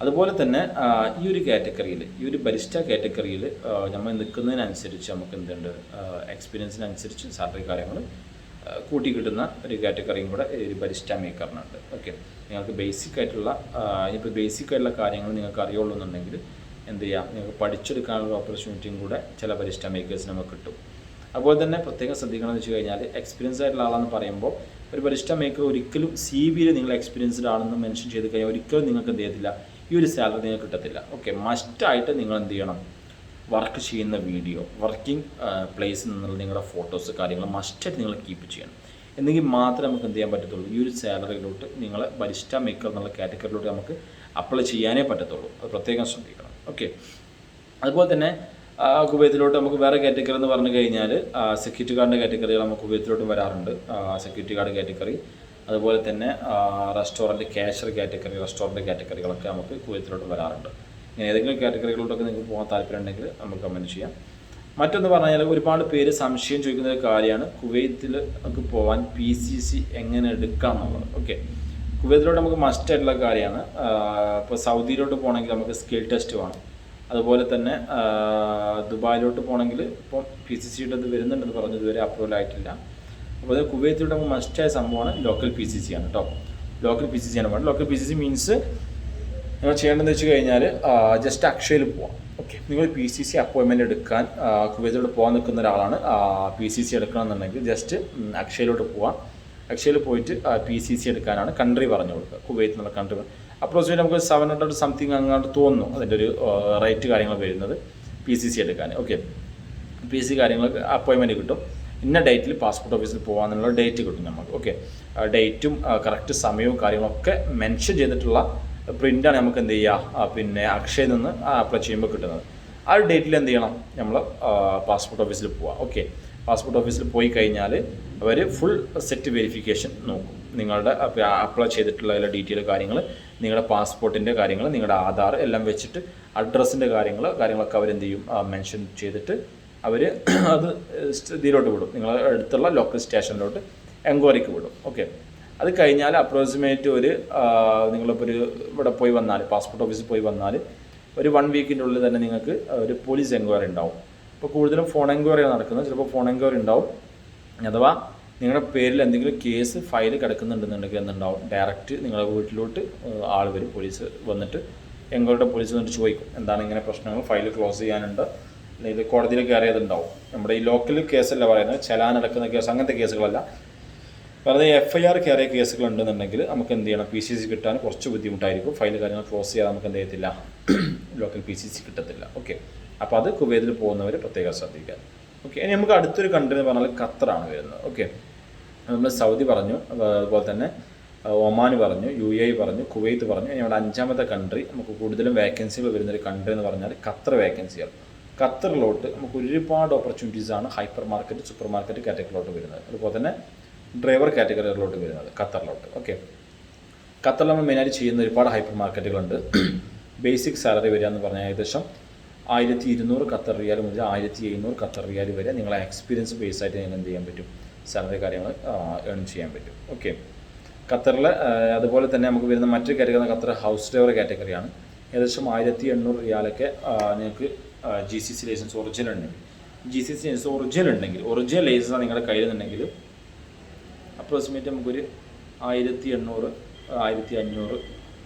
അതുപോലെ തന്നെ ഈ ഒരു കാറ്റഗറിയിൽ, ഈ ഒരു ബരിസ്റ്റ കാറ്റഗറിയിൽ നമ്മൾ നിൽക്കുന്നതിനനുസരിച്ച് നമുക്ക് എന്തുണ്ട്, എക്സ്പീരിയൻസിനനുസരിച്ച് സാലറി കാര്യങ്ങൾ കൂട്ടി കിട്ടുന്ന ഒരു കാറ്റഗറിയും കൂടെ ഒരു ബരിസ്റ്റ മേക്കറിനുണ്ട്. ഓക്കെ, നിങ്ങൾക്ക് ബേസിക് ആയിട്ടുള്ള ഇപ്പോൾ ബേസിക് ആയിട്ടുള്ള കാര്യങ്ങൾ നിങ്ങൾക്ക് അറിയുള്ളൂ എന്നുണ്ടെങ്കിൽ എന്ത് ചെയ്യാം, നിങ്ങൾക്ക് പഠിച്ചെടുക്കാനുള്ള ഓപ്പർച്യൂണിറ്റിയും കൂടെ ചില ബരിസ്റ്റ മേക്കേഴ്സിന് നമുക്ക് കിട്ടും. അതുപോലെ തന്നെ പ്രത്യേകം ശ്രദ്ധിക്കണം എന്ന് വെച്ച് കഴിഞ്ഞാൽ എക്സ്പീരിയൻസ് ആയിട്ടുള്ള ആളെന്ന് പറയുമ്പോൾ ഒരു ബരിസ്റ്റ മേക്കർ ഒരിക്കലും CV-യിൽ നിങ്ങൾ എക്സ്പീരിയൻസ്ഡ് ആണെന്ന് മെൻഷൻ ചെയ്ത് കഴിഞ്ഞാൽ ഒരിക്കലും നിങ്ങൾക്ക് എന്ത് ചെയ്യത്തില്ല, ഈ ഒരു സാലറി നിങ്ങൾക്ക് കിട്ടത്തില്ല. ഓക്കെ, മസ്റ്റായിട്ട് നിങ്ങൾ എന്ത് ചെയ്യണം, വർക്ക് ചെയ്യുന്ന വീഡിയോ, വർക്കിംഗ് പ്ലേസിൽ നിന്നുള്ള നിങ്ങളുടെ ഫോട്ടോസ് കാര്യങ്ങൾ മസ്റ്റായിട്ട് നിങ്ങൾ കീപ്പ് ചെയ്യണം. എന്നെങ്കിൽ മാത്രമേ നമുക്ക് എന്ത് ചെയ്യാൻ പറ്റത്തുള്ളൂ, ഈ ഒരു സാലറിയിലോട്ട് നിങ്ങൾ ബരിസ്റ്റ മേക്കർ എന്നുള്ള കാറ്റഗറിയിലോട്ട് നമുക്ക് അപ്ലൈ ചെയ്യാനേ പറ്റത്തുള്ളൂ. അത് പ്രത്യേകം ശ്രദ്ധിക്കണം. ഓക്കെ, അതുപോലെ തന്നെ കുവൈത്തിലോട്ട് നമുക്ക് വേറെ കാറ്റഗറി എന്ന് പറഞ്ഞു കഴിഞ്ഞാൽ സെക്യൂരിറ്റി ഗാർഡിൻ്റെ കാറ്റഗറികൾ നമുക്ക് കുവൈത്തിലോട്ടും വരാറുണ്ട്. സെക്യൂരിറ്റി ഗാർഡ് കാറ്റഗറി, അതുപോലെ തന്നെ റെസ്റ്റോറൻറ്റ് ക്യാഷ്യർ കാറ്റഗറി, റെസ്റ്റോറൻറ്റ് കാറ്റഗറികളൊക്കെ നമുക്ക് കുവൈത്തിലോട്ട് വരാറുണ്ട്. ഇങ്ങനെ ഏതെങ്കിലും കാറ്റഗറികളിലോട്ടൊക്കെ നിങ്ങൾക്ക് പോകാൻ താല്പര്യം ഉണ്ടെങ്കിൽ നമുക്ക് കമൻറ്റ് ചെയ്യാം. മറ്റൊന്ന് പറഞ്ഞാൽ ഒരുപാട് പേര് സംശയം ചോദിക്കുന്ന ഒരു കാര്യമാണ് കുവൈത്തിൽ നമുക്ക് പോകാൻ PCC എങ്ങനെ എടുക്കാം എന്നുള്ളത്. ഓക്കെ, കുവൈത്തിലോട്ട് നമുക്ക് മസ്റ്റ് ആയിട്ടുള്ള കാര്യമാണ്. ഇപ്പോൾ സൗദിയിലോട്ട് പോകണമെങ്കിൽ നമുക്ക് സ്കിൽ ടെസ്റ്റ് വേണം. അതുപോലെ തന്നെ ദുബായിലോട്ട് പോകണമെങ്കിൽ ഇപ്പം PCCയുടെ ഇത് വരുന്നുണ്ടെന്ന് പറഞ്ഞു, ഇതുവരെ അപ്രൂവൽ ആയിട്ടില്ല. അപ്പോൾ അത് കുവൈത്തിലോട്ട് നമുക്ക് മസ്റ്റായ സംഭവമാണ് ലോക്കൽ PCC ആണ് കേട്ടോ. ലോക്കൽ PCC ആണ് വേണ്ടത്. ലോക്കൽ PCC മീൻസ് നിങ്ങൾ ചെയ്യേണ്ടതെന്ന് വെച്ച് കഴിഞ്ഞാൽ ജസ്റ്റ് അക്ഷയയിൽ പോവാം. ഓക്കെ, നിങ്ങൾ PCC അപ്പോയിൻമെൻറ്റ് എടുക്കാൻ കുവൈത്തിലോട്ട് പോകാൻ നിൽക്കുന്ന ഒരാളാണ്, PCC എടുക്കണമെന്നുണ്ടെങ്കിൽ ജസ്റ്റ് അക്ഷയയിലോട്ട് പോവാം. അക്ഷയയിൽ പോയിട്ട് PCC എടുക്കാനാണ് കൺട്രി പറഞ്ഞു കൊടുക്കുക. കുവൈത്ത് എന്നുള്ള കൺട്രി അപ്രോക്സിമേറ്റ് നമുക്ക് 700 സംതിങ് അങ്ങോട്ട് തോന്നുന്നു അതിൻ്റെ ഒരു റേറ്റ് കാര്യങ്ങൾ വരുന്നത് PCC എടുക്കാൻ. ഓക്കെ, PC കാര്യങ്ങൾക്ക് അപ്പോയിൻമെൻറ്റ് കിട്ടും. ഇന്ന ഡേറ്റിൽ പാസ്പോർട്ട് ഓഫീസിൽ പോകാമെന്നുള്ള ഡേറ്റ് കിട്ടും നമുക്ക്. ഓക്കെ, ഡേറ്റും കറക്റ്റ് സമയവും കാര്യങ്ങളൊക്കെ മെൻഷൻ ചെയ്തിട്ടുള്ള പ്രിൻ്റാണ് നമുക്ക് എന്ത് ചെയ്യുക, പിന്നെ അക്ഷയയിൽ നിന്ന് അപ്ലൈ ചെയ്യുമ്പോൾ കിട്ടുന്നത്. ആ ഒരു ഡേറ്റിൽ എന്ത് ചെയ്യണം, നമ്മൾ പാസ്പോർട്ട് ഓഫീസിൽ പോവുക. ഓക്കെ, പാസ്പോർട്ട് ഓഫീസിൽ പോയി കഴിഞ്ഞാൽ അവർ ഫുൾ സെറ്റ് വെരിഫിക്കേഷൻ നോക്കും. നിങ്ങളുടെ അപ്ലൈ ചെയ്തിട്ടുള്ള എല്ലാ ഡീറ്റെയിൽ കാര്യങ്ങൾ, നിങ്ങളുടെ പാസ്പോർട്ടിൻ്റെ കാര്യങ്ങൾ, നിങ്ങളുടെ ആധാർ എല്ലാം വെച്ചിട്ട് അഡ്രസ്സിൻ്റെ കാര്യങ്ങളൊക്കെ അവരെന്ത് ചെയ്യും, മെൻഷൻ ചെയ്തിട്ട് അവർ അത് ഇതിലോട്ട് വിടും, നിങ്ങളുടെ അടുത്തുള്ള ലോക്കൽ സ്റ്റേഷനിലോട്ട് എൻക്വയറിക്ക് വിടും. ഓക്കെ, അത് കഴിഞ്ഞാൽ അപ്രോക്സിമേറ്റ് ഒരു നിങ്ങളിപ്പോൾ ഒരു ഇവിടെ പോയി വന്നാൽ, പാസ്പോർട്ട് ഓഫീസിൽ പോയി വന്നാൽ ഒരു 1 വീക്കിൻ്റെ ഉള്ളിൽ തന്നെ നിങ്ങൾക്ക് ഒരു പോലീസ് എൻക്വയറി ഉണ്ടാവും. ഇപ്പോൾ കൂടുതലും ഫോൺ എൻക്വയറിയാണ് നടക്കുന്നത്. ചിലപ്പോൾ ഫോൺ എൻക്വയറി ഉണ്ടാവും, അഥവാ നിങ്ങളുടെ പേരിൽ എന്തെങ്കിലും കേസ് ഫയൽ കിടക്കുന്നുണ്ടെന്നുണ്ടെങ്കിൽ എന്തുണ്ടാവും, ഡയറക്റ്റ് നിങ്ങളുടെ വീട്ടിലോട്ട് ആൾ വരും, പോലീസ് വന്നിട്ട് എൻക്വയറിയുടെ പോലീസ് വന്നിട്ട് ചോദിക്കും എന്താണ് ഇങ്ങനെ പ്രശ്നങ്ങൾ, ഫയൽ ക്ലോസ് ചെയ്യാനുണ്ട്, അല്ലെങ്കിൽ കോടതിയിൽ കയറിയതുണ്ടാവും. നമ്മുടെ ഈ ലോക്കൽ കേസല്ല പറയുന്നത്, ചലാൻ നടക്കുന്ന കേസ്, അങ്ങനത്തെ കേസുകളല്ല. വെറുതെ FIR കയറിയ കേസുകളുണ്ടെന്നുണ്ടെങ്കിൽ നമുക്ക് എന്ത് ചെയ്യണം, PCC കിട്ടാൻ കുറച്ച് ബുദ്ധിമുട്ടായിരിക്കും. ഫയൽ കാര്യങ്ങൾ ക്ലോസ് ചെയ്യാൻ നമുക്ക് എന്ത് ചെയ്യത്തില്ല, ലോക്കൽ PCC കിട്ടത്തില്ല. ഓക്കെ, അപ്പോൾ അത് കുവൈത്തിൽ പോകുന്നവർ പ്രത്യേകം ശ്രദ്ധിക്കുക. ഓക്കെ, ഇനി നമുക്ക് അടുത്തൊരു കൺട്രി എന്ന് പറഞ്ഞാൽ ഖത്തറാണ് വരുന്നത്. ഓക്കെ, നമ്മൾ സൗദി പറഞ്ഞു, അതുപോലെ തന്നെ ഒമാൻ പറഞ്ഞു, UAE പറഞ്ഞു, കുവൈത്ത് പറഞ്ഞു. ഇനി ഇവിടെ 5ാമത്തെ കൺട്രി നമുക്ക് കൂടുതലും വേക്കൻസികൾ വരുന്നൊരു കൺട്രി എന്ന് പറഞ്ഞാൽ ഖത്തർ വേക്കൻസികൾ. ഖത്തറിലോട്ട് നമുക്ക് ഒരുപാട് ഓപ്പർച്യൂണിറ്റീസാണ് ഹൈപ്പർ മാർക്കറ്റ്, സൂപ്പർ മാർക്കറ്റ് കാറ്റഗറിയിലോട്ട് വരുന്നത്. അതുപോലെ തന്നെ ഡ്രൈവർ കാറ്റഗറിയിലോട്ട് വരുന്നത് ഖത്തറിലോട്ട്. ഓക്കെ, ഖത്തറിൽ നമ്മൾ മെയിനായിട്ട് ചെയ്യുന്ന ഒരുപാട് ഹൈപ്പർ മാർക്കറ്റുകളുണ്ട്. ബേസിക് സാലറി വരിക എന്ന് പറഞ്ഞാൽ ഏകദേശം 1200 ഖത്തർ റിയാൽ മുതൽ 1700 ഖത്തർ റിയാൽ വരെ നിങ്ങളെ എക്സ്പീരിയൻസ് ബേസ് ആയിട്ട് നിങ്ങൾക്ക് എന്ത് ചെയ്യാൻ പറ്റും, സാലറി കാര്യങ്ങൾ ഏൺ ചെയ്യാൻ പറ്റും. ഓക്കെ, ഖത്തറിൽ അതുപോലെ തന്നെ നമുക്ക് വരുന്ന മറ്റൊരു കാറ്റഗറി ഖത്തർ ഹൗസ് ഡ്രൈവർ കാറ്റഗറിയാണ്. ഏകദേശം 1800 റിയാലൊക്കെ നിങ്ങൾക്ക് GCC ലൈസൻസ് ഒറിജിനൽ ഉണ്ടെങ്കിൽ, GCC ലൈസൻസ് ഒറിജിനൽ ലൈസൻസ് നിങ്ങളുടെ കയ്യിലുണ്ടെങ്കിൽ അപ്രോക്സിമേറ്റ് നമുക്കൊരു 1800-1500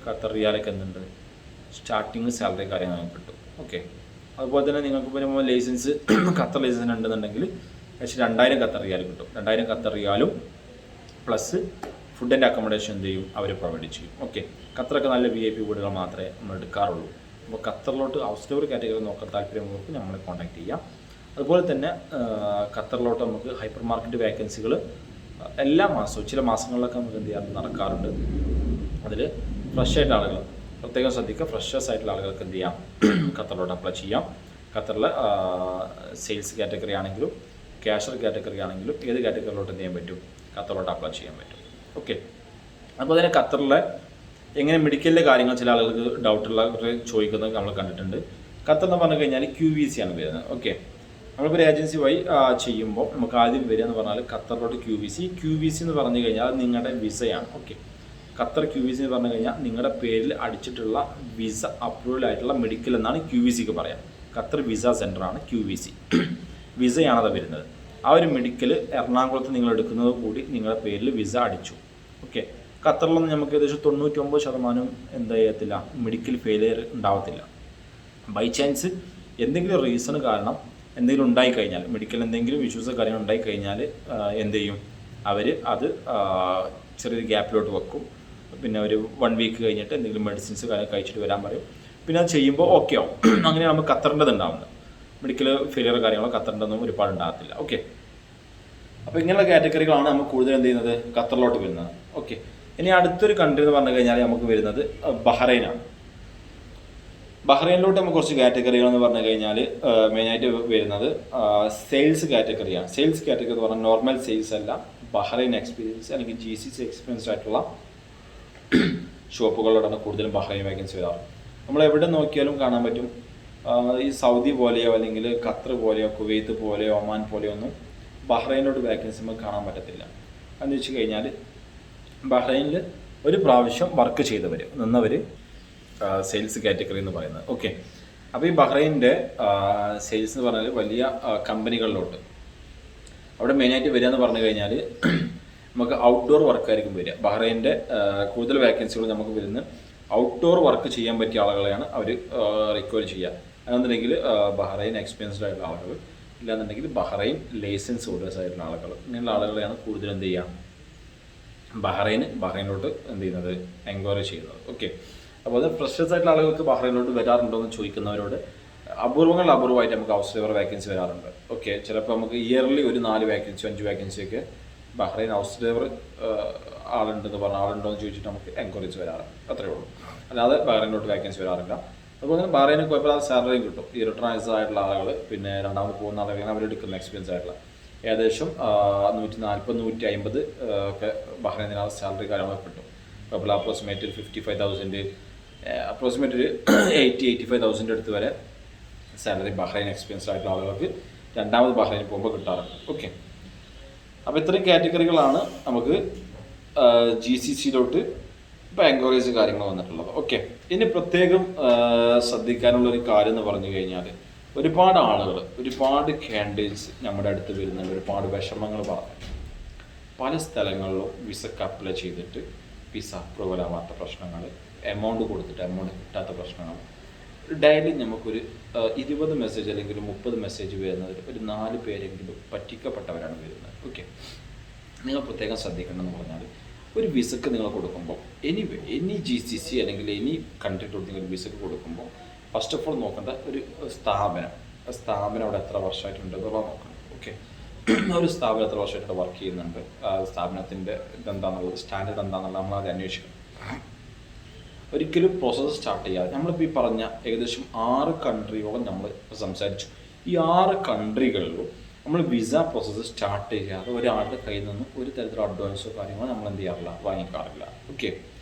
ഖത്തർ റിയാലൊക്കെ എന്തുണ്ട് സ്റ്റാർട്ടിങ് സാലറി കാര്യങ്ങൾ കിട്ടും. ഓക്കെ, അതുപോലെ തന്നെ നിങ്ങൾക്ക് ഇപ്പോൾ ലൈസൻസ് ഖത്തർ ലൈസൻസ് ഉണ്ടെന്നുണ്ടെങ്കിൽ ഏകദേശം 2000 ഖത്തർ റിയാൽ കിട്ടും. 2000 ഖത്തർ റിയാലും പ്ലസ് ഫുഡ് ആൻഡ് അക്കോമഡേഷൻ എന്ത് ചെയ്യും, അവർ പ്രൊവൈഡ് ചെയ്യും. ഓക്കെ, ഖത്തറൊക്കെ നല്ല VIP വീടുകൾ മാത്രമേ നമ്മൾ എടുക്കാറുള്ളൂ. അപ്പോൾ ഖത്തറിലോട്ട് ഹൗസ് ഡ്രൈവർ കാറ്റഗറി നോക്കാൻ താല്പര്യമുള്ളവർക്ക് നമ്മളെ കോൺടാക്ട് ചെയ്യാം. അതുപോലെ തന്നെ ഖത്തറിലോട്ട് നമുക്ക് ഹൈപ്പർ മാർക്കറ്റ് വേക്കൻസികൾ എല്ലാ മാസവും ചില മാസങ്ങളിലൊക്കെ നമുക്ക് എന്ത് ചെയ്യാൻ നടക്കാറുണ്ട്. അതിൽ ഫ്രഷ് ആയിട്ട് ആളുകൾ പ്രത്യേകം ശ്രദ്ധിക്കുക, ഫ്രഷേഴ്സ് ആയിട്ടുള്ള ആളുകൾക്ക് എന്ത് ചെയ്യാം, ഖത്തറിലോട്ട് അപ്ലൈ ചെയ്യാം. ഖത്തറിൽ സെയിൽസ് കാറ്റഗറി ആണെങ്കിലും ക്യാഷർ കാറ്റഗറി ആണെങ്കിലും ഏത് കാറ്റഗറിയിലോട്ട് എന്ത് ചെയ്യാൻ പറ്റും, ഖത്തറിലോട്ട് അപ്ലൈ ചെയ്യാൻ പറ്റും. ഓക്കെ, അപ്പോൾ തന്നെ ഖത്തറിലെ എങ്ങനെ മെഡിക്കലിലെ കാര്യങ്ങൾ ചില ആളുകൾക്ക് ഡൗട്ടുള്ള ചോദിക്കുന്നത് നമ്മൾ കണ്ടിട്ടുണ്ട്. ഖത്തർ എന്ന് പറഞ്ഞു കഴിഞ്ഞാൽ QVC ആണ് വരുന്നത്. ഓക്കെ, നമ്മളിപ്പോൾ ഒരു ഏജൻസി വഴി ചെയ്യുമ്പോൾ നമുക്ക് ആദ്യം വരിക എന്ന് പറഞ്ഞാൽ ഖത്തറിലോട്ട് QVC എന്ന് പറഞ്ഞു കഴിഞ്ഞാൽ അത് നിങ്ങളുടെ വിസയാണ്. ഓക്കെ, ഖത്തർ QVC എന്ന് പറഞ്ഞു കഴിഞ്ഞാൽ നിങ്ങളുടെ പേരിൽ അടിച്ചിട്ടുള്ള വിസ അപ്രൂവൽ ആയിട്ടുള്ള മെഡിക്കൽ എന്നാണ് QVCക്ക് പറയാം. ഖത്തർ വിസ സെൻ്ററാണ് QVC, വിസയാണത് വരുന്നത്. ആ ഒരു മെഡിക്കൽ എറണാകുളത്ത് നിങ്ങൾ എടുക്കുന്നത് കൂടി നിങ്ങളുടെ പേരിൽ വിസ അടിച്ചു. ഓക്കെ, ഖത്തറിലൊന്നും നമുക്ക് ഏകദേശം 99% എന്താ ചെയ്യത്തില്ല, മെഡിക്കൽ ഫെയിലിയർ ഉണ്ടാവത്തില്ല. ബൈ ചാൻസ് എന്തെങ്കിലും റീസൺ കാരണം എന്തെങ്കിലും ഉണ്ടായിക്കഴിഞ്ഞാൽ, മെഡിക്കൽ എന്തെങ്കിലും ഇഷ്യൂസ് കാര്യങ്ങൾ ഉണ്ടായിക്കഴിഞ്ഞാൽ എന്ത് ചെയ്യും, അവർ അത് ചെറിയൊരു ഗ്യാപ്പിലോട്ട് വെക്കും. പിന്നെ ഒരു 1 വീക്ക് കഴിഞ്ഞിട്ട് എന്തെങ്കിലും മെഡിസിൻസ് കഴിച്ചിട്ട് വരാൻ പറയും. പിന്നെ അത് ചെയ്യുമ്പോൾ ഓക്കെ ആവും. അങ്ങനെ നമുക്ക് ഖത്തറിൻ്റെത് ഉണ്ടാവുന്നത്. മെഡിക്കൽ ഫെയിലിയർ കാര്യങ്ങളോ ഖത്തറിൻ്റെതൊന്നും ഒരുപാട് ഉണ്ടാകത്തില്ല. ഓക്കെ, അപ്പോൾ ഇങ്ങനെയുള്ള കാറ്റഗറികളാണ് നമ്മൾ കൂടുതൽ എന്ത് ചെയ്യുന്നത്, ഖത്തറിലോട്ട് വരുന്നത്. ഓക്കെ, ഇനി അടുത്തൊരു കൺട്രി എന്ന് പറഞ്ഞു കഴിഞ്ഞാൽ നമുക്ക് വരുന്നത് ബഹ്റൈനാണ്. ബഹ്റൈനിലോട്ട് നമുക്ക് കുറച്ച് കാറ്റഗറികൾ എന്ന് പറഞ്ഞു കഴിഞ്ഞാൽ മെയിനായിട്ട് വരുന്നത് സെയിൽസ് കാറ്റഗറിയാണ്. സെയിൽസ് കാറ്റഗറി എന്ന് പറഞ്ഞാൽ നോർമൽ സെയിൽസ് അല്ല, ബഹ്റൈൻ എക്സ്പീരിയൻസ് അല്ലെങ്കിൽ GCC എക്സ്പീരിയൻസ് ആയിട്ടുള്ള ഷോപ്പുകളോടാണ് കൂടുതലും ബഹ്റൈൻ വേക്കൻസി വരാറ്. നമ്മൾ എവിടെ നോക്കിയാലും കാണാൻ പറ്റും, ഈ സൗദി പോലെയോ അല്ലെങ്കിൽ ഖത്തർ പോലെയോ കുവൈത്ത് പോലെയോ ഒമാൻ പോലെയോ ഒന്നും ബഹ്റൈനിലോട്ട് വേക്കൻസി നമുക്ക് കാണാൻ പറ്റത്തില്ല. എന്ന് വെച്ച് കഴിഞ്ഞാൽ ബഹ്റൈനിൽ ഒരു പ്രാവശ്യം വർക്ക് നിന്നവർ സെയിൽസ് കാറ്റഗറി എന്ന് പറയുന്നത്. ഓക്കെ, അപ്പോൾ ഈ ബഹ്റൈനിൻ്റെ സെയിൽസ് എന്ന് പറഞ്ഞാൽ വലിയ കമ്പനികളിലോട്ട് അവിടെ മെയിനായിട്ട് വരിക എന്ന് പറഞ്ഞു കഴിഞ്ഞാൽ നമുക്ക് ഔട്ട്ഡോർ വർക്കായിരിക്കും വരിക. ബഹ്റൈനിൻ്റെ കൂടുതൽ വേക്കൻസികൾ നമുക്ക് വരുന്ന ഔട്ട്ഡോർ വർക്ക് ചെയ്യാൻ പറ്റിയ ആളുകളെയാണ് അവർ റിക്വയർ ചെയ്യുക. അതെന്നുണ്ടെങ്കിൽ ബഹ്റൈൻ എക്സ്പീരിയൻസ്ഡ് ആയിട്ടുള്ള ആളുകൾ, ഇല്ലാന്നുണ്ടെങ്കിൽ ബഹ്റൈൻ ലൈസൻസ് ഹോൾഡേഴ്സ് ആയിട്ടുള്ള ആളുകൾ, ഇങ്ങനെയുള്ള ആളുകളെയാണ് കൂടുതൽ എന്ത് ചെയ്യുക ബഹ്റൈനിലോട്ട് എന്ത് ചെയ്യുന്നത്, എൻക്വയറി ചെയ്യുന്നത്. ഓക്കെ, അപ്പോൾ അത് ഫ്രഷേഴ്സ് ആയിട്ടുള്ള ആളുകൾക്ക് ബഹ്റൈനിലോട്ട് വരാറുണ്ടോ എന്ന് ചോദിക്കുന്നവരോട് അപൂർവമായിട്ട് നമുക്ക് ഹൗസ് ഡ്രൈവർ വേക്കൻസി വരാറുണ്ട്. ഓക്കെ, ചിലപ്പോൾ നമുക്ക് ഇയർലി ഒരു 4 വേക്കൻസി 5 വേക്കൻസിയൊക്കെ ബഹ്റൈൻ ഹൗസ് ഡ്രൈവർ ആളുണ്ടെന്ന് പറഞ്ഞാൽ ആളുണ്ടോ എന്ന് ചോദിച്ചിട്ട് നമുക്ക് എൻക്വയറീസ് വരാറുണ്ട്. അത്രയേ ഉള്ളൂ, അല്ലാതെ ബഹ്റൈനിലോട്ട് വേക്കൻസി വരാറില്ല. അതുപോലെ തന്നെ ബഹ്റൈനിൽ കുഴപ്പമില്ലാതെ സാലറിയും കിട്ടും. ഈ റിട്ടേണേഴ്സ് ആയിട്ടുള്ള ആളുകൾ, പിന്നെ രണ്ടാമത് പോകുന്ന ആളുകൾ, അവരെടുക്കുന്ന എക്സ്പീരിയൻസ് ആയിട്ടുള്ള ഏകദേശം 140-150 ഒക്കെ ബഹ്റൈനിലാണ് സാലറി കാര്യങ്ങളൊക്കെ കിട്ടും. കുഴപ്പമില്ല, അപ്രോക്സിമേറ്റ് 55,000 അപ്രോക്സിമേറ്റ് ഒരു 80-85,000 അടുത്ത് വരെ സാലറി ബഹ്റൈൻ എക്സ്പീരിയൻസ് ആയിട്ടുള്ള ആളുകൾക്ക് രണ്ടാമത് ബഹ്റൈനിൽ പോകുമ്പോൾ കിട്ടാറുണ്ട്. ഓക്കെ, അപ്പോൾ ഇത്രയും കാറ്റഗറികളാണ് നമുക്ക് GCCയിലോട്ട് ഇപ്പോൾ എൻക്വയറീസ് കാര്യങ്ങൾ വന്നിട്ടുള്ളത്. ഓക്കെ, ഇനി പ്രത്യേകം ശ്രദ്ധിക്കാനുള്ളൊരു കാര്യം എന്ന് പറഞ്ഞു കഴിഞ്ഞാൽ ഒരുപാട് ആളുകൾ, ഒരുപാട് കാൻഡിഡേറ്റ്സ് നമ്മുടെ അടുത്ത് വരുന്നുണ്ട്. ഒരുപാട് വിഷമങ്ങൾ പറഞ്ഞു, പല സ്ഥലങ്ങളിലും വിസക്ക് അപ്ലൈ ചെയ്തിട്ട് വിസ അപ്രൂവൽ ആവാത്ത പ്രശ്നങ്ങൾ, എമൗണ്ട് കൊടുത്തിട്ട് എമൗണ്ട് കിട്ടാത്ത പ്രശ്നങ്ങൾ. ഡെയിലി നമുക്കൊരു 20 മെസ്സേജ് അല്ലെങ്കിൽ 30 മെസ്സേജ് വരുന്നതിൽ ഒരു 4 പേരെങ്കിലും പറ്റിക്കപ്പെട്ടവരാണ് വരുന്നത്. ഓക്കെ, നിങ്ങൾ പ്രത്യേകം ശ്രദ്ധിക്കേണ്ടതെന്ന് പറഞ്ഞാൽ ഒരു വിസക്ക് നിങ്ങൾ കൊടുക്കുമ്പോൾ എനി GCC അല്ലെങ്കിൽ എനി കൺട്രിയിലോട്ട് നിങ്ങൾ വിസക്ക് കൊടുക്കുമ്പോൾ ഫസ്റ്റ് ഓഫ് ഓൾ നോക്കേണ്ട ഒരു സ്ഥാപനം അവിടെ എത്ര വർഷമായിട്ടുണ്ടെന്നുള്ളത് നോക്കണം. ഓക്കെ, ഒരു സ്ഥാപനത്തിൽ വർഷമായിട്ട് വർക്ക് ചെയ്യുന്നുണ്ട്. സ്ഥാപനത്തിൻ്റെ ഇതെന്താണെന്നുള്ളത്, സ്റ്റാൻഡേർഡ് എന്താണെന്നുള്ളത് നമ്മളത് അന്വേഷിക്കണം. ഒരിക്കലും പ്രോസസ്സ് സ്റ്റാർട്ട് ചെയ്യാതെ നമ്മളിപ്പോൾ ഈ പറഞ്ഞ ഏകദേശം 6 കൺട്രിയോളം നമ്മൾ സംസാരിച്ചു. ഈ 6 കൺട്രികളിലും നമ്മൾ വിസ പ്രോസസ്സ് സ്റ്റാർട്ട് ചെയ്യാതെ ഒരാളുടെ കയ്യിൽ നിന്നും ഒരു തരത്തിലുള്ള അഡ്വാൻസോ കാര്യങ്ങളോ നമ്മൾ എന്ത് ചെയ്യാറില്ല, വാങ്ങിക്കാറില്ല. ഓക്കെ,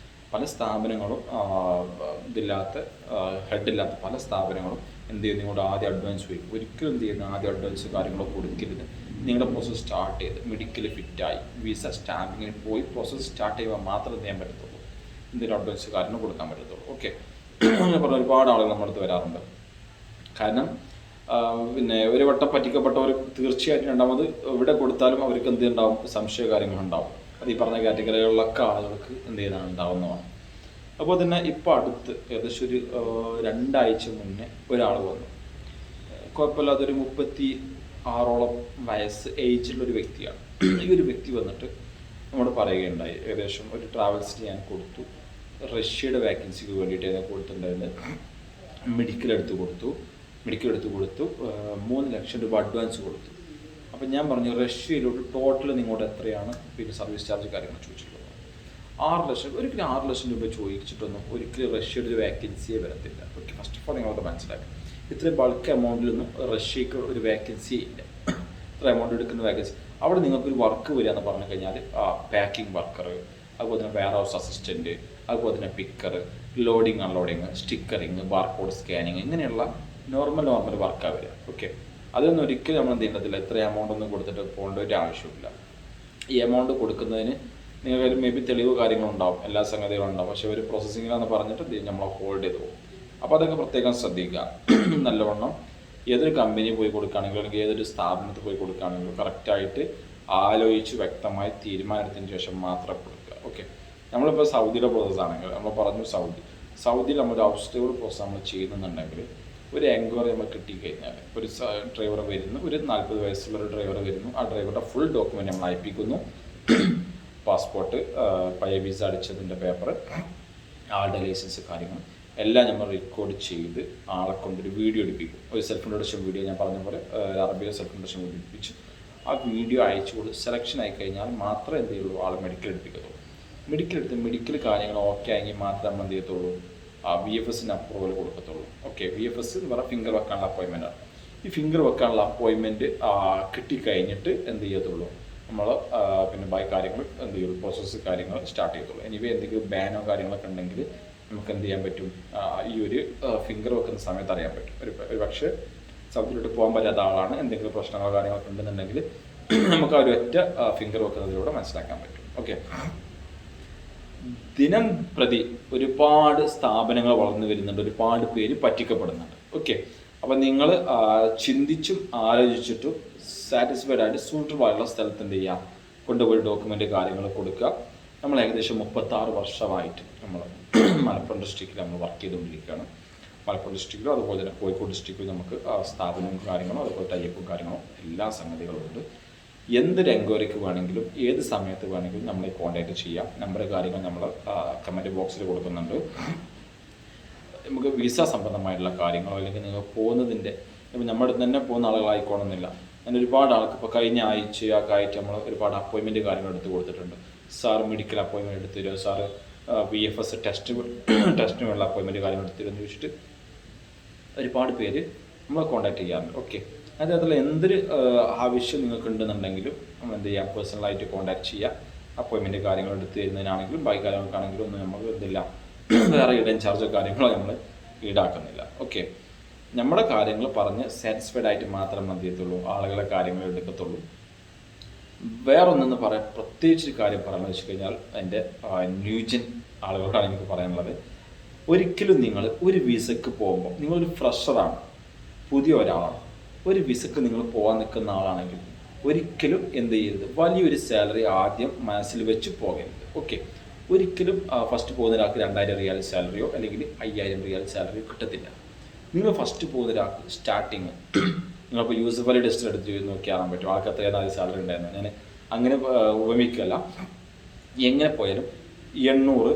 പല സ്ഥാപനങ്ങളും ഇതില്ലാത്ത ഹെഡില്ലാത്ത പല സ്ഥാപനങ്ങളും എന്ത് ചെയ്യും, നിങ്ങളുടെ ആദ്യം അഡ്വാൻസ് വയ്ക്കും. ഒരിക്കലും എന്ത് ചെയ്യുന്ന ആദ്യം അഡ്വാൻസ് കാര്യങ്ങളോ കൊടുക്കരുത്. നിങ്ങളുടെ പ്രോസസ്സ് സ്റ്റാർട്ട് ചെയ്ത് മെഡിക്കൽ ഫിറ്റായി വിസ സ്റ്റാമ്പിങ്ങിന് പോയി പ്രോസസ്സ് സ്റ്റാർട്ട് ചെയ്യുമ്പോൾ മാത്രമേ എന്ത് ചെയ്യാൻ പറ്റത്തുള്ളൂ, എന്തെങ്കിലും അഡ്വാൻസ് കാര്യങ്ങൾ കൊടുക്കാൻ പറ്റത്തുള്ളൂ. ഓക്കെ, അങ്ങനെ പറഞ്ഞ ഒരുപാട് ആളുകൾ നമ്മുടെ അടുത്ത് വരാറുണ്ട്. കാരണം പിന്നെ ഒരു വട്ടം പറ്റിക്കപ്പെട്ടവർ തീർച്ചയായിട്ടും രണ്ടാമത് ഇവിടെ കൊടുത്താലും അവർക്ക് എന്ത് ഉണ്ടാവും, സംശയ കാര്യങ്ങളുണ്ടാവും. അത് ഈ പറഞ്ഞ കാറ്റഗറികളിലൊക്കെ ആളുകൾക്ക് എന്ത് ചെയ്യുന്നതാണ്, ഉണ്ടാവുന്നതാണ്. അപ്പോൾ തന്നെ ഇപ്പോൾ അടുത്ത് ഏകദേശം ഒരു 2 ആഴ്ച മുന്നേ ഒരാൾ വന്നു. കുഴപ്പമില്ലാത്തൊരു 36ഓളം വയസ്സ് ഏജിലുള്ളൊരു വ്യക്തിയാണ്. ഈ ഒരു വ്യക്തി വന്നിട്ട് നമ്മോട് പറയുകയുണ്ടായി, ഏകദേശം ഒരു ട്രാവൽസിന് ഞാൻ കൊടുത്തു, റഷ്യയുടെ വാക്കൻസിക്ക് വേണ്ടിയിട്ട് ഞാൻ കൊടുത്തിട്ടുണ്ടായിരുന്നത്. മെഡിക്കൽ എടുത്ത് കൊടുത്തു 3 ലക്ഷം രൂപ അഡ്വാൻസ് കൊടുത്തു. അപ്പം ഞാൻ പറഞ്ഞു, റഷ്യയിലോട്ട് ടോട്ടൽ നിങ്ങളുടെ എത്രയാണ് പിന്നെ സർവീസ് ചാർജ് കാര്യങ്ങൾ ചോദിച്ചിട്ടുള്ളത്. 6 ലക്ഷം. ഒരിക്കലും 6 ലക്ഷം രൂപ ചോദിച്ചിട്ടൊന്നും ഒരിക്കലും റഷ്യയുടെ ഒരു വാക്കൻസിയെ വരത്തില്ല. ഓക്കെ, ഫസ്റ്റ് ഓഫ് ഓൾ നിങ്ങളത് മനസ്സിലാക്കുക. ഇത്രയും ബൾക്ക് എമൗണ്ടിലൊന്നും റഷ്യക്ക് ഒരു വാക്കൻസി ഇല്ല. ഇത്ര എമൗണ്ട് എടുക്കുന്ന വാക്കൻസി അവിടെ നിങ്ങൾക്കൊരു വർക്ക് വരിക എന്ന് പറഞ്ഞു കഴിഞ്ഞാൽ പാക്കിംഗ് വർക്കർ, അതുപോലെ തന്നെ വെയർ ഹൗസ് അസിസ്റ്റൻറ്റ്, അതുപോലെ തന്നെ picker, loading unloading, stickering, barcode scanning, ഇങ്ങനെയുള്ള നോർമൽ വർക്കാണ് വരിക. ഓക്കെ, അതൊന്നും ഒരിക്കലും നമ്മൾ എന്ത് ചെയ്യേണ്ടതില്ല. ഇത്ര എമൗണ്ട് ഒന്നും കൊടുത്തിട്ട് പോകേണ്ട ഒരു ആവശ്യമില്ല. ഈ എമൗണ്ട് കൊടുക്കുന്നതിന് നിങ്ങൾക്ക് മേ ബി തെളിവ് കാര്യങ്ങളുണ്ടാവും, എല്ലാ സംഗതികളും ഉണ്ടാവും. പക്ഷേ ഒരു പ്രോസസ്സിങ്ങിലാന്ന് പറഞ്ഞിട്ട് നമ്മൾ ഹോൾഡ് ചെയ്ത് പോകും. അപ്പോൾ അതൊക്കെ പ്രത്യേകം ശ്രദ്ധിക്കുക. നല്ലവണ്ണം ഏതൊരു കമ്പനി പോയി കൊടുക്കുകയാണെങ്കിലും അല്ലെങ്കിൽ ഏതൊരു സ്ഥാപനത്തിൽ പോയി കൊടുക്കുകയാണെങ്കിലും കറക്റ്റായിട്ട് ആലോചിച്ച് വ്യക്തമായി തീരുമാനത്തിന് ശേഷം മാത്രം കൊടുക്കുക. ഓക്കെ, നമ്മളിപ്പോൾ സൗദിയുടെ പ്രോസസ്സ് ആണെങ്കിൽ നമ്മൾ പറഞ്ഞു, സൗദിയിൽ നമ്മളൊരു ഔട്ട്സ്റ്റോർ പ്രോസസ്സ് നമ്മൾ ചെയ്യുന്നുണ്ടെങ്കിൽ ഒരു എൻക്വയറി നമ്മൾ കിട്ടിക്കഴിഞ്ഞാൽ ഒരു ഡ്രൈവർ വരുന്നു, ഒരു 40 വയസ്സുള്ള ഒരു ഡ്രൈവർ വരുന്നു. ആ ഡ്രൈവറുടെ ഫുൾ ഡോക്യുമെൻറ്റ് നമ്മൾ അയപ്പിക്കുന്നു. പാസ്പോർട്ട്, പഴയ വിസ അടിച്ചതിൻ്റെ പേപ്പർ, ആളുടെ ലൈസൻസ് കാര്യങ്ങൾ എല്ലാം നമ്മൾ റെക്കോർഡ് ചെയ്ത് ആളെ കൊണ്ടൊരു വീഡിയോ എടുപ്പിക്കും. ഒരു സെൽഫ് ഇൻട്രൊഡക്ഷൻ വീഡിയോ, ഞാൻ പറഞ്ഞ പോലെ അറബിയിലെ സെൽഫ് ഇൻട്രൊഡക്ഷൻ വീഡിയോ എടുപ്പിച്ച് ആ വീഡിയോ അയച്ചു കൊടുത്ത് സെലക്ഷൻ ആയി കഴിഞ്ഞാൽ മാത്രമേ എന്ത് ചെയ്യുള്ളൂ, ആൾ മെഡിക്കൽ എടുപ്പിക്കത്തുള്ളൂ. മെഡിക്കൽ കാര്യങ്ങൾ ഓക്കെ ആയെങ്കിൽ മാത്രമേ നമ്മൾ എന്ത് ചെയ്യത്തുള്ളൂ, VFSന് അപ്രൂവൽ കൊടുക്കത്തുള്ളൂ. ഓക്കെ, VFS എന്ന് പറഞ്ഞാൽ ഫിംഗർ വെക്കാനുള്ള അപ്പോയിൻമെൻറ്റാണ്. ഈ ഫിംഗർ വെക്കാനുള്ള അപ്പോയിൻമെൻറ്റ് കിട്ടിക്കഴിഞ്ഞിട്ട് എന്ത് ചെയ്യത്തുള്ളൂ, നമ്മൾ പിന്നെ ബാക്കി കാര്യങ്ങൾ എന്ത് ചെയ്യുള്ളൂ, പ്രോസസ്സ് കാര്യങ്ങൾ സ്റ്റാർട്ട് ചെയ്യത്തുള്ളൂ. എനിവേ എന്തെങ്കിലും ബാനോ കാര്യങ്ങളൊക്കെ ഉണ്ടെങ്കിൽ നമുക്ക് എന്ത് ചെയ്യാൻ പറ്റും, ഈ ഒരു ഫിംഗർ വെക്കുന്ന സമയത്ത് അറിയാൻ പറ്റും. ഒരു പക്ഷേ സൗദിയിലോട്ട് പോകാൻ പറ്റാത്ത ആളാണ്, എന്തെങ്കിലും പ്രശ്നങ്ങളോ കാര്യങ്ങളൊക്കെ ഉണ്ടെന്നുണ്ടെങ്കിൽ നമുക്ക് ആ ഒരു ഒറ്റ ഫിംഗർ വെക്കുന്നതിലൂടെ മനസ്സിലാക്കാൻ പറ്റും. ഓക്കെ, ദിനം പ്രതി ഒരുപാട് സ്ഥാപനങ്ങൾ വളർന്നു വരുന്നുണ്ട്, ഒരുപാട് പേര് പറ്റിക്കപ്പെടുന്നുണ്ട്. ഓക്കെ, അപ്പം നിങ്ങൾ ചിന്തിച്ചും ആലോചിച്ചിട്ടും സാറ്റിസ്ഫൈഡ് ആയിട്ട് സൂട്ടബിൾ ആയിട്ടുള്ള സ്ഥലത്ത് എന്ത് ചെയ്യുക, കൊണ്ടുപോയി ഡോക്യുമെൻ്റ് കാര്യങ്ങൾ കൊടുക്കുക. നമ്മൾ ഏകദേശം 36 വർഷമായിട്ട് നമ്മൾ മലപ്പുറം ഡിസ്ട്രിക്റ്റിൽ നമ്മൾ വർക്ക് ചെയ്തുകൊണ്ടിരിക്കുകയാണ്. മലപ്പുറം ഡിസ്ട്രിക്റ്റിലും അതുപോലെ തന്നെ കോഴിക്കോട് ഡിസ്ട്രിക്റ്റിലും നമുക്ക് സ്ഥാപനവും കാര്യങ്ങളോ അതുപോലെ ടൈപ്പും കാര്യങ്ങളോ എല്ലാ സംഗതികളും ഉണ്ട്. എന്തൊരു എൻക്വയറിക്ക് വേണമെങ്കിലും ഏത് സമയത്ത് വേണമെങ്കിലും നമ്മളെ കോൺടാക്റ്റ് ചെയ്യാം. നമ്പർ കാര്യങ്ങൾ നമ്മൾ കമൻറ്റ് ബോക്സിൽ കൊടുക്കുന്നുണ്ട്. നമുക്ക് വിസ സംബന്ധമായിട്ടുള്ള കാര്യങ്ങളോ അല്ലെങ്കിൽ നിങ്ങൾ പോകുന്നതിൻ്റെ ഇപ്പം നമ്മുടെ അടുത്ത് തന്നെ പോകുന്ന ആളുകളായിക്കോണമെന്നില്ല. ഞാൻ ഒരുപാട് ആൾക്ക് ഇപ്പോൾ കഴിഞ്ഞ ആഴ്ചയൊക്കെ ആയിട്ട് നമ്മൾ ഒരുപാട് അപ്പോയിൻമെൻറ്റ് കാര്യങ്ങൾ എടുത്ത് കൊടുത്തിട്ടുണ്ട്. സാർ മെഡിക്കൽ അപ്പോയിൻമെൻറ്റ് എടുത്ത് തരുമോ, സാറ് VFS ടെസ്റ്റിനുള്ള അപ്പോയിൻമെൻറ്റ് കാര്യങ്ങൾ എടുത്ത് തരുമെന്ന് ചോദിച്ചിട്ട് ഒരുപാട് പേര് നമ്മളെ കോൺടാക്റ്റ് ചെയ്യാറുണ്ട്. ഓക്കെ, അതിനകത്തുള്ള എന്തൊരു ആവശ്യം നിങ്ങൾക്ക് ഉണ്ടെന്നുണ്ടെങ്കിലും നമ്മൾ എന്ത് ചെയ്യാം, പേഴ്സണലായിട്ട് കോൺടാക്ട് ചെയ്യുക. അപ്പോയിൻമെൻറ്റ് കാര്യങ്ങൾ എടുത്ത് തരുന്നതിനാണെങ്കിലും ബാക്കി കാര്യങ്ങൾക്കാണെങ്കിലും ഒന്നും നമ്മൾ എന്തില്ല, വേറെ ഇടൻ ചാർജോ കാര്യങ്ങളോ നമ്മൾ ഈടാക്കുന്നില്ല. ഓക്കെ, നമ്മുടെ കാര്യങ്ങൾ പറഞ്ഞ് സാറ്റിസ്ഫൈഡ് ആയിട്ട് മാത്രം എന്ത് ചെയ്യത്തുള്ളൂ, ആളുകളെ കാര്യങ്ങൾ എടുക്കത്തുള്ളൂ. വേറൊന്നെന്ന് പറയാൻ പ്രത്യേകിച്ച് കാര്യം പറയാമെന്ന് വെച്ച് കഴിഞ്ഞാൽ എൻ്റെ ന്യൂജൻ ആളുകളോടാണ് എനിക്ക് പറയാനുള്ളത്. ഒരിക്കലും നിങ്ങൾ ഒരു വിസക്ക് പോകുമ്പോൾ നിങ്ങളൊരു ഫ്രഷറാണ്, പുതിയ ഒരാളാണ്, ഒരു വിസക്ക് നിങ്ങൾ പോകാൻ നിൽക്കുന്ന ആളാണെങ്കിൽ ഒരിക്കലും എന്ത് ചെയ്യരുത്, വലിയൊരു സാലറി ആദ്യം മനസ്സിൽ വെച്ച് പോകരുത്. ഓക്കെ, ഒരിക്കലും ഫസ്റ്റ് പോകുന്ന ഒരാൾക്ക് 2000 റിയാൽ സാലറിയോ അല്ലെങ്കിൽ 5000 റിയാൽ സാലറിയോ കിട്ടത്തില്ല. നിങ്ങൾ ഫസ്റ്റ് പോകുന്ന ഒരാൾക്ക് സ്റ്റാർട്ടിങ് നിങ്ങളിപ്പോൾ യൂസഫ് അലി ടെസ്റ്റ് എടുത്ത് നോക്കിയാൽ പറ്റും ആൾക്ക് എത്രയാണ് അത് സാലറി ഉണ്ടായിരുന്നു. ഞാൻ അങ്ങനെ ഉപമിക്കല്ല, എങ്ങനെ പോയാലും 800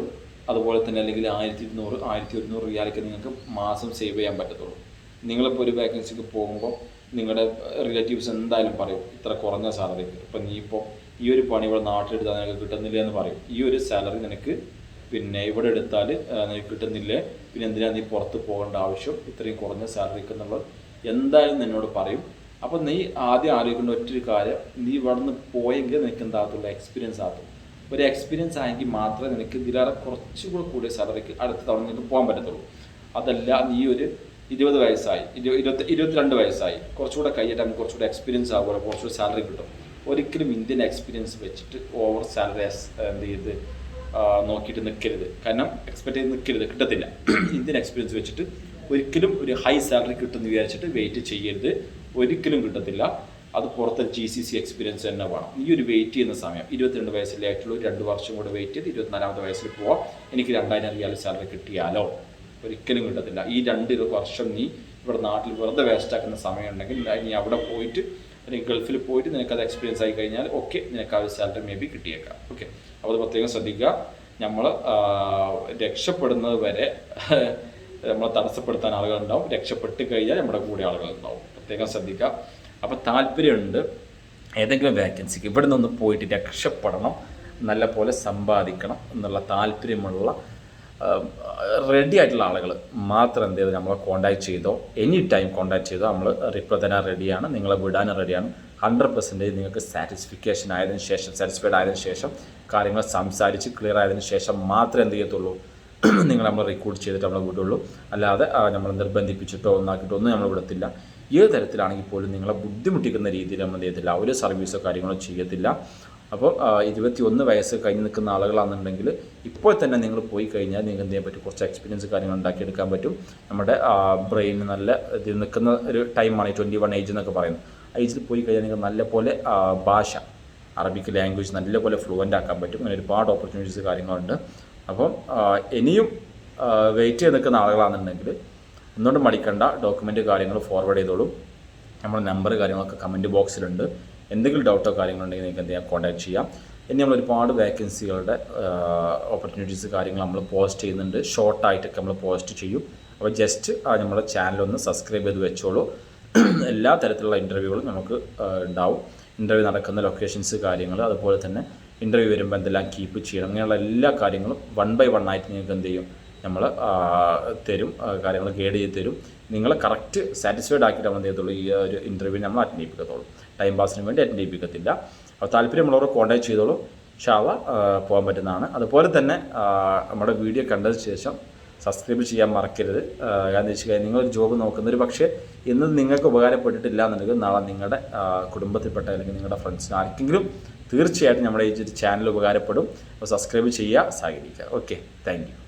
അതുപോലെ തന്നെ അല്ലെങ്കിൽ 1200 1100 റിയാലൊക്കെ നിങ്ങൾക്ക് മാസം സേവ് ചെയ്യാൻ പറ്റത്തുള്ളൂ. നിങ്ങളിപ്പോൾ ഒരു വാക്കൻസിക്ക് പോകുമ്പോൾ നിങ്ങളുടെ റിലേറ്റീവ്സ് എന്തായാലും പറയും ഇത്ര കുറഞ്ഞ സാലറിക്ക്. ഇപ്പം നീ ഇപ്പോൾ ഈ ഒരു പണി ഇവിടെ നാട്ടിലെടുത്താൽ നിനക്ക് കിട്ടുന്നില്ല എന്ന് പറയും. ഈ ഒരു സാലറി നിനക്ക് പിന്നെ ഇവിടെ എടുത്താൽ നിനക്ക് കിട്ടുന്നില്ലേ, പിന്നെ എന്തിനാണ് നീ പുറത്ത് പോകേണ്ട ആവശ്യം ഇത്രയും കുറഞ്ഞ സാലറിക്ക് എന്നുള്ളത് എന്തായാലും നിന്നോട് പറയും. അപ്പോൾ നീ ആദ്യം ആലോചിക്കേണ്ട ഒറ്റൊരു കാര്യം, നീ ഇവിടെ നിന്ന് പോയെങ്കിൽ നിനക്ക് എന്താകത്തുള്ളൂ, എക്സ്പീരിയൻസ് ആകത്തുള്ളൂ. ഒരു എക്സ്പീരിയൻസ് ആയെങ്കിൽ മാത്രമേ നിനക്ക് ഇതിലേറെ കുറച്ചുകൂടെ കൂടിയ സാലറിക്ക് അടുത്ത തവണ നിനക്ക് പോകാൻ പറ്റത്തുള്ളൂ. അതല്ല നീ ഒരു 20 വയസ്സായി 22 വയസ്സായി കുറച്ചുകൂടെ കഴിഞ്ഞിട്ട് നമുക്ക് കുറച്ചുകൂടെ എക്സ്പീരിയൻസ് ആകുമ്പോൾ കുറച്ചുകൂടെ സാലറി കിട്ടും. ഒരിക്കലും ഇന്ത്യൻ എക്സ്പീരിയൻസ് വെച്ചിട്ട് ഓവർ സാലറി എന്ത് ചെയ്ത് നോക്കിയിട്ട് നിൽക്കരുത്. കാരണം എക്സ്പെക്ട് ചെയ്ത് നിൽക്കരുത്, കിട്ടത്തില്ല. ഇന്ത്യൻ എക്സ്പീരിയൻസ് വെച്ചിട്ട് ഒരിക്കലും ഒരു ഹൈ സാലറി കിട്ടുമെന്ന് വിചാരിച്ചിട്ട് വെയിറ്റ് ചെയ്യരുത്, ഒരിക്കലും കിട്ടത്തില്ല. അത് പുറത്തെ GCC എക്സ്പീരിയൻസ് തന്നെ വേണം. ഈ ഒരു വെയിറ്റ് ചെയ്യുന്ന സമയം 22 വയസ്സിലെ ആയിട്ടുള്ള 2 വർഷം കൂടെ വെയിറ്റ് ചെയ്ത് 24ാമത്തെ വയസ്സിൽ പോവാം, എനിക്ക് 2000 റിയാൽ സാലറി കിട്ടിയാലോ, ഒരിക്കലും കിട്ടത്തില്ല. ഈ 2 വർഷം നീ ഇവിടെ നാട്ടിൽ വെറുതെ വേസ്റ്റാക്കുന്ന സമയം ഉണ്ടെങ്കിൽ നീ അവിടെ പോയിട്ട് അല്ലെങ്കിൽ ഗൾഫിൽ പോയിട്ട് നിനക്കത് എക്സ്പീരിയൻസ് ആയി കഴിഞ്ഞാൽ ഓക്കെ, നിനക്ക് ആ ഒരു സാലറി മേ ബി കിട്ടിയേക്കാം. ഓക്കെ, അപ്പോൾ അത് പ്രത്യേകം ശ്രദ്ധിക്കുക. നമ്മൾ രക്ഷപ്പെടുന്നത് വരെ നമ്മളെ തടസ്സപ്പെടുത്താൻ ആളുകളുണ്ടാവും, രക്ഷപ്പെട്ട് കഴിഞ്ഞാൽ നമ്മുടെ കൂടെ ആളുകളുണ്ടാവും. പ്രത്യേകം ശ്രദ്ധിക്കുക. അപ്പോൾ താല്പര്യമുണ്ട് ഏതെങ്കിലും വേക്കൻസിക്ക് ഇവിടെ നിന്ന് പോയിട്ട് രക്ഷപ്പെടണം, നല്ല പോലെ സമ്പാദിക്കണം എന്നുള്ള താല്പര്യമുള്ള റെഡി ആയിട്ടുള്ള ആളുകൾ മാത്രം എന്ത് ചെയ്ത് നമ്മളെ കോൺടാക്ട് ചെയ്തോ, എനി ടൈം കോൺടാക്ട് ചെയ്തോ. നമ്മൾ റിപ്ലൈ തരാൻ റെഡിയാണ്, നിങ്ങളെ വിടാനും റെഡിയാണ്. 100% നിങ്ങൾക്ക് സാറ്റിസ്ഫൈഡ് ആയതിനു ശേഷം കാര്യങ്ങൾ സംസാരിച്ച് ക്ലിയർ ആയതിനു ശേഷം മാത്രമേ എന്ത് ചെയ്യത്തുള്ളൂ, നിങ്ങൾ നമ്മൾ റിക്രൂട്ട് ചെയ്തിട്ട് നമ്മളെ വിടുള്ളൂ. അല്ലാതെ നമ്മൾ നിർബന്ധിപ്പിച്ചിട്ടോ ഒന്നാക്കിയിട്ടോ ഒന്നും നമ്മൾ വിടത്തില്ല. ഏത് തരത്തിലാണെങ്കിൽ പോലും നിങ്ങളെ ബുദ്ധിമുട്ടിക്കുന്ന രീതിയിൽ നമ്മൾ എന്ത് ചെയ്യത്തില്ല, ഒരു സർവീസോ കാര്യങ്ങളോ ചെയ്യത്തില്ല. അപ്പോൾ 21 വയസ്സ് കഴിഞ്ഞ് നിൽക്കുന്ന ആളുകളാണെന്നുണ്ടെങ്കിൽ ഇപ്പോൾ തന്നെ നിങ്ങൾ പോയി കഴിഞ്ഞാൽ നിങ്ങൾക്ക് എന്ത് ചെയ്യാൻ പറ്റും, കുറച്ച് എക്സ്പീരിയൻസ് കാര്യങ്ങൾ ഉണ്ടാക്കിയെടുക്കാൻ പറ്റും. നമ്മുടെ ബ്രെയിൻ നല്ല ഇതിൽ നിൽക്കുന്ന ഒരു ടൈമാണ് 21 ഏജ് എന്നൊക്കെ പറയുന്നത്. ആ ഏജിൽ പോയി കഴിഞ്ഞാൽ നിങ്ങൾക്ക് നല്ല പോലെ ഭാഷ, അറബിക് ലാംഗ്വേജ് നല്ല പോലെ ഫ്ലുവൻ്റ് ആക്കാൻ പറ്റും. അങ്ങനെ ഒരുപാട് ഓപ്പർച്യൂണിറ്റീസ് കാര്യങ്ങളുണ്ട്. അപ്പം ഇനിയും വെയിറ്റ് ചെയ്ത് നിൽക്കുന്ന ആളുകളാണെന്നുണ്ടെങ്കിൽ ഒന്നുകൊണ്ട് മടിക്കണ്ട, ഡോക്യുമെൻ്റ് കാര്യങ്ങൾ ഫോർവേഡ് ചെയ്തോളും. നമ്മുടെ നമ്പർ കാര്യങ്ങളൊക്കെ കമൻറ്റ് ബോക്സിലുണ്ട്. എന്തെങ്കിലും ഡൗട്ടോ കാര്യങ്ങളുണ്ടെങ്കിൽ നിങ്ങൾക്ക് എന്ത് ചെയ്യാം, കോൺടാക്ട് ചെയ്യാം. ഇനി നമ്മൾ ഒരുപാട് വേക്കൻസികളുടെ ഓപ്പർച്യൂണിറ്റീസ് കാര്യങ്ങൾ നമ്മൾ പോസ്റ്റ് ചെയ്യുന്നുണ്ട്, ഷോർട്ടായിട്ടൊക്കെ നമ്മൾ പോസ്റ്റ് ചെയ്യും. അപ്പോൾ ജസ്റ്റ് നമ്മുടെ ചാനലൊന്ന് സബ്സ്ക്രൈബ് ചെയ്ത് വെച്ചോളൂ. എല്ലാ തരത്തിലുള്ള ഇൻ്റർവ്യൂകളും നമുക്ക് ഉണ്ടാവും. ഇൻ്റർവ്യൂ നടക്കുന്ന ലൊക്കേഷൻസ് കാര്യങ്ങൾ, അതുപോലെ തന്നെ ഇൻ്റർവ്യൂ വരുമ്പോൾ എന്തെല്ലാം കീപ്പ് ചെയ്യണം, അങ്ങനെയുള്ള എല്ലാ കാര്യങ്ങളും 1 by 1 ആയിട്ട് നിങ്ങൾക്ക് എന്ത് ചെയ്യും, നമ്മൾ തരും, കാര്യങ്ങൾ ഗൈഡ് ചെയ്ത് തരും. നിങ്ങളെ കറക്റ്റ് സാറ്റിസ്ഫൈഡ് ആക്കിയിട്ട് നമ്മൾ എന്ത് ചെയ്യത്തുള്ളൂ, ഈ ഒരു ഇൻ്റർവ്യൂ നമ്മൾ അറ്റൻഡ് ചെയ്യിപ്പിക്കത്തുള്ളൂ. ടൈം പാസിന് വേണ്ടി അറ്റൻഡ് ചെയ്യിപ്പിക്കത്തില്ല. അപ്പോൾ താല്പര്യമുള്ളവർ കോൺടാക്ട് ചെയ്തോളൂ, ഇൻഷാ അല്ലാഹ് പോകാൻ പറ്റുന്നതാണ്. അതുപോലെ തന്നെ നമ്മുടെ വീഡിയോ കണ്ടതിന് ശേഷം സബ്സ്ക്രൈബ് ചെയ്യാൻ മറക്കരുത്. കാരണം വെച്ച് കഴിഞ്ഞാൽ നിങ്ങളൊരു ജോബ് നോക്കുന്നൊരു പക്ഷേ ഇന്ന് നിങ്ങൾക്ക് ഉപകാരപ്പെട്ടിട്ടില്ല എന്നുണ്ടെങ്കിൽ നാളെ നിങ്ങളുടെ കുടുംബത്തിൽപ്പെട്ട അല്ലെങ്കിൽ നിങ്ങളുടെ ഫ്രണ്ട്സിന് ആർക്കെങ്കിലും തീർച്ചയായിട്ടും നമ്മുടെ ഈ ചാനൽ ഉപകാരപ്പെടും. അപ്പോൾ സബ്സ്ക്രൈബ് ചെയ്യുക, സഹകരിക്കുക. Okay, thank you.